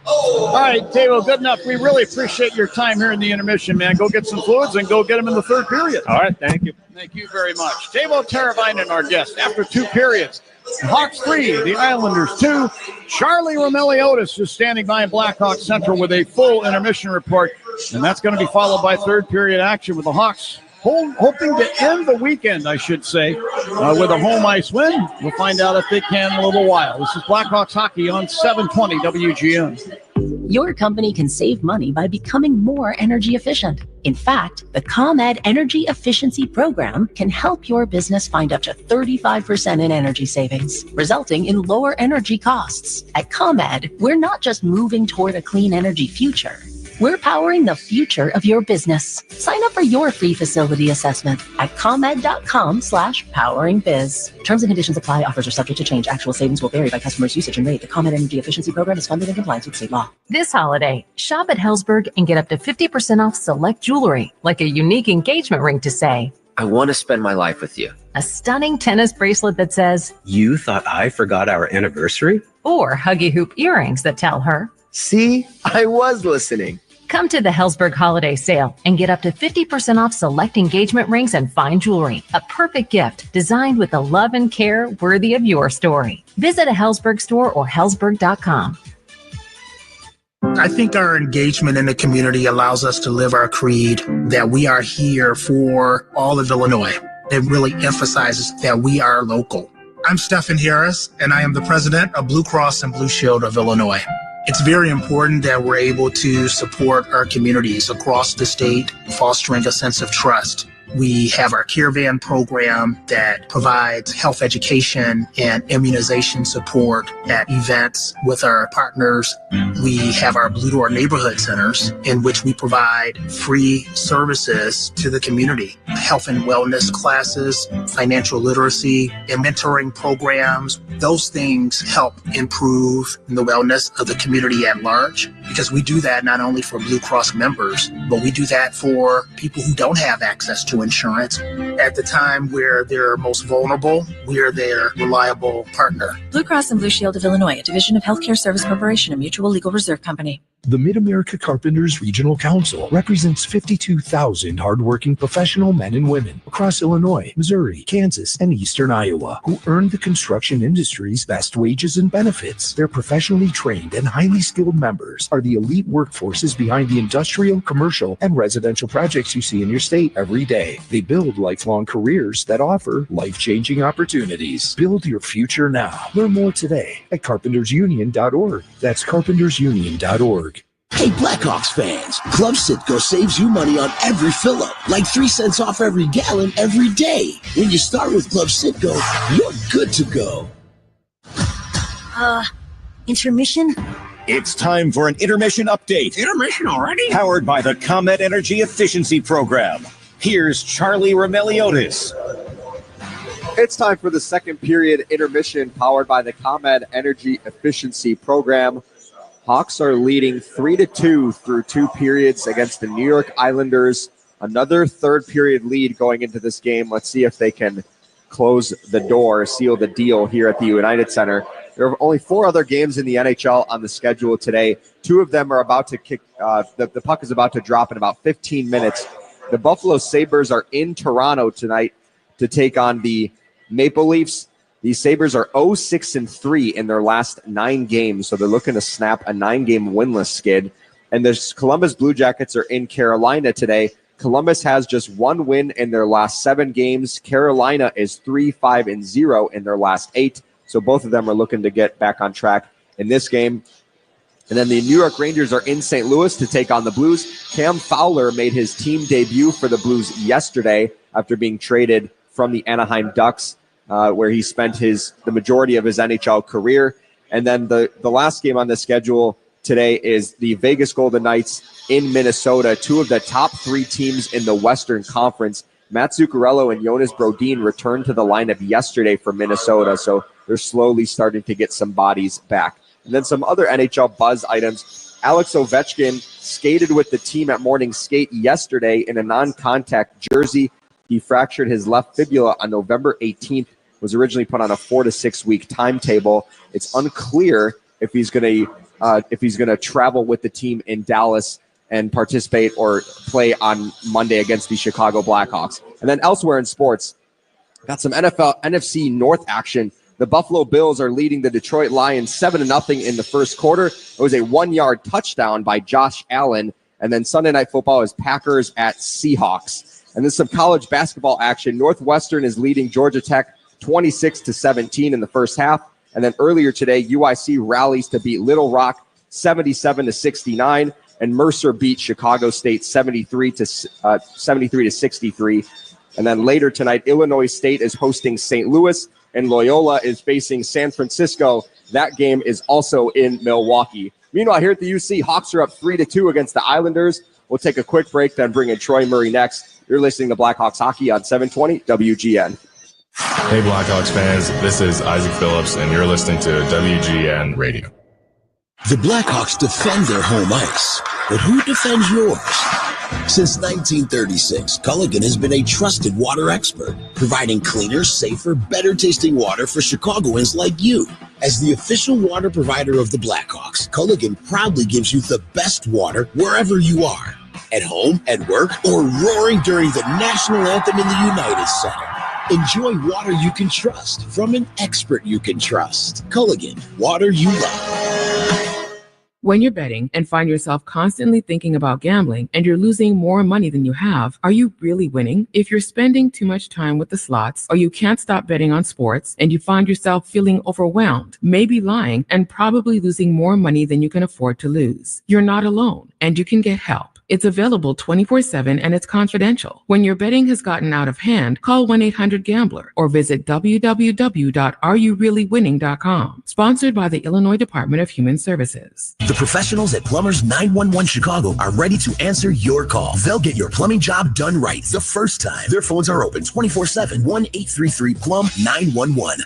All right, Teuvo, good enough. We really appreciate your time here in the intermission, man. Go get some fluids and go get them in the third period. All right, thank you. Thank you very much. Teuvo Teravainen, our guest. After 2 periods, Hawks 3, the Islanders 2. Charlie Romeliotis is standing by in Blackhawks Central with a full intermission report, and that's going to be followed by third period action with the Hawks hoping to end the weekend, I should say, with a home ice win. We'll find out if they can in a little while. This is Blackhawks hockey on 720 WGN. Your company can save money by becoming more energy efficient. In fact, the ComEd Energy Efficiency Program can help your business find up to 35% in energy savings, resulting in lower energy costs. At ComEd, we're not just moving toward a clean energy future. We're powering the future of your business. Sign up for your free facility assessment at comed.com/poweringbiz. Terms and conditions apply. Offers are subject to change. Actual savings will vary by customer's usage and rate. The ComEd Energy Efficiency Program is funded in compliance with state law. This holiday, shop at Hellsberg and get up to 50% off select jewelry, like a unique engagement ring to say, I want to spend my life with you. a stunning tennis bracelet that says, You thought I forgot our anniversary? or huggy hoop earrings that tell her, See, I was listening. Come to the Hellsberg holiday sale and get up to 50% off select engagement rings and fine jewelry. A perfect gift designed with the love and care worthy of your story. Visit a Hellsberg store or hellsberg.com. I think our engagement in the community allows us to live our creed that we are here for all of Illinois. It really emphasizes that we are local. I'm Stephen Harris, and I am the president of Blue Cross and Blue Shield of Illinois. It's very important that we're able to support our communities across the state, fostering a sense of trust. We have our Caravan program that provides health education and immunization support at events with our partners. We have our Blue Door neighborhood centers in which we provide free services to the community, health and wellness classes, financial literacy, and mentoring programs. Those things help improve the wellness of the community at large, because we do that not only for Blue Cross members, but we do that for people who don't have access to insurance. At the time where they're most vulnerable, we're their reliable partner. Blue Cross and Blue Shield of Illinois, a division of Healthcare Service Corporation, a mutual legal reserve company. The Mid-America Carpenters Regional Council represents 52,000 hardworking professional men and women across Illinois, Missouri, Kansas, and eastern Iowa who earn the construction industry's best wages and benefits. Their professionally trained and highly skilled members are the elite workforces behind the industrial, commercial, and residential projects you see in your state every day. They build lifelong careers that offer life-changing opportunities. Build your future now. Learn more today at carpentersunion.org. That's carpentersunion.org. Hey, Blackhawks fans, Club Citgo saves you money on every fill-up, like 3 cents off every gallon every day. When you start with Club Citgo, you're good to go. Intermission? It's time for an intermission update. Intermission already? Powered by the ComEd Energy Efficiency Program. Here's Charlie Romeliotis. It's time for the second period intermission powered by the ComEd Energy Efficiency Program. Hawks are leading 3-2 through 2 periods against the New York Islanders. Another third period lead going into this game. Let's see if they can close the door, seal the deal here at the United Center. There are only 4 other games in the NHL on the schedule today. 2 of them are about to kick. The puck is about to drop in about 15 minutes. The Buffalo Sabres are in Toronto tonight to take on the Maple Leafs. These Sabres are 0-6-3 in their last 9 games, so they're looking to snap a 9-game winless skid. And the Columbus Blue Jackets are in Carolina today. Columbus has just 1 win in their last 7 games. Carolina is 3-5-0 in their last 8. So both of them are looking to get back on track in this game. And then the New York Rangers are in St. Louis to take on the Blues. Cam Fowler made his team debut for the Blues yesterday after being traded from the Anaheim Ducks, where he spent the majority of his NHL career. And then the last game on the schedule today is the Vegas Golden Knights in Minnesota, 2 of the top 3 teams in the Western Conference. Matt Zuccarello and Jonas Brodin returned to the lineup yesterday for Minnesota, so they're slowly starting to get some bodies back. And then some other NHL buzz items. Alex Ovechkin skated with the team at morning skate yesterday in a non-contact jersey. He fractured his left fibula on November 18th, was originally put on a 4 to 6 week timetable. It's unclear if he's going to travel with the team in Dallas and participate or play on Monday against the Chicago Blackhawks. And then elsewhere in sports, got some NFC North action The Buffalo Bills are leading the Detroit Lions 7-0 in the first quarter. It was a 1-yard touchdown by Josh Allen. And then Sunday Night Football is Packers at Seahawks. And then some college basketball action. Northwestern is leading Georgia Tech 26-17 in the first half. And then earlier today, UIC rallies to beat Little Rock 77-69. And Mercer beat Chicago State 73-63. And then later tonight, Illinois State is hosting St. Louis. And Loyola is facing San Francisco. That game is also in Milwaukee. Meanwhile, here at the UC, Hawks are up 3-2 against the Islanders. We'll take a quick break, then bring in Troy Murray next. You're listening to Blackhawks Hockey on 720 WGN. Hey, Blackhawks fans. This is Isaac Phillips, and you're listening to WGN Radio. The Blackhawks defend their home ice, but who defends yours? Since 1936, Culligan has been a trusted water expert, providing cleaner, safer, better-tasting water for Chicagoans like you. As the official water provider of the Blackhawks, Culligan proudly gives you the best water wherever you are, at home, at work, or roaring during the national anthem in the United Center. Enjoy water you can trust from an expert you can trust. Culligan, water you love. When you're betting and find yourself constantly thinking about gambling and you're losing more money than you have, are you really winning? If you're spending too much time with the slots or you can't stop betting on sports and you find yourself feeling overwhelmed, maybe lying and probably losing more money than you can afford to lose, you're not alone and you can get help. It's available 24/7 and it's confidential. When your betting has gotten out of hand, call 1-800-GAMBLER or visit www.areyoureallywinning.com. Sponsored by the Illinois Department of Human Services. The professionals at Plumbers 911 Chicago are ready to answer your call. They'll get your plumbing job done right the first time. Their phones are open 24/7, 1-833-PLUM-911.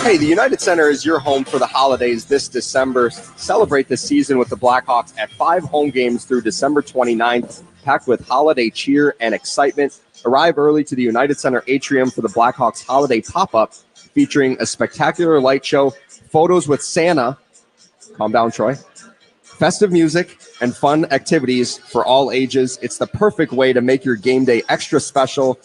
Hey, the United Center is your home for the holidays this December. Celebrate the season with the Blackhawks at 5 home games through December 29th, packed with holiday cheer and excitement. Arrive early to the United Center atrium for the Blackhawks holiday pop-up, featuring a spectacular light show, photos with Santa, calm down, Troy, festive music, and fun activities for all ages. It's the perfect way to make your game day extra special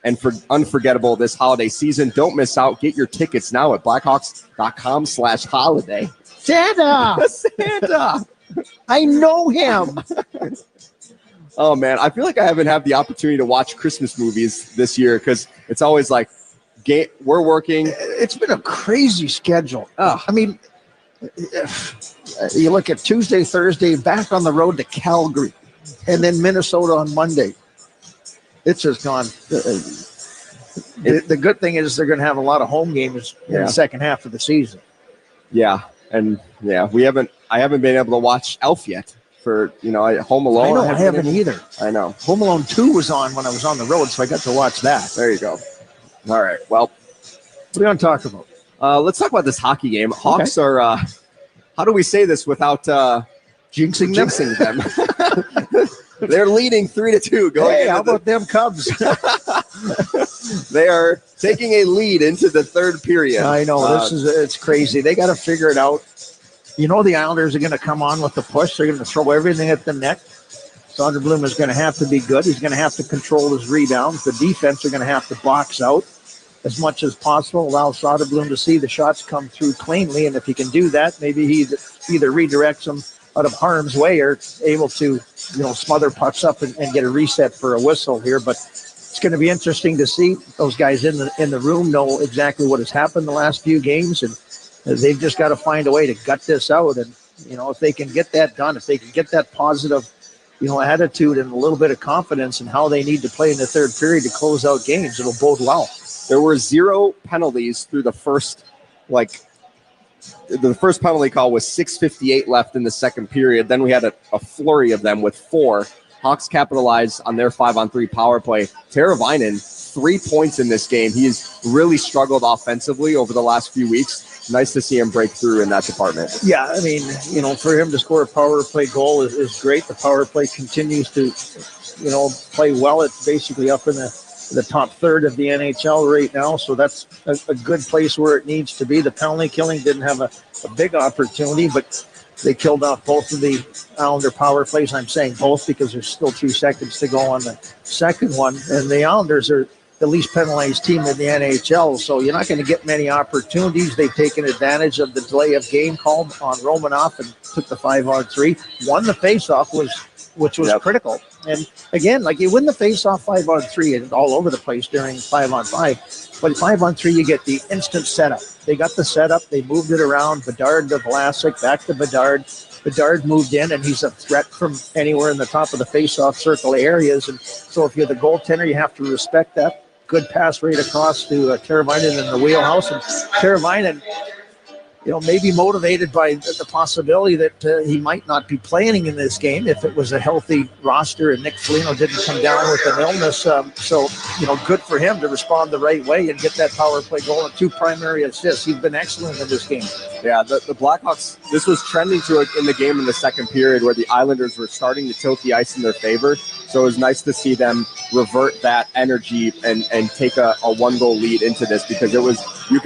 and unforgettable this holiday season. Don't miss out. Get your tickets now at blackhawks.com/holiday. Santa! Santa! I know him. Oh, man. I feel like I haven't had the opportunity to watch Christmas movies this year because it's always like, we're working. It's been a crazy schedule. I mean, you look at Tuesday, Thursday, back on the road to Calgary, and then Minnesota on Monday. It's just gone. The good thing is they're going to have a lot of home games in the second half of the season. Yeah, and I haven't been able to watch Elf yet for Home Alone. I haven't either. I know. Home Alone 2 was on when I was on the road, so I got to watch that. There you go. All right. Well, what are we going to talk about? Let's talk about this hockey game. Hawks are. How do we say this without jinxing them? They're leading 3-2. Hey, how about them Cubs? They are taking a lead into the third period. I know. It's crazy. They got to figure it out. The Islanders are going to come on with the push. They're going to throw everything at the net. Soderblom is going to have to be good. He's going to have to control his rebounds. The defense are going to have to box out as much as possible, allow Soderblom to see the shots come through cleanly. And if he can do that, maybe he either redirects them out of harm's way or able to, smother pucks up and get a reset for a whistle here. But it's going to be interesting to see. Those guys in the room know exactly what has happened the last few games, and they've just got to find a way to gut this out. And, if they can get that done, if they can get that positive, attitude and a little bit of confidence in how they need to play in the third period to close out games, it'll bode well. There were 0 penalties through the first, the first penalty call was 6:58 left in the second period. Then we had a flurry of them with 4. Hawks capitalized on their 5-on-3 power play. Teravainen, 3 points in this game. He has really struggled offensively over the last few weeks. Nice to see him break through in that department. Yeah, I mean, for him to score a power play goal is great. The power play continues to, play well. It's basically up in the top third of the NHL right now, so that's a good place where it needs to be. The penalty killing didn't have a big opportunity, but they killed off both of the Islander power plays. I'm saying both because there's still 2 seconds to go on the second one, and the Islanders the least penalized team in the NHL. So you're not going to get many opportunities. They've taken advantage of the delay of game call on Romanoff and took the 5-on-3. Won the faceoff, which was critical. And again, like you win the faceoff 5-on-3 and all over the place during 5-on-5. But 5-on-3, you get the instant setup. They got the setup. They moved it around. Bedard to Vlasic, back to Bedard. Bedard moved in, and he's a threat from anywhere in the top of the face-off circle areas. And so if you're the goaltender, you have to respect that. Good pass right across to Teravainen in the wheelhouse. And Teravainen, maybe motivated by the possibility that he might not be playing in this game if it was a healthy roster and Nick Foligno didn't come down with an illness. So, good for him to respond the right way and get that power play goal and 2 primary assists. He's been excellent in this game. Yeah, the Blackhawks, this was trending to it in the game in the second period where the Islanders were starting to tilt the ice in their favor. So it was nice to see them revert that energy and take a 1-goal lead into this, because you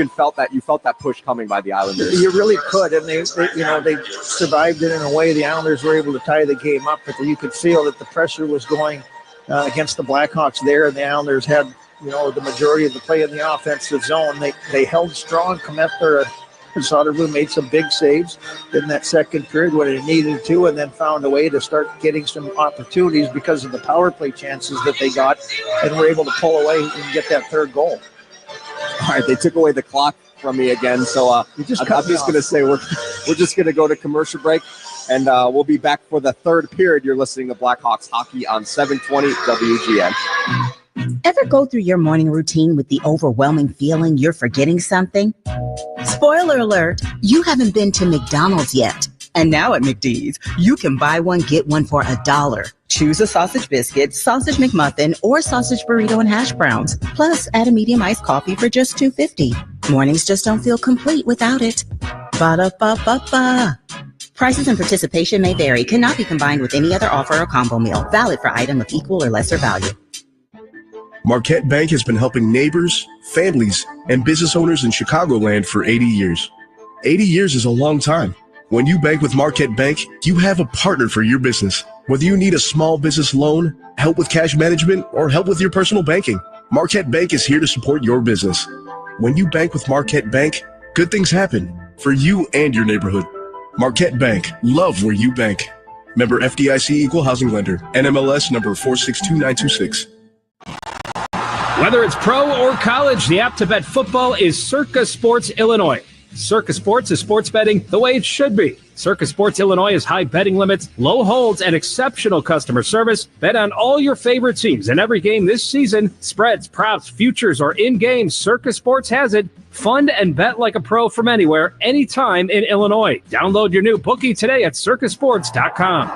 felt that push coming by the Islanders. You really could, and they survived it in a way. The Islanders were able to tie the game up, but you could feel that the pressure was going against the Blackhawks there, and the Islanders had the majority of the play in the offensive zone. They held strong. Soderblom made some big saves in that second period when it needed to, and then found a way to start getting some opportunities because of the power play chances that they got, and were able to pull away and get that 3rd goal. All right, they took away the clock from me again, so I'm just going to say we're just going to go to commercial break, and we'll be back for the 3rd period. You're listening to Blackhawks Hockey on 720 WGN. Ever go through your morning routine with the overwhelming feeling you're forgetting something? Spoiler alert, you haven't been to McDonald's yet. And now at McD's, you can buy one, get one for $1. Choose a sausage biscuit, sausage McMuffin, or sausage burrito and hash browns. Plus, add a medium iced coffee for just $2.50. Mornings just don't feel complete without it. Ba-da-ba-ba-ba. Prices and participation may vary. Cannot be combined with any other offer or combo meal. Valid for item of equal or lesser value. Marquette Bank has been helping neighbors, families, and business owners in Chicagoland for 80 years. 80 years is a long time. When you bank with Marquette Bank, you have a partner for your business. Whether you need a small business loan, help with cash management, or help with your personal banking, Marquette Bank is here to support your business. When you bank with Marquette Bank, good things happen for you and your neighborhood. Marquette Bank, love where you bank. Member FDIC Equal Housing Lender, NMLS number 462926. Whether it's pro or college, the app to bet football is Circa Sports Illinois. Circa Sports is sports betting the way it should be. Circa Sports Illinois has high betting limits, low holds, and exceptional customer service. Bet on all your favorite teams in every game this season. Spreads, props, futures, or in-game, Circa Sports has it. Fund and bet like a pro from anywhere, anytime in Illinois. Download your new bookie today at circasports.com.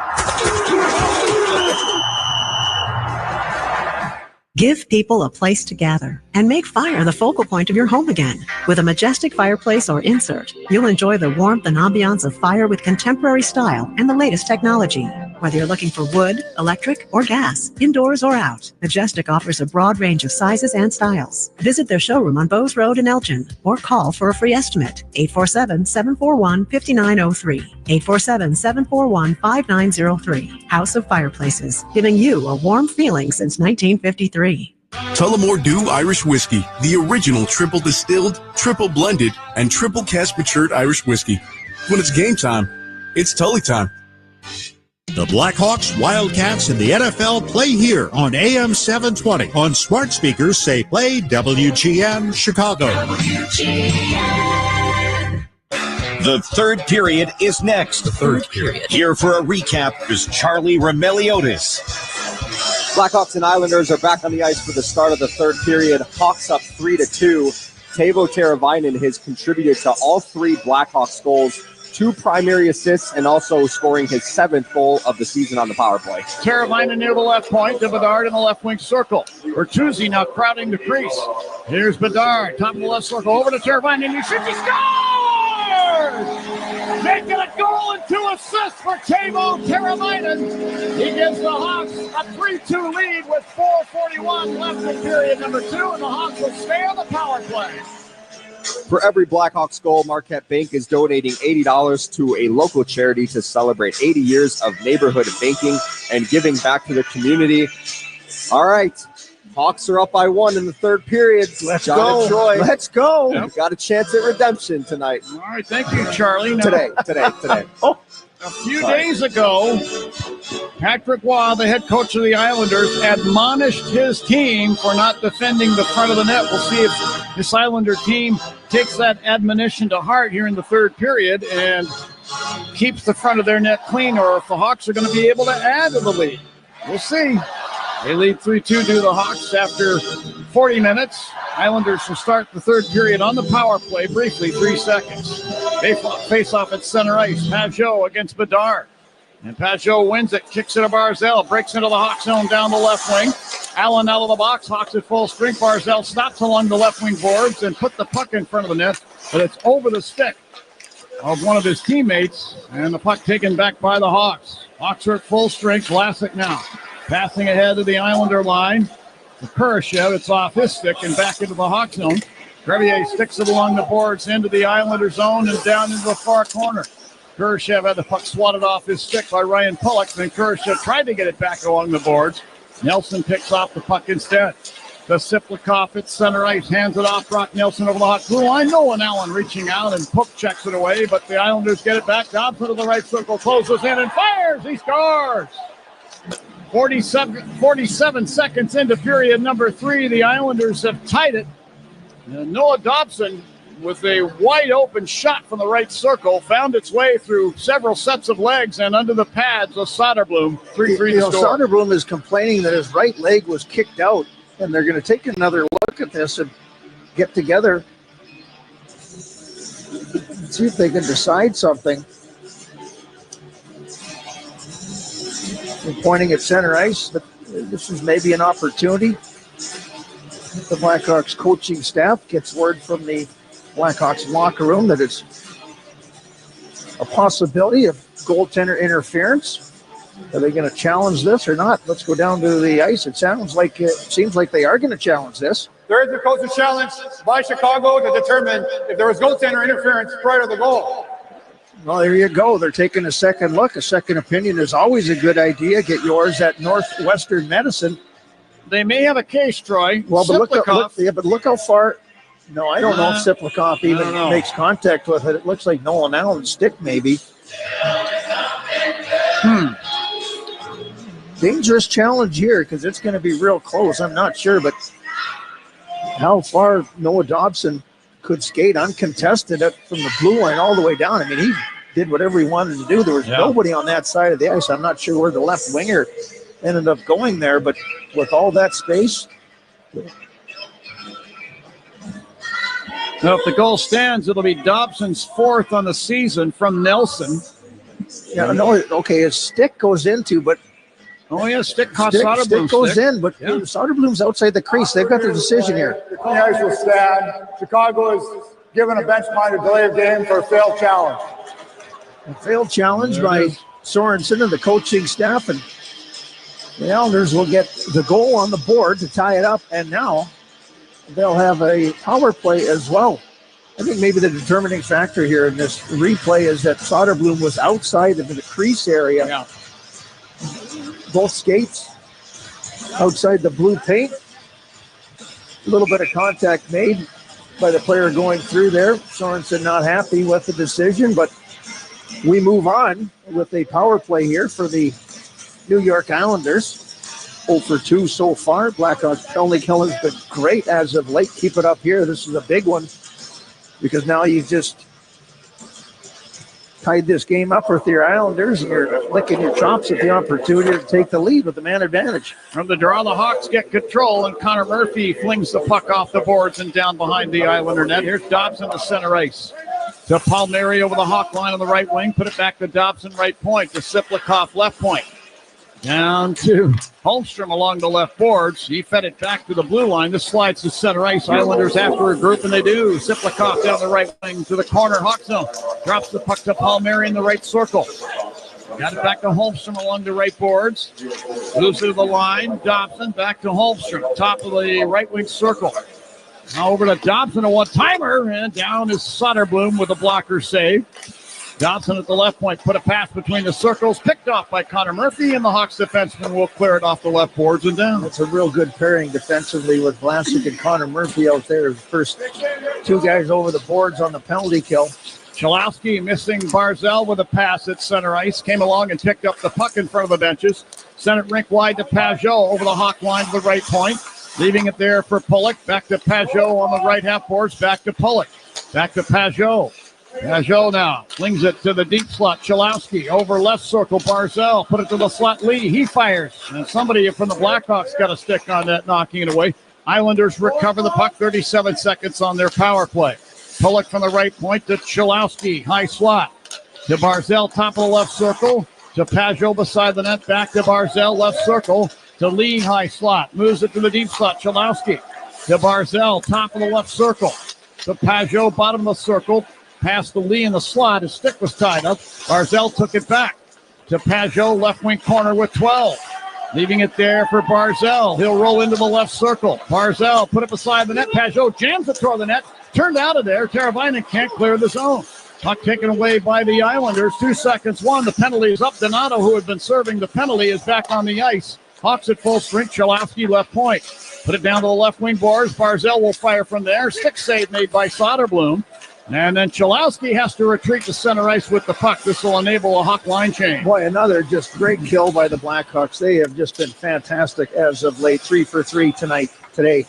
Give people a place to gather and make fire the focal point of your home again. With a majestic fireplace or insert, you'll enjoy the warmth and ambiance of fire with contemporary style and the latest technology. Whether you're looking for wood, electric, or gas, indoors or out, Majestic offers a broad range of sizes and styles. Visit their showroom on Bowes Road in Elgin or call for a free estimate. 847-741-5903. 847-741-5903. House of Fireplaces, giving you a warm feeling since 1953. Tullamore Dew Irish Whiskey, the original triple distilled, triple blended, and triple cask matured Irish whiskey. When it's game time, it's Tully time. The Blackhawks, Wildcats, and the NFL play here on AM 720. On smart speakers, say play WGN Chicago. WGN. The 3rd period is next. The 3rd period. Here for a recap is Charlie Remeliotis. Blackhawks and Islanders are back on the ice for the start of the 3rd period. Hawks up 3-2. Teuvo Teravainen has contributed to all 3 Blackhawks goals. 2 primary assists, and also scoring his 7th goal of the season on the power play. Teravainen near the left point to Bedard in the left wing circle. Bertuzzi now crowding the crease. Here's Bedard, top of the left circle, over to Teravainen. He shoots, he scores! Making a goal and 2 assists for Teuvo Teravainen. He gives the Hawks a 3-2 lead with 4:41 left in period number 2, and the Hawks will stay on the power play. For every Blackhawks goal, Marquette Bank is donating $80 to a local charity to celebrate 80 years of neighborhood banking and giving back to the community. All right, Hawks are up by 1 in the third period. Let's John go. and Troy. Let's go. Yep. Got a chance at redemption tonight. All right, thank you, Charlie. Now, Today. Oh, a few days ago, Patrick Waugh, the head coach of the Islanders, admonished his team for not defending the front of the net. We'll see if this Islander team takes that admonition to heart here in the third period and keeps the front of their net clean, or if the Hawks are going to be able to add to the lead. We'll see. They lead 3-2 to the Hawks after 40 minutes. Islanders will start the third period on the power play briefly, 3 seconds. They face off at center ice. Pajot against Bedard. And Pajot wins it, kicks it to Barzell, breaks into the Hawk zone down the left wing. Allen out of the box, Hawks at full strength. Barzell stops along the left wing boards and put the puck in front of the net, but it's over the stick of one of his teammates, and the puck taken back by the Hawks. Hawks are at full strength. Vlasic now passing ahead to the Islander line. The Kurashev, it's off his stick and back into the Hawk zone. Crevier sticks it along the boards into the Islander zone and down into the far corner. Kurashev had the puck swatted off his stick by Ryan Pulock. Then Kurashev tried to get it back along the boards. Nelson picks off the puck instead. The Siplikov at center ice, hands it off. Brock Nelson over the Hawk blue line. Nolan Allen reaching out and poke checks it away, but the Islanders get it back. Dobson to the right circle, closes in and fires. He scores. 47 seconds into period number 3. The Islanders have tied it. And Noah Dobson, with a wide open shot from the right circle, found its way through several sets of legs and under the pads of Soderblom. 3-3 score. Soderblom is complaining that his right leg was kicked out, and they're going to take another look at this and get together, see if they can decide something. They're pointing at center ice, but this is maybe an opportunity. The Blackhawks coaching staff gets word from the Blackhawks locker room that it's a possibility of goaltender interference. Are they going to challenge this or not? Let's go down to the ice. It seems like they are going to challenge this. There is a coach's challenge by Chicago to determine if there was goaltender interference prior to the goal. Well, there you go. They're taking a second look. A second opinion is always a good idea. Get yours at Northwestern Medicine. They may have a case, Troy. Well, but look how far. No, I don't know if Siplikov even makes contact with it. It looks like Nolan Allen's stick, maybe. Dangerous challenge here because it's going to be real close. I'm not sure, but how far Noah Dobson could skate uncontested from the blue line all the way down. I mean, he did whatever he wanted to do. There was nobody on that side of the ice. I'm not sure where the left winger ended up going there, but with all that space. Now, if the goal stands, it'll be Dobson's 4th on the season from Nelson. Yeah, no, okay, his stick goes into, but stick caught Soderblom's stick goes in, but Soderblom's outside the crease. They've got their decision here. The clean ice will stand. Chicago is given a bench-minded delay of game for a failed challenge. A failed challenge by Sorensen and the coaching staff, and the Islanders will get the goal on the board to tie it up, and now they'll have a power play as well. I think maybe the determining factor here in this replay is that Soderblom was outside of the crease area. Yeah. Both skates outside the blue paint. A little bit of contact made by the player going through there. Sorensen not happy with the decision, but we move on with a power play here for the New York Islanders. 0 for 2 so far. Blackhawks penalty kill has been great as of late. Keep it up here. This is a big one because now you've just tied this game up with your Islanders, and you're licking your chops at the opportunity to take the lead with the man advantage. From the draw, the Hawks get control, and Connor Murphy flings the puck off the boards and down behind the Islander net. Here's Dobson to center ice. To Palmieri over the Hawk line on the right wing. Put it back to Dobson, right point. To Siplikov, left point. Down to Holmstrom along the left boards. He fed it back to the blue line. This slides to center ice. Islanders after a group, and they do. Siplikov down the right wing to the corner. Hawk zone. Drops the puck to Palmieri in the right circle. Got it back to Holmstrom along the right boards. Moves it to the line. Dobson back to Holmstrom. Top of the right wing circle. Now over to Dobson, a one-timer, and down is Soderblom with a blocker save. Dobson at the left point, put a pass between the circles, picked off by Connor Murphy, and the Hawks defenseman will clear it off the left boards and down. That's a real good pairing defensively with Vlasic and Connor Murphy out there. The first two guys over the boards on the penalty kill. Chalowski missing Barzell with a pass at center ice. Came along and picked up the puck in front of the benches. Sent it rink wide to Pajot over the Hawk line to the right point. Leaving it there for Pulick. Back to Pajot on the right half boards. Back to Pulick. Back to Pajot. Pajot now flings it to the deep slot. Chalowski over left circle. Barzell put it to the slot. Lee, he fires. And somebody from the Blackhawks got a stick on that, knocking it away. Islanders recover the puck. 37 seconds on their power play. Pulick from the right point to Chalowski. High slot. To Barzell, top of the left circle. To Pajot beside the net. Back to Barzell, left circle. To Lee, high slot. Moves it to the deep slot. Chalowski. To Barzell, top of the left circle. To Pajot, bottom of the circle. Past the Lee in the slot. His stick was tied up. Barzell took it back to Pajot, left wing corner with 12. Leaving it there for Barzell. He'll roll into the left circle. Barzell put it beside the net. Pajot jams it toward the net. Turned out of there. Teravainen can't clear the zone. Puck taken away by the Islanders. 2 seconds. The penalty is up. Donato, who had been serving the penalty, is back on the ice. Hawks at full strength. Chalowski left point. Put it down to the left wing boards. Barzell will fire from there. Stick save made by Soderblom. And then Chalowski has to retreat to center ice with the puck. This will enable a Hawk line change. Boy, another just great kill by the Blackhawks. They have just been fantastic as of late. 3 for 3 today.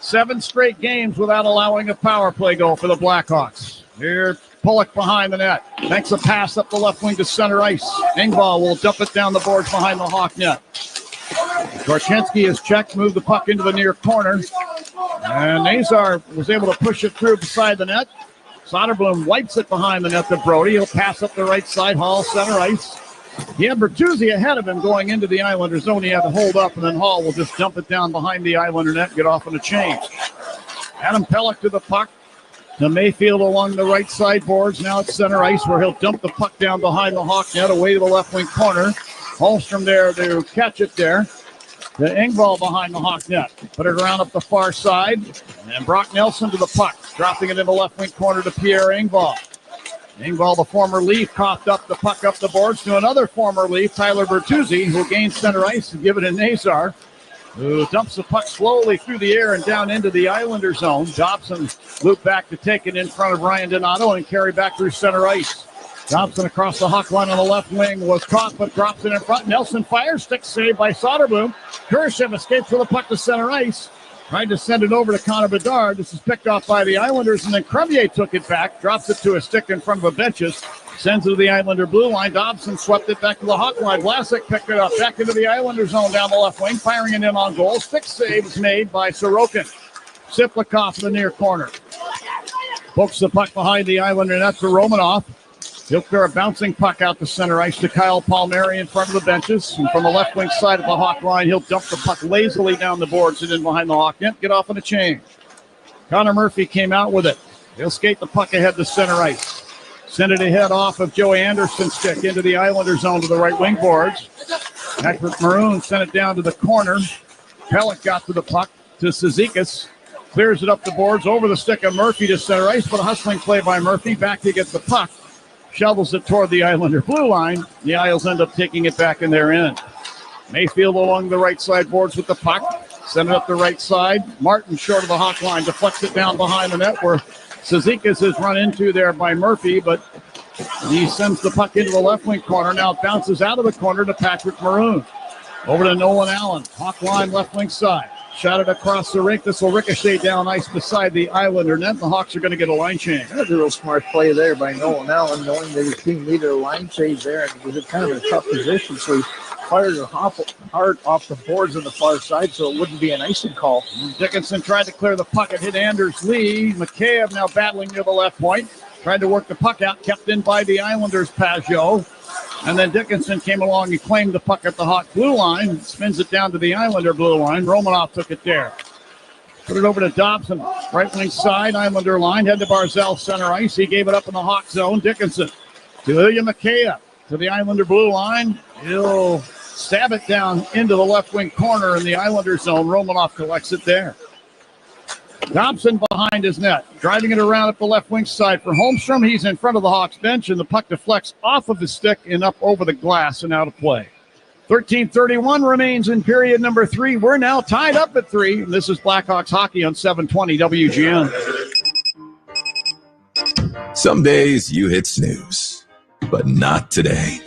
7 straight games without allowing a power play goal for the Blackhawks. Here, Pulick behind the net. Makes a pass up the left wing to center ice. Engvall will dump it down the boards behind the Hawk net. Gorchinski is checked, moved the puck into the near corner. And Nazar was able to push it through beside the net. Soderblom wipes it behind the net to Brody. He'll pass up the right side. Hall, center ice. He had Bertuzzi ahead of him going into the Islander zone. He had to hold up, and then Hall will just dump it down behind the Islander net and get off on a change. Adam Pelech to the puck. To Mayfield along the right side boards. Now it's center ice where he'll dump the puck down behind the Hawk net away to the left wing corner. Holmstrom there to catch it there. To Engvall behind the Hawk net. Put it around up the far side. And Brock Nelson to the puck. Dropping it in the left wing corner to Pierre Engvall. Engvall, the former Leaf, coughed up the puck up the boards to another former Leaf, Tyler Bertuzzi, who gains center ice and give it to Nazar, who dumps the puck slowly through the air and down into the Islander zone. Dobson looped back to take it in front of Ryan Donato and carry back through center ice. Dobson across the Hawk line on the left wing was caught, but drops it in front. Nelson fires, stick saved by Soderblom. Kurashev escapes with the puck to center ice. Tried to send it over to Connor Bedard. This is picked off by the Islanders, and then Crevier took it back, drops it to a stick in front of the benches, sends it to the Islander blue line. Dobson swept it back to the Hawk line. Vlasic picked it up back into the Islander zone down the left wing, firing it in on goal. 6 saves made by Sorokin. Siplikov in the near corner. Pokes the puck behind the Islander net to Romanoff. He'll clear a bouncing puck out to center ice to Kyle Palmieri in front of the benches. And from the left wing side of the Hawk line, he'll dump the puck lazily down the boards and in behind the Hawk net. Get off on a change. Connor Murphy came out with it. He'll skate the puck ahead to center ice. Send it ahead off of Joey Anderson's stick into the Islander zone to the right wing boards. Patrick Maroon sent it down to the corner. Pelech got to the puck to Cizikas. Clears it up the boards over the stick of Murphy to center ice, but a hustling play by Murphy. Back to get the puck. Shovels it toward the Islander blue line. The Isles end up taking it back in their end. Mayfield along the right side boards with the puck. Send it up the right side. Martin short of the Hawk line. Deflects it down behind the net where Cizikas is run into there by Murphy, but he sends the puck into the left wing corner. Now it bounces out of the corner to Patrick Maroon. Over to Nolan Allen. Hawk line left wing side. Shot it across the rink. This will ricochet down ice beside the Islander net. The Hawks are going to get a line change. That's a real smart play there by Nolan Allen, knowing that his team needed a line change there. And it was kind of a tough position, so he fired it hard off the boards on the far side so it wouldn't be an icing call. Dickinson tried to clear the puck. It hit Anders Lee. McCabe now battling near the left point. Tried to work the puck out. Kept in by the Islanders' Pajot. And then Dickinson came along and claimed the puck at the Hawk blue line. Spins it down to the Islander blue line. Romanoff took it there. Put it over to Dobson. Right wing side, Islander line. Head to Barzell, center ice. He gave it up in the Hawk zone. Dickinson to Ilya Mikheyev to the Islander blue line. He'll stab it down into the left wing corner in the Islander zone. Romanoff collects it there. Thompson behind his net, driving it around up the left wing side for Holmstrom. He's in front of the Hawks bench, and the puck deflects off of his stick and up over the glass and out of play. 13:31 remains in period number 3. We're now tied up at 3. And this is Blackhawks hockey on 720 WGN. Some days you hit snooze, but not today.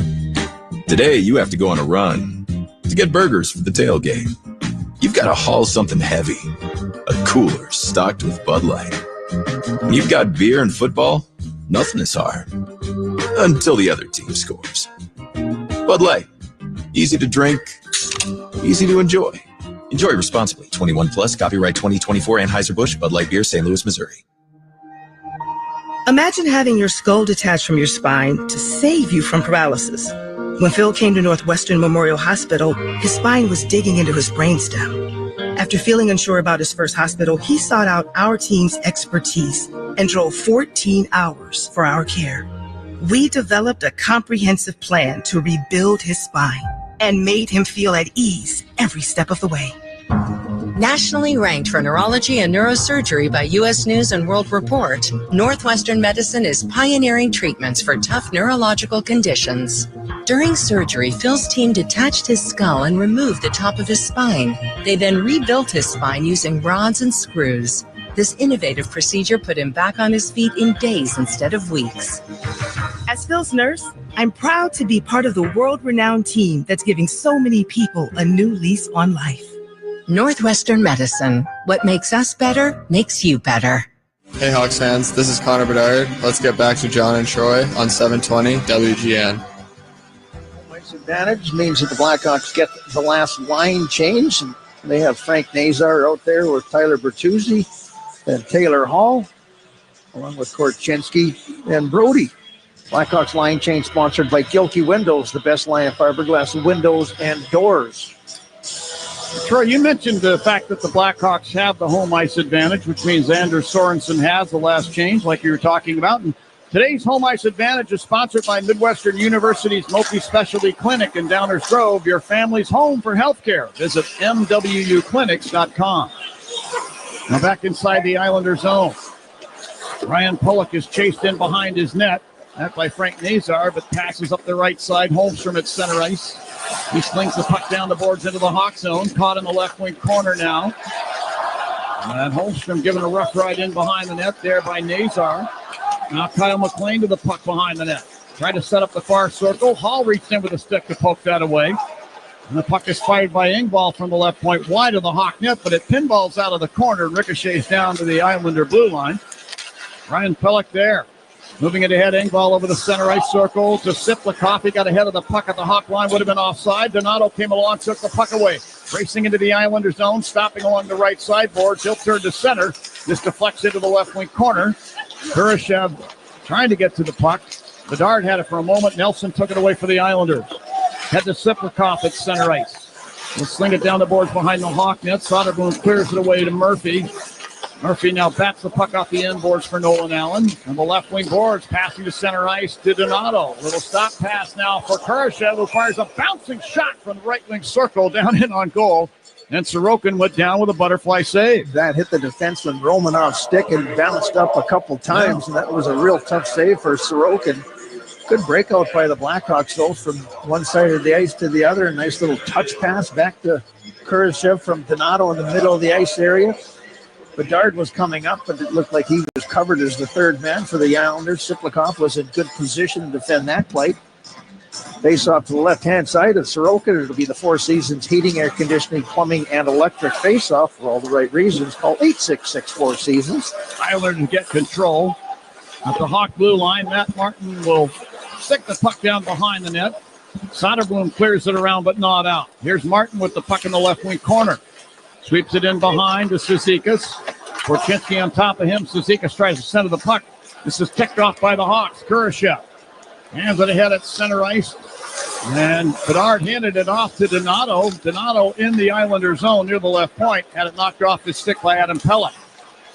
Today you have to go on a run to get burgers for the tailgate. You've got to haul something heavy, a cooler stocked with Bud Light. When you've got beer and football, nothing is hard. Until the other team scores. Bud Light. Easy to drink, easy to enjoy. Enjoy responsibly. 21 plus, copyright 2024 Anheuser-Busch, Bud Light Beer, St. Louis, Missouri. Imagine having your skull detached from your spine to save you from paralysis. When Phil came to Northwestern Memorial Hospital, his spine was digging into his brainstem. After feeling unsure about his first hospital, he sought out our team's expertise and drove 14 hours for our care. We developed a comprehensive plan to rebuild his spine and made him feel at ease every step of the way. Nationally ranked for neurology and neurosurgery by U.S. News and World Report, Northwestern Medicine is pioneering treatments for tough neurological conditions. During surgery, Phil's team detached his skull and removed the top of his spine. They then rebuilt his spine using rods and screws. This innovative procedure put him back on his feet in days instead of weeks. As Phil's nurse, I'm proud to be part of the world-renowned team that's giving so many people a new lease on life. Northwestern Medicine. What makes us better makes you better. Hey Hawks fans, this is Connor Bedard. Let's get back to John and Troy on 720 WGN. Advantage means that the Blackhawks get the last line change. And they have Frank Nazar out there with Tyler Bertuzzi and Taylor Hall, along with Korchinski and Brody. Blackhawks line change sponsored by Gilkey Windows, the best line of fiberglass windows and doors. Troy, you mentioned the fact that the Blackhawks have the home ice advantage, which means Anders Sorensen has the last change, like you were talking about. And today's home ice advantage is sponsored by Midwestern University's multi-specialty clinic in Downers Grove, your family's home for healthcare. Visit MWUclinics.com. Now back inside the Islander zone. Ryan Pulock is chased in behind his net. That by Frank Nazar, but passes up the right side. Holmstrom at center ice. He slings the puck down the boards into the Hawk zone. Caught in the left wing corner now. And Holmstrom given a rough ride in behind the net there by Nazar. Now Kyle McLean to the puck behind the net. Tried to set up the far circle. Hall reached in with a stick to poke that away. And the puck is fired by Engvall from the left point wide of the Hawk net, but it pinballs out of the corner and ricochets down to the Islander blue line. Ryan Pulock there. Moving it ahead, Engvall over the center ice circle to Siplikoff. He got ahead of the puck at the Hawk line, would have been offside. Donato came along, took the puck away. Racing into the Islander zone, stopping along the right sideboard. He'll turn to center. This deflects into the left wing corner. Kurashev trying to get to the puck. Bedard had it for a moment. Nelson took it away for the Islanders. Head to Siplikoff at center ice. We'll sling it down the boards behind the Hawk net. Soderblom clears it away to Murphy. Murphy now bats the puck off the end boards for Nolan Allen. And the left wing boards passing to center ice to Donato. Little stop pass now for Kurashev, who fires a bouncing shot from the right wing circle down in on goal. And Sorokin went down with a butterfly save. That hit the defenseman Romanov's stick and bounced up a couple times. And that was a real tough save for Sorokin. Good breakout by the Blackhawks, though, from one side of the ice to the other. A nice little touch pass back to Kurashev from Donato in the middle of the ice area. Bedard was coming up, but it looked like he was covered as the third man for the Islanders. Siplikoff was in good position to defend that play. Face off to the left-hand side of Sorokin. It'll be the Four Seasons Heating, Air Conditioning, Plumbing, and Electric face-off for all the right reasons. Call 866 Four Seasons. Islanders get control. At the Hawk blue line, Matt Martin will stick the puck down behind the net. Soderblom clears it around, but not out. Here's Martin with the puck in the left wing corner. Sweeps it in behind to Cizikas. Korchinski on top of him. Cizikas tries to center the puck. This is ticked off by the Hawks. Kurashev hands it ahead at center ice. And Bedard handed it off to Donato. Donato in the Islander zone near the left point. Had it knocked off his stick by Adam Pelech.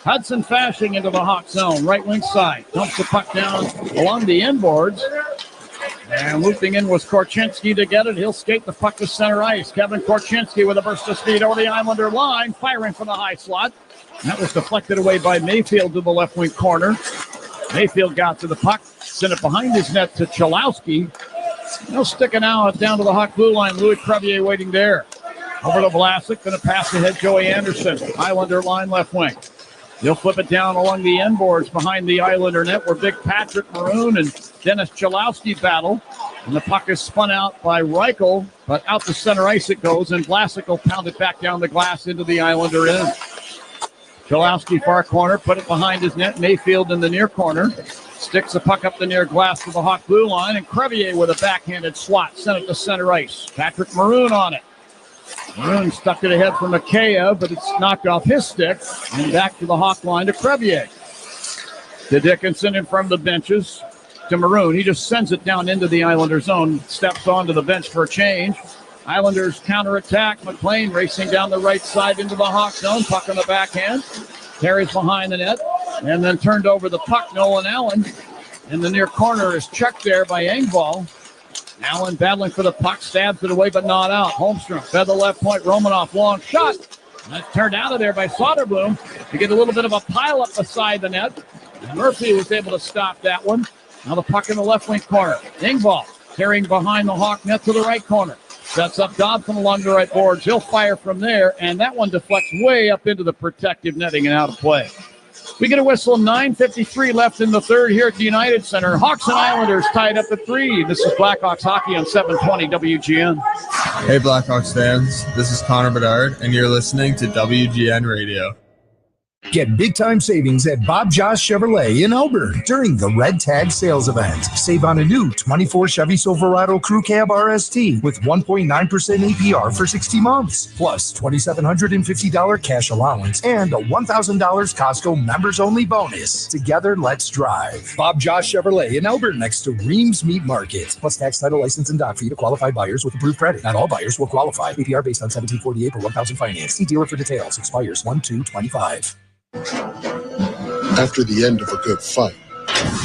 Hudson Fasching into the Hawk zone. Right wing side. Dumps the puck down along the inboards. And looping in was Korchinski to get it. He'll skate the puck to center ice. Kevin Korchinski with a burst of speed over the Islander line, firing from the high slot. That was deflected away by Mayfield to the left wing corner. Mayfield got to the puck, sent it behind his net to Chalowski. He'll stick it out down to the Hawk blue line. Louis Crevier waiting there. Over to Vlasic, going to pass ahead Joey Anderson. Islander line left wing. He'll flip it down along the end boards behind the Islander net where Big Patrick Maroon and Dennis Chalowski battle. And the puck is spun out by Reichel, but out to center ice it goes, and Vlasic will pound it back down the glass into the Islander end. Chalowski far corner, put it behind his net. Mayfield in the near corner. Sticks the puck up the near glass to the Hawk blue line, and Crevier with a backhanded swat sent it to center ice. Patrick Maroon on it. Maroon stuck it ahead for Mikheyev, but it's knocked off his stick, and back to the Hawk line to Crevier. To Dickinson in front of the benches to Maroon. He just sends it down into the Islander zone, steps onto the bench for a change. Islanders counterattack. McLean racing down the right side into the Hawk zone. Puck on the backhand. Carries behind the net. And then turned over the puck. Nolan Allen in the near corner is checked there by Engvall. Allen battling for the puck. Stabs it away but not out. Holmstrom fed the left point. Romanoff long shot. That's turned out of there by Soderblom to get a little bit of a pile up beside the net. Murphy was able to stop that one. Now the puck in the left wing corner. Engvall carrying behind the Hawk net to the right corner. Sets up Dobson along the right boards. He'll fire from there, and that one deflects way up into the protective netting and out of play. We get a whistle. 9:53 left in the third here at the United Center. Hawks and Islanders tied up at 3. This is Blackhawks hockey on 720 WGN. Hey, Blackhawks fans. This is Connor Bedard, and you're listening to WGN Radio. Get big-time savings at Bob Joss Chevrolet in Elburn during the Red Tag Sales Event. Save on a new 24 Chevy Silverado Crew Cab RST with 1.9% APR for 60 months, plus $2,750 cash allowance and a $1,000 Costco members-only bonus. Together, let's drive. Bob Joss Chevrolet in Elburn next to Reams Meat Market. Plus tax, title, license, and dock fee to qualified buyers with approved credit. Not all buyers will qualify. APR based on $1,748 per $1,000 finance. See dealer for details. Expires 1/2/25. After the end of a good fight,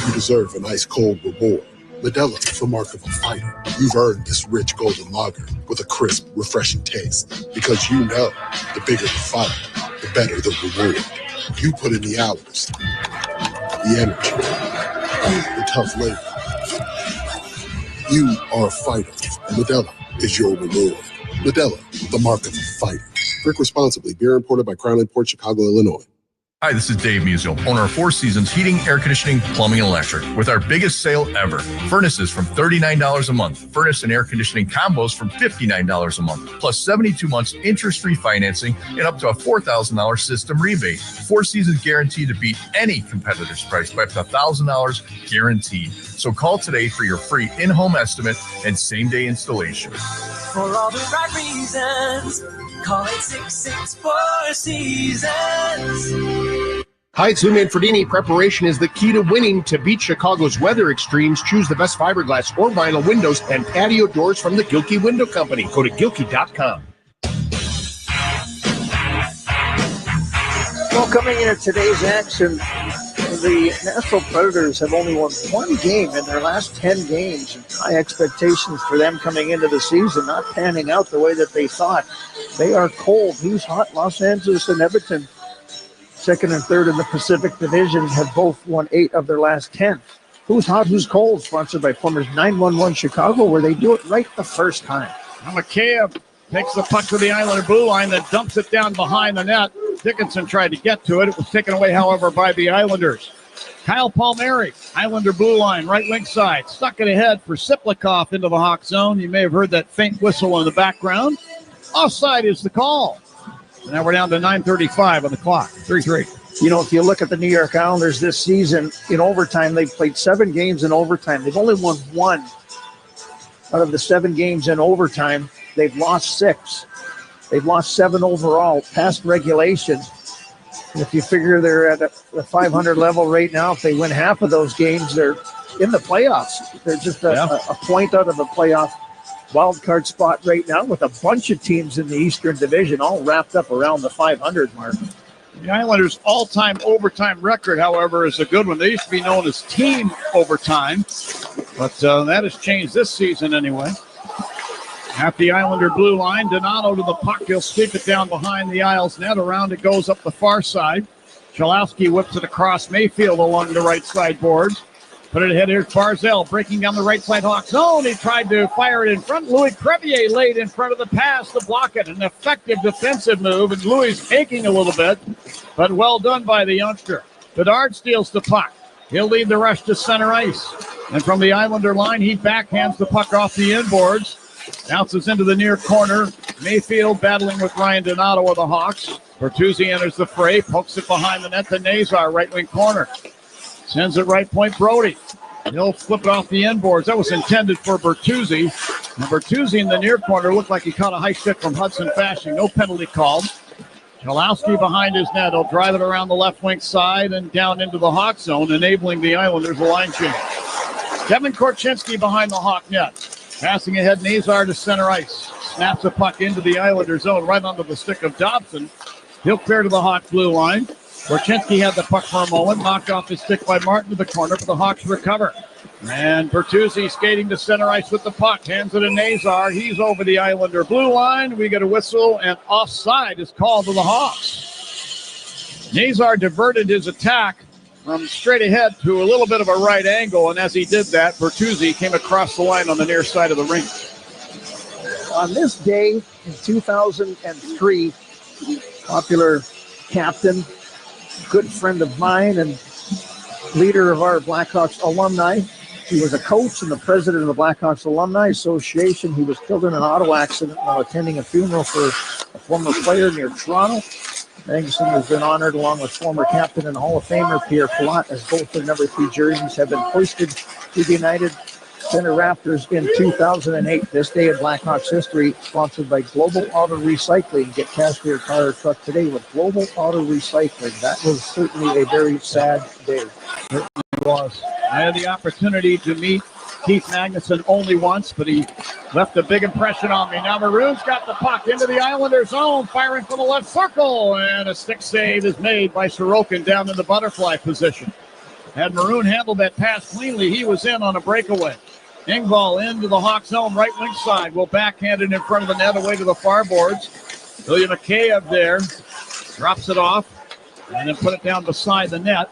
you deserve an ice-cold reward. Modelo is the mark of a fighter. You've earned this rich golden lager with a crisp, refreshing taste. Because you know, the bigger the fight, the better the reward. You put in the hours, the energy, the tough labor. You are a fighter, and Modelo is your reward. Modelo, the mark of a fighter. Drink responsibly. Beer imported by Crown Imports, Chicago, Illinois. Hi, this is Dave Musial, owner of Four Seasons Heating, Air Conditioning, Plumbing, and Electric, with our biggest sale ever. Furnaces from $39 a month. Furnace and air conditioning combos from $59 a month, plus 72 months interest-free financing and up to a $4,000 system rebate. Four Seasons guaranteed to beat any competitor's price by up to $1,000 guaranteed. So call today for your free in-home estimate and same-day installation. For all the right reasons, call 866-4 Seasons. Hi, it's Lou Manfredini. Preparation is the key to winning. To beat Chicago's weather extremes, choose the best fiberglass or vinyl windows and patio doors from the Gilkey Window Company. Go to Gilkey.com. Well, coming into today's action, the Nashville Predators have only won one game in their last 10 games. High expectations for them coming into the season, not panning out the way that they thought. They are cold. Who's hot? Los Angeles and Edmonton, second and third in the Pacific Division, have both won 8 of their last 10. Who's hot? Who's cold? Sponsored by Plumbers 911 Chicago, where they do it right the first time. Mikheyev takes the puck to the Islander blue line, then dumps it down behind the net. Dickinson tried to get to it. It was taken away, however, by the Islanders. Kyle Palmieri, Islander blue line, right wing side. Stuck it ahead for Siplikov into the Hawk zone. You may have heard that faint whistle in the background. Offside is the call. Now we're down to 9:35 on the clock. 3-3. You know, if you look at the New York Islanders this season, in overtime, they've played 7 games in overtime. They've only won 1 out of the 7 games in overtime. They've lost 6. They've lost 7 overall past regulation. And if you figure they're at the 500 level right now, if they win half of those games, they're in the playoffs. They're just a point out of a playoff wild card spot right now, with a bunch of teams in the Eastern Division all wrapped up around the 500 mark. The Islanders' all-time overtime record, however, is a good one. They used to be known as team overtime. But that has changed this season anyway. At the Islander blue line, Donato to the puck. He'll sweep it down behind the Isles net. Around it goes up the far side. Chalowski whips it across Mayfield along the right side boards. Put it ahead. Here's Barzell breaking down the right side Hawk zone. He tried to fire it in front. Louis Crevier laid in front of the pass to block it. An effective defensive move, and Louis aching a little bit, but well done by the youngster. Bedard steals the puck. He'll lead the rush to center ice. And from the Islander line, he backhands the puck off the inboards. Bounces into the near corner. Mayfield battling with Ryan Donato of the Hawks. Bertuzzi enters the fray, pokes it behind the net to Nazar, right wing corner. Sends it right point, Brody. He'll flip it off the inboards. That was intended for Bertuzzi. And Bertuzzi in the near corner looked like he caught a high stick from Hudson Fasching. No penalty called. Chalowski behind his net. He'll drive it around the left wing side and down into the Hawk zone, enabling the Islanders a line change. Kevin Korchinski behind the Hawk net. Passing ahead, Nazar to center ice. Snaps a puck into the Islander zone right onto the stick of Dobson. He'll clear to the Hawk blue line. Korchinski had the puck for a moment, knocked off his stick by Martin to the corner, but the Hawks recover. And Bertuzzi skating to center ice with the puck. Hands it to Nazar. He's over the Islander blue line. We get a whistle, and offside is called to the Hawks. Nazar diverted his attack from straight ahead to a little bit of a right angle, and as he did that, Bertuzzi came across the line on the near side of the rink. On this day in 2003, popular captain, good friend of mine and leader of our Blackhawks alumni. He was a coach and the president of the Blackhawks Alumni Association. He was killed in an auto accident while attending a funeral for a former player near Toronto. Magnuson has been honored along with former captain and Hall of Famer Pierre Pilote as both their number 3 jerseys have been hoisted to the United Center Raptors in 2008. This day in Blackhawks history, sponsored by Global Auto Recycling. Get cash for your car or truck today with Global Auto Recycling. That was certainly a very sad day. It was. I had the opportunity to meet Keith Magnuson only once, but he left a big impression on me. Now Maroon's got the puck into the Islander zone, firing from the left circle, and a stick save is made by Sorokin down in the butterfly position. Had Maroon handled that pass cleanly, he was in on a breakaway. Engvall into the Hawk zone, right wing side. Will backhand it in front of the net away to the far boards. William Mikheyev there drops it off and then put it down beside the net.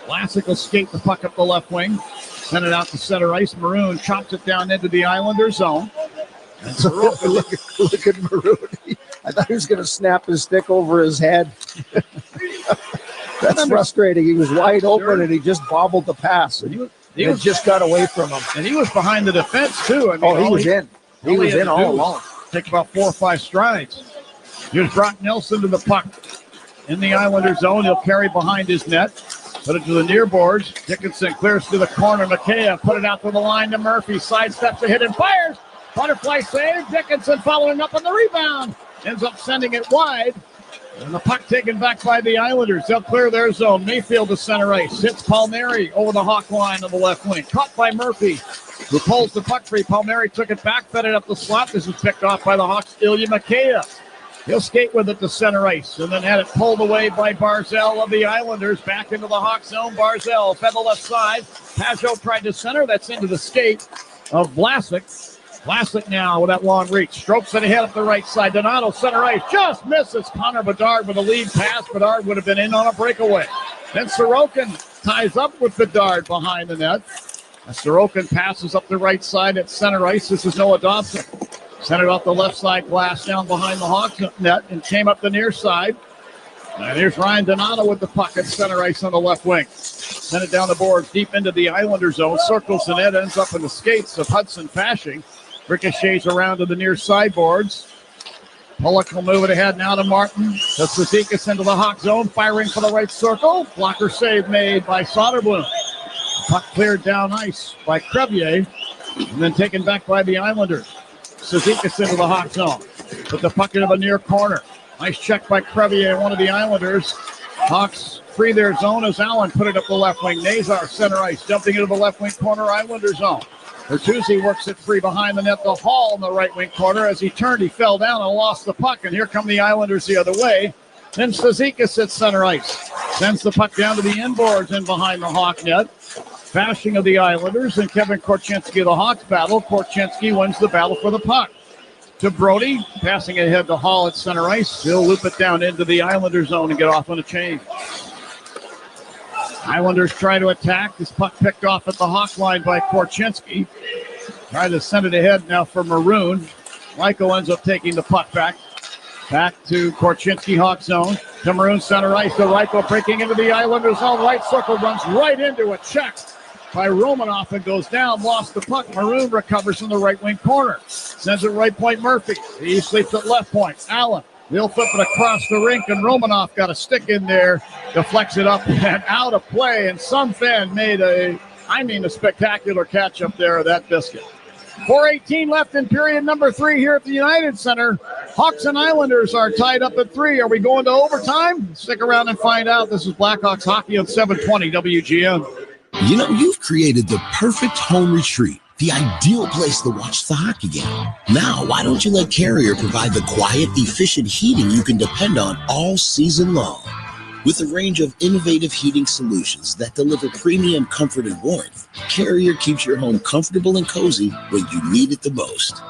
Vlasic will skate the puck up the left wing. Send it out to center ice. Maroon chops it down into the Islander zone. And look at Maroon. I thought he was going to snap his stick over his head. That's frustrating. He was wide open and he just bobbled the pass. He just got away from him. And he was behind the defense, too. I mean, he was in. He was in all along. Take about 4 or 5 strides. Here's Brock Nelson to the puck. In the Islander zone, he'll carry behind his net. Put it to the near boards. Dickinson clears to the corner. Mikheyev put it out to the line to Murphy. Sidesteps a hit and fires. Butterfly save. Dickinson following up on the rebound. Ends up sending it wide. And the puck taken back by the Islanders. They'll clear their zone. Mayfield to center ice. Hits Palmieri over the Hawk line on the left wing. Caught by Murphy, who pulls the puck free. Palmieri took it back, fed it up the slot. This is picked off by the Hawks' Ilya Mikheyev. He'll skate with it to center ice and then had it pulled away by Barzell of the Islanders. Back into the Hawk zone. Barzell fed the left side. Pajot tried to center. That's into the skate of Vlasic. Vlasic now with that long reach. Strokes it ahead up the right side. Donato center ice. Just misses Connor Bedard with a lead pass. Bedard would have been in on a breakaway. Then Sorokin ties up with Bedard behind the net. As Sorokin passes up the right side at center ice. This is Noah Dobson. Sent it off the left side glass down behind the Hawks net and came up the near side. And here's Ryan Donato with the puck at center ice on the left wing. Sent it down the boards deep into the Islander zone. Circles the net, ends up in the skates of Hudson Fasching. Ricochets around to the near sideboards. Pollock will move it ahead now to Martin. To Cizikas into the Hawk zone, firing for the right circle. Blocker save made by Soderblom. Puck cleared down ice by Crevier, and then taken back by the Islanders. Cizikas into the Hawk zone. Put the puck into the near corner. Nice check by Crevier and one of the Islanders. Hawks free their zone as Allen put it up the left wing. Nazar center ice, jumping into the left wing corner Islander zone. Bertuzzi works it free behind the net. The Hall in the right wing corner. As he turned, he fell down and lost the puck. And here come the Islanders the other way. Then Cizikas at center ice. Sends the puck down to the inboards and behind the Hawk net. bashing of the Islanders, and Kevin Korchinski of the Hawks battle. Korchinski wins the battle for the puck. To Brody, passing ahead to Hall at center ice. He'll loop it down into the Islander zone and get off on a change. Islanders try to attack. This puck picked off at the Hawk line by Korchinski. Try to send it ahead now for Maroon. Ryko ends up taking the puck back. Back to Korchinski, Hawk zone. To Maroon, center ice. To Ryko breaking into the Islanders zone. Right circle, runs right into a check by Romanoff and goes down. Lost the puck. Maroon recovers in the right wing corner. Sends it right point Murphy. He sleeps at left point. Allen. They'll flip it across the rink, and Romanoff got a stick in there, deflects it up and out of play, and some fan made a spectacular catch up there of that biscuit. 4:18 left in period number 3 here at the United Center. Hawks and Islanders are tied up at 3. Are we going to overtime? Stick around and find out. This is Blackhawks hockey on 720 WGN. You know, you've created the perfect home retreat, the ideal place to watch the hockey game. Now, why don't you let Carrier provide the quiet, efficient heating you can depend on all season long? With a range of innovative heating solutions that deliver premium comfort and warmth, Carrier keeps your home comfortable and cozy when you need it the most.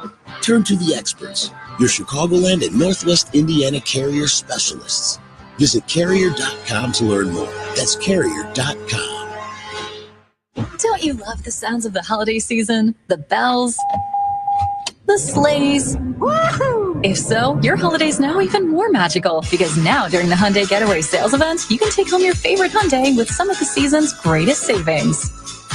Turn to the experts, your Chicagoland and Northwest Indiana Carrier specialists. Visit Carrier.com to learn more. That's Carrier.com. Don't you love the sounds of the holiday season? The bells, the sleighs. Woohoo! If so, your holiday's now even more magical, because now during the Hyundai Getaway sales event, you can take home your favorite Hyundai with some of the season's greatest savings.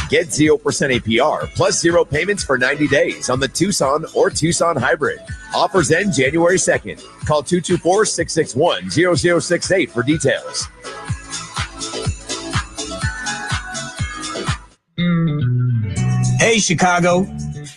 Get 0% APR plus 0 payments for 90 days on the Tucson or Tucson Hybrid. Offers end January 2nd. Call 224-661-0068 for details. Hey, Chicago.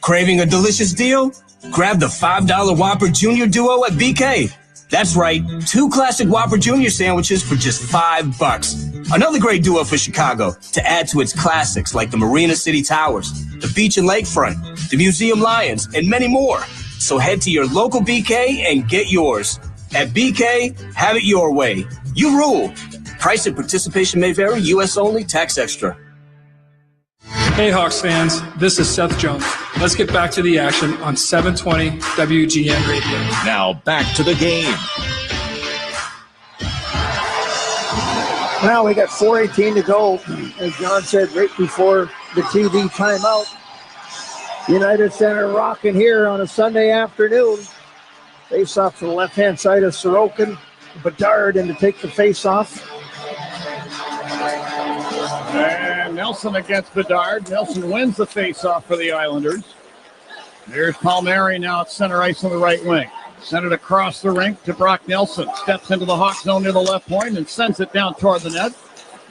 Craving a delicious deal? Grab the $5 Whopper Junior Duo at BK. That's right, 2 classic Whopper Junior sandwiches for just $5. Another great duo for Chicago to add to its classics like the Marina City Towers, the beach and lakefront, the Museum Lions, and many more. So head to your local BK and get yours. At BK, have it your way. You rule. Price and participation may vary. U.S. only. Tax extra. Hey Hawks fans, this is Seth Jones. Let's get back to the action on 720 WGN Radio. Now back to the game. Well, we got 4:18 to go. As John said, right before the TV timeout. United Center rocking here on a Sunday afternoon. Face off to the left-hand side of Sorokin. Bedard in to take the face off. And Nelson against Bedard. Nelson wins the face-off for the Islanders. There's Palmieri now at center ice on the right wing. Sent it across the rink to Brock Nelson. Steps into the Hawk zone near the left point and sends it down toward the net.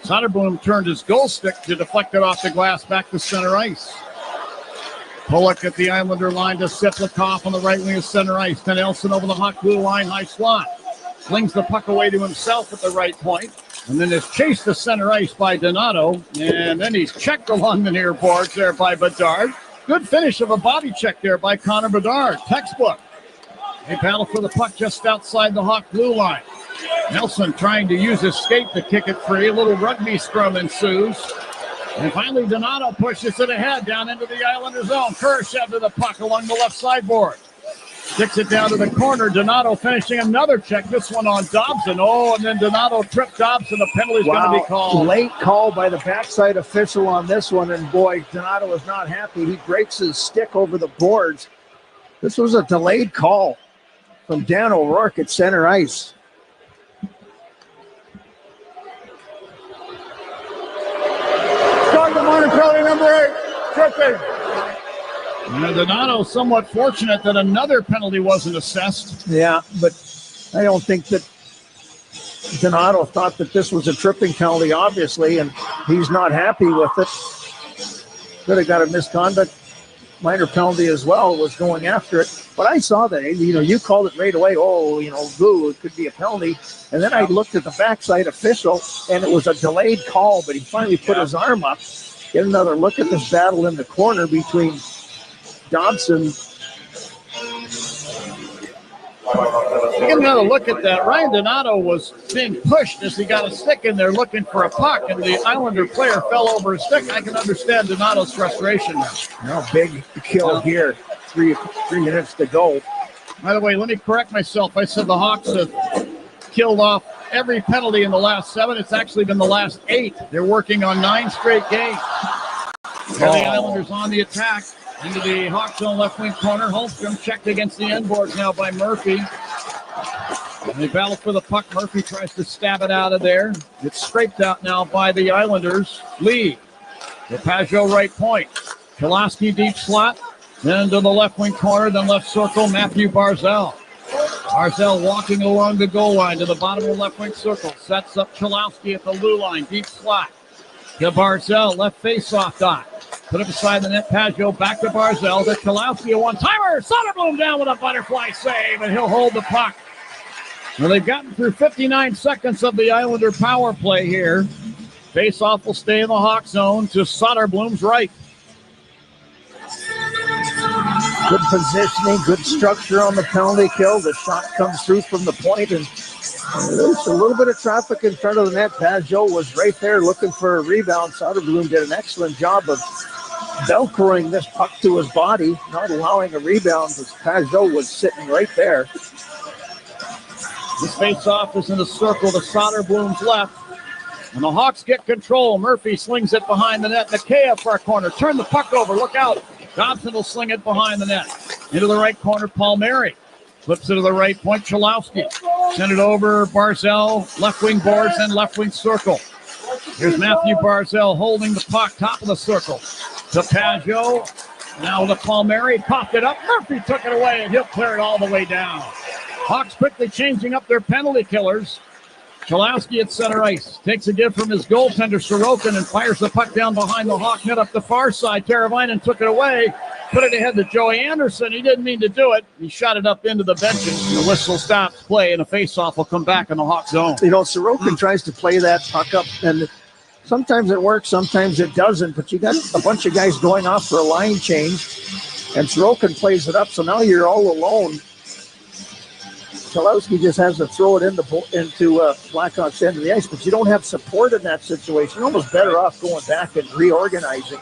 Soderblom turned his goal stick to deflect it off the glass back to center ice. Pollock at the Islander line to Siplikov on the right wing of center ice. To Nelson over the Hawk blue line, high slot. Flings the puck away to himself at the right point. And then is chased to center ice by Donato. And then he's checked along the near boards there by Bedard. Good finish of a body check there by Connor Bedard. Textbook. They battle for the puck just outside the Hawk blue line. Nelson trying to use his skate to kick it free. A little rugby scrum ensues. And finally Donato pushes it ahead down into the Islander zone. Kurashev to the puck along the left sideboard. Sticks it down to the corner. Donato finishing another check. This one on Dobson. Oh, and then Donato tripped Dobson. The penalty's going to be called. Late call by the backside official on this one. And boy, Donato is not happy. He breaks his stick over the boards. This was a delayed call from Dan O'Rourke at center ice. Start the morning penalty number 8. Tripping. And Donato somewhat fortunate that another penalty wasn't assessed. Yeah, but I don't think that Donato thought that this was a tripping penalty, obviously, and he's not happy with it. Could have got a misconduct minor penalty as well, was going after it. But I saw that, you called it right away. Oh, boo, it could be a penalty. And then I looked at the backside official, and it was a delayed call, but he finally put his arm up. Get another look at this battle in the corner between Dobson Get another look at that. Ryan Donato was being pushed as he got a stick in there looking for a puck, and the Islander player fell over his stick. I can understand Donato's frustration now. No, big kill here. 3 minutes to go. By the way, let me correct myself. I said the Hawks have killed off every penalty in the last 7. It's actually been the last 8. They're working on 9 straight games. Here the Islanders on the attack. Into the Hawks zone left wing corner. Holmstrom checked against the end boards now by Murphy. And they battle for the puck. Murphy tries to stab it out of there. It's scraped out now by the Islanders. Lee. The Pajot right point. Cholowski deep slot. Then to the left wing corner. Then left circle. Matthew Barzal. Barzal walking along the goal line to the bottom of the left wing circle. Sets up Cholowski at the blue line. Deep slot. To Barzal. Left face-off dot. Put it beside the net. Pajot back to Barzal. To Cholowski, a one-timer. Soderblom down with a butterfly save, and he'll hold the puck. Well, they've gotten through 59 seconds of the Islander power play here. Face-off will stay in the Hawk zone to Soderblom's right. Good positioning, good structure on the penalty kill. The shot comes through from the point, and there's a little bit of traffic in front of the net. Pajot was right there looking for a rebound. Soderblom did an excellent job of velcroing this puck to his body, not allowing a rebound, because Pajot was sitting right there. This face-off is in the circle to Soderblom's left. And the Hawks get control. Murphy slings it behind the net. Mikheyev far corner. Turn the puck over. Look out. Dobson will sling it behind the net. Into the right corner, Palmieri. Flips it to the right point, Cholowski. Send it over, Barzal. Left wing boards and left wing circle. Here's Matthew Barzal holding the puck, top of the circle. To Pajot. Now to Palmieri. Popped it up. Murphy took it away, and he'll clear it all the way down. Hawks quickly changing up their penalty killers. Cholowski at center ice. Takes a give from his goaltender, Sorokin, and fires the puck down behind the Hawk net up the far side. Teravainen took it away. Put it ahead to Joey Anderson. He didn't mean to do it. He shot it up into the benches. The whistle stops play, and a face-off will come back in the Hawk zone. You know, Sorokin tries to play that puck up, and sometimes it works, sometimes it doesn't. But you got a bunch of guys going off for a line change, and Sorokin plays it up, so now you're all alone. Cholowski just has to throw it into Blackhawks end of the ice, but you don't have support in that situation. You're almost better off going back and reorganizing.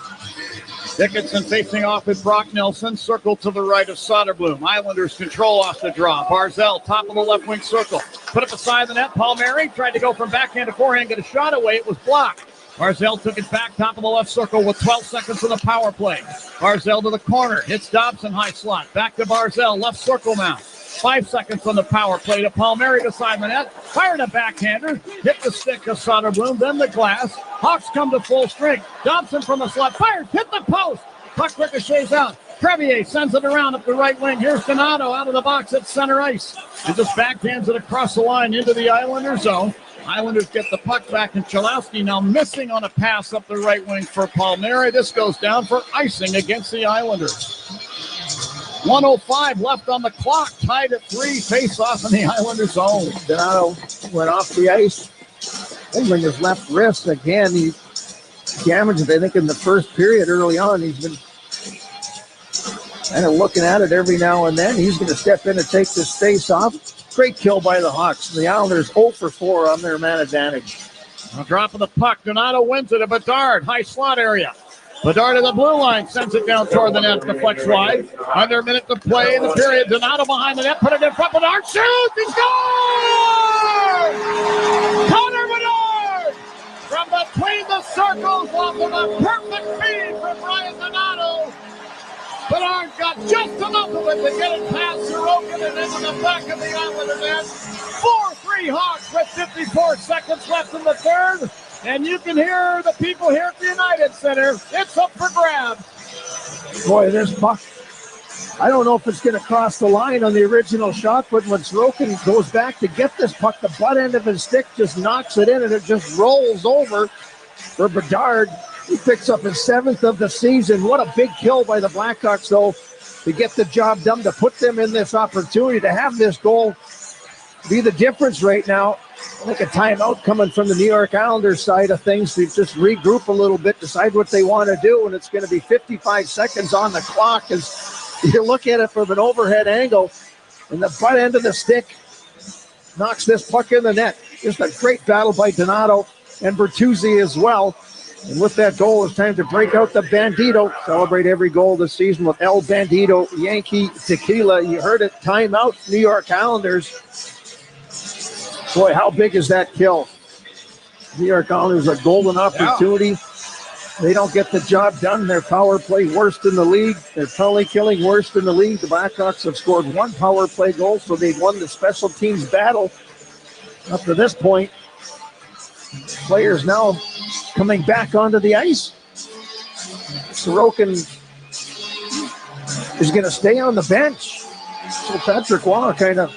Dickinson facing off with Brock Nelson. Circle to the right of Soderblom. Islanders control off the draw. Barzal, top of the left wing circle. Put it beside the net. Palmieri tried to go from backhand to forehand, get a shot away. It was blocked. Barzal took it back, top of the left circle with 12 seconds of the power play. Barzal to the corner. Hits Dobson, high slot. Back to Barzal, left circle now. 5 seconds on the power play to Palmieri beside the net. Fired a backhander. Hit the stick of Soderblom, then the glass. Hawks come to full strength. Dobson from the slot. Fires. Hit the post. Puck ricochets out. Crevier sends it around up the right wing. Here's Donato out of the box at center ice. And just backhands it across the line into the Islander zone. Islanders get the puck back, and Cholowski now missing on a pass up the right wing for Palmieri. This goes down for icing against the Islanders. 1:05 left on the clock, tied at 3, face-off in the Islanders' zone. Donato went off the ice, holding his left wrist again. He damaged it, I think, in the first period early on. He's been kind of looking at it every now and then. He's going to step in and take this face-off. Great kill by the Hawks. The Islanders 0 for 4 on their man advantage. A drop of the puck. Donato wins it to Bedard, high slot area. Bedard to the blue line, sends it down toward the net, deflects wide. Under a minute to play in the period. Donato behind the net, put it in front. Bedard shoots, he scores! Connor Bedard! From between the circles, off of a perfect feed from Ryan Donato. Bedard got just enough of it to get it past Sorokin and into the back of the Islander net. 4-3 Hawks with 54 seconds left in the third. And you can hear the people here at the United Center. It's up for grabs. Boy, this puck, I don't know if it's going to cross the line on the original shot, but when Sorokin goes back to get this puck, the butt end of his stick just knocks it in, and it just rolls over for Bedard. He picks up his 7th of the season. What a big kill by the Blackhawks, though, to get the job done, to put them in this opportunity, to have this goal be the difference right now. I think a timeout coming from the New York Islanders side of things to just regroup a little bit, decide what they want to do, and it's going to be 55 seconds on the clock as you look at it from an overhead angle. And the butt end of the stick knocks this puck in the net. Just a great battle by Donato and Bertuzzi as well. And with that goal, it's time to break out the Bandito. Celebrate every goal this season with El Bandito Yankee Tequila. You heard it. Timeout, New York Islanders. Boy, how big is that kill? New York Islanders a golden opportunity. Yeah. They don't get the job done. Their power play worst in the league. Their penalty killing worst in the league. The Blackhawks have scored one power play goal, so they've won the special teams battle up to this point. Players now coming back onto the ice. Sorokin is going to stay on the bench. So Patrick Waugh kind of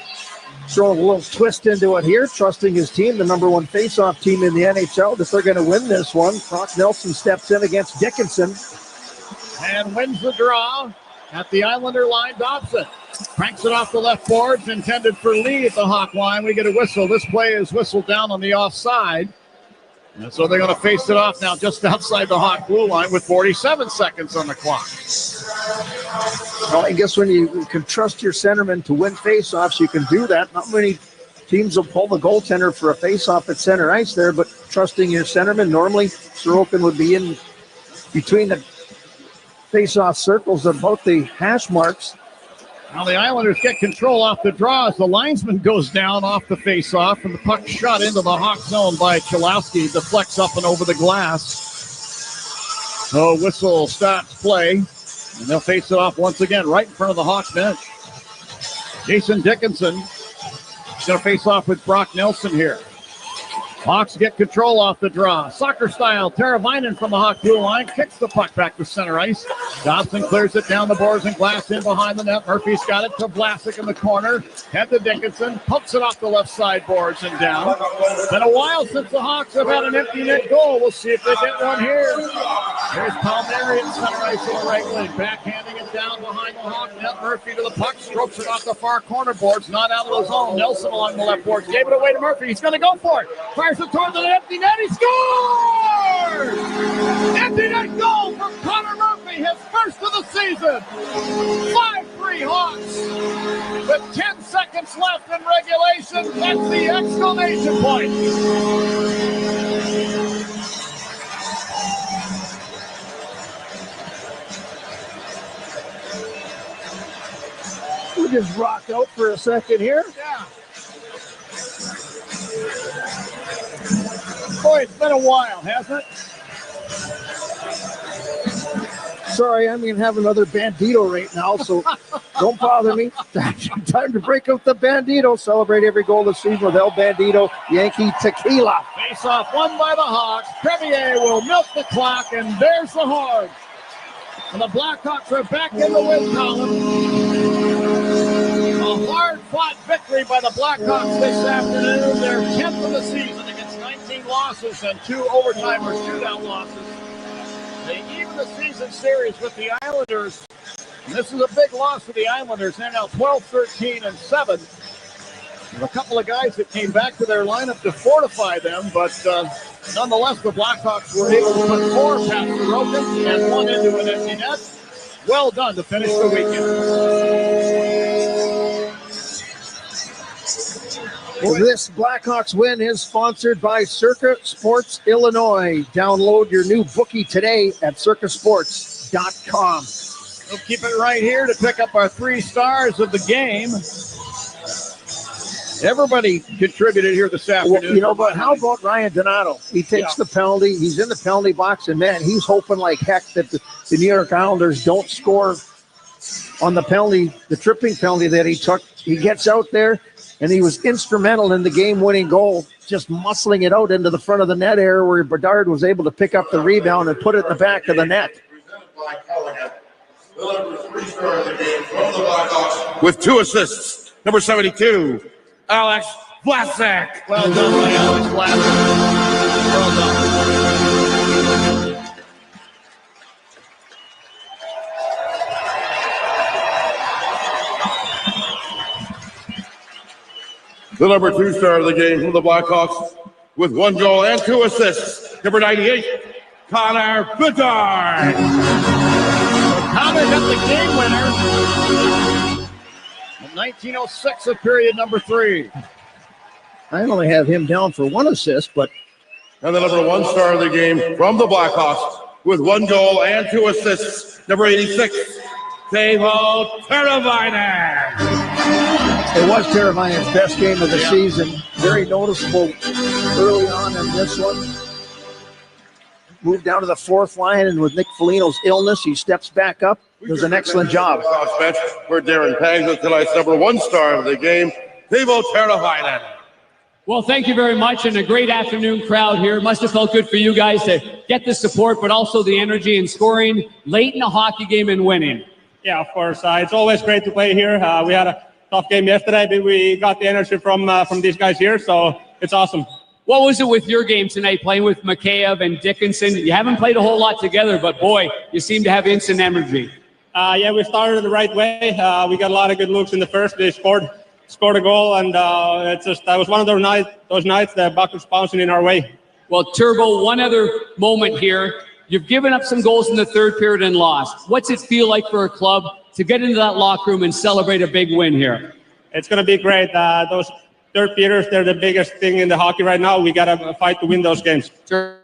throwing a little twist into it here, trusting his team, the number one faceoff team in the NHL, that they're going to win this one. Brock Nelson steps in against Dickinson. And wins the draw at the Islander line. Dobson cranks it off the left boards, intended for Lee at the Hawk line. We get a whistle. This play is whistled down on the offside. And so they're going to face it off now just outside the Hawk blue line with 47 seconds on the clock. Well, I guess when you can trust your centerman to win faceoffs, you can do that. Not many teams will pull the goaltender for a faceoff at center ice there, but trusting your centerman, normally Sorokin would be in between the faceoff circles of both the hash marks. Now the Islanders get control off the draw as the linesman goes down off the face-off, and the puck shot into the Hawk zone by Chalowski, deflects up and over the glass. So whistle stops play, and they'll face it off once again right in front of the Hawks bench. Jason Dickinson is going to face off with Brock Nelson here. Hawks get control off the draw. Soccer style, Teravainen from the Hawk blue line kicks the puck back to center ice. Dobson clears it down the boards and glass in behind the net. Murphy's got it to Vlasic in the corner. Head to Dickinson, pumps it off the left side boards and down. Been a while since the Hawks have had an empty net goal. We'll see if they get one here. Here's Palmieri at center ice on the right wing, backhanding it down behind the Hawk net. Murphy to the puck, strokes it off the far corner boards, not out of the zone. Nelson along the left boards, gave it away to Murphy. He's going to go for it. Fires it toward the empty net. He scores! Empty net goal from Connor Murphy, his first of the season. 5-3 Hawks. With 10 seconds left in regulation, that's the exclamation point. We just rock out for a second here. Yeah. Boy, it's been a while, hasn't it? Sorry, I'm going to have another Bandito right now, so don't bother me. Time to break out the Bandito. Celebrate every goal this season with El Bandito Yankee Tequila. Face off won by the Hawks. Premier will milk the clock, and there's the horn. And the Blackhawks are back in the win column. A hard-fought victory by the Blackhawks this afternoon. Their 10th of the season against 19 losses and 2 overtime or shootout losses. They even the season series with the Islanders. And this is a big loss for the Islanders. They're now 12-13-7. There's a couple of guys that came back to their lineup to fortify them, but nonetheless, the Blackhawks were able to put 4 past Sorokin and 1 into an empty net. Well done to finish the weekend. Well, this Blackhawks win is sponsored by Circa Sports Illinois. Download your new bookie today at circasports.com. We'll keep it right here to pick up our 3 stars of the game. Everybody contributed here this afternoon. Well, but how about Ryan Donato? He takes the penalty. He's in the penalty box, and man, he's hoping like heck that the New York Islanders don't score on the penalty, the tripping penalty that he took. He gets out there, and he was instrumental in the game-winning goal, just muscling it out into the front of the net area where Bedard was able to pick up the rebound and put it in the back of the net. With 2 assists, number 72, Alex Vlasic. Well done by Alex Vlasic. Well done. The number 2 star of the game from the Blackhawks with 1 goal and 2 assists, number 98, Connor Bedard. Connor got the game winner. And 19:06 of period number 3. I only have him down for 1 assist, but. And the number 1 star of the game from the Blackhawks with 1 goal and 2 assists, number 86, Teuvo Teravainen. It was Teravainen's best game of the season. Very noticeable early on in this one. Moved down to the 4th line, and with Nick Foligno's illness, he steps back up. It was an excellent job. Bench for Darren Pagza, tonight's number 1 star of the game, Teuvo Teravainen. Well, thank you very much, and a great afternoon crowd here. Must have felt good for you guys to get the support, but also the energy and scoring late in a hockey game and winning. Yeah, of course. It's always great to play here. We had a tough game yesterday, but we got the energy from these guys here, so it's awesome. What was it with your game tonight, playing with Mikheyev and Dickinson? You haven't played a whole lot together, but boy, you seem to have instant energy. Yeah, we started the right way. We got a lot of good looks in the first. They scored a goal, and that was one of those nights that puck was bouncing in our way. Well, Turbo, one other moment here. You've given up some goals in the third period and lost. What's it feel like for a club to get into that locker room and celebrate a big win here? It's going to be great. Those third perioders, they're the biggest thing in the hockey right now. We got to fight to win those games. Sure.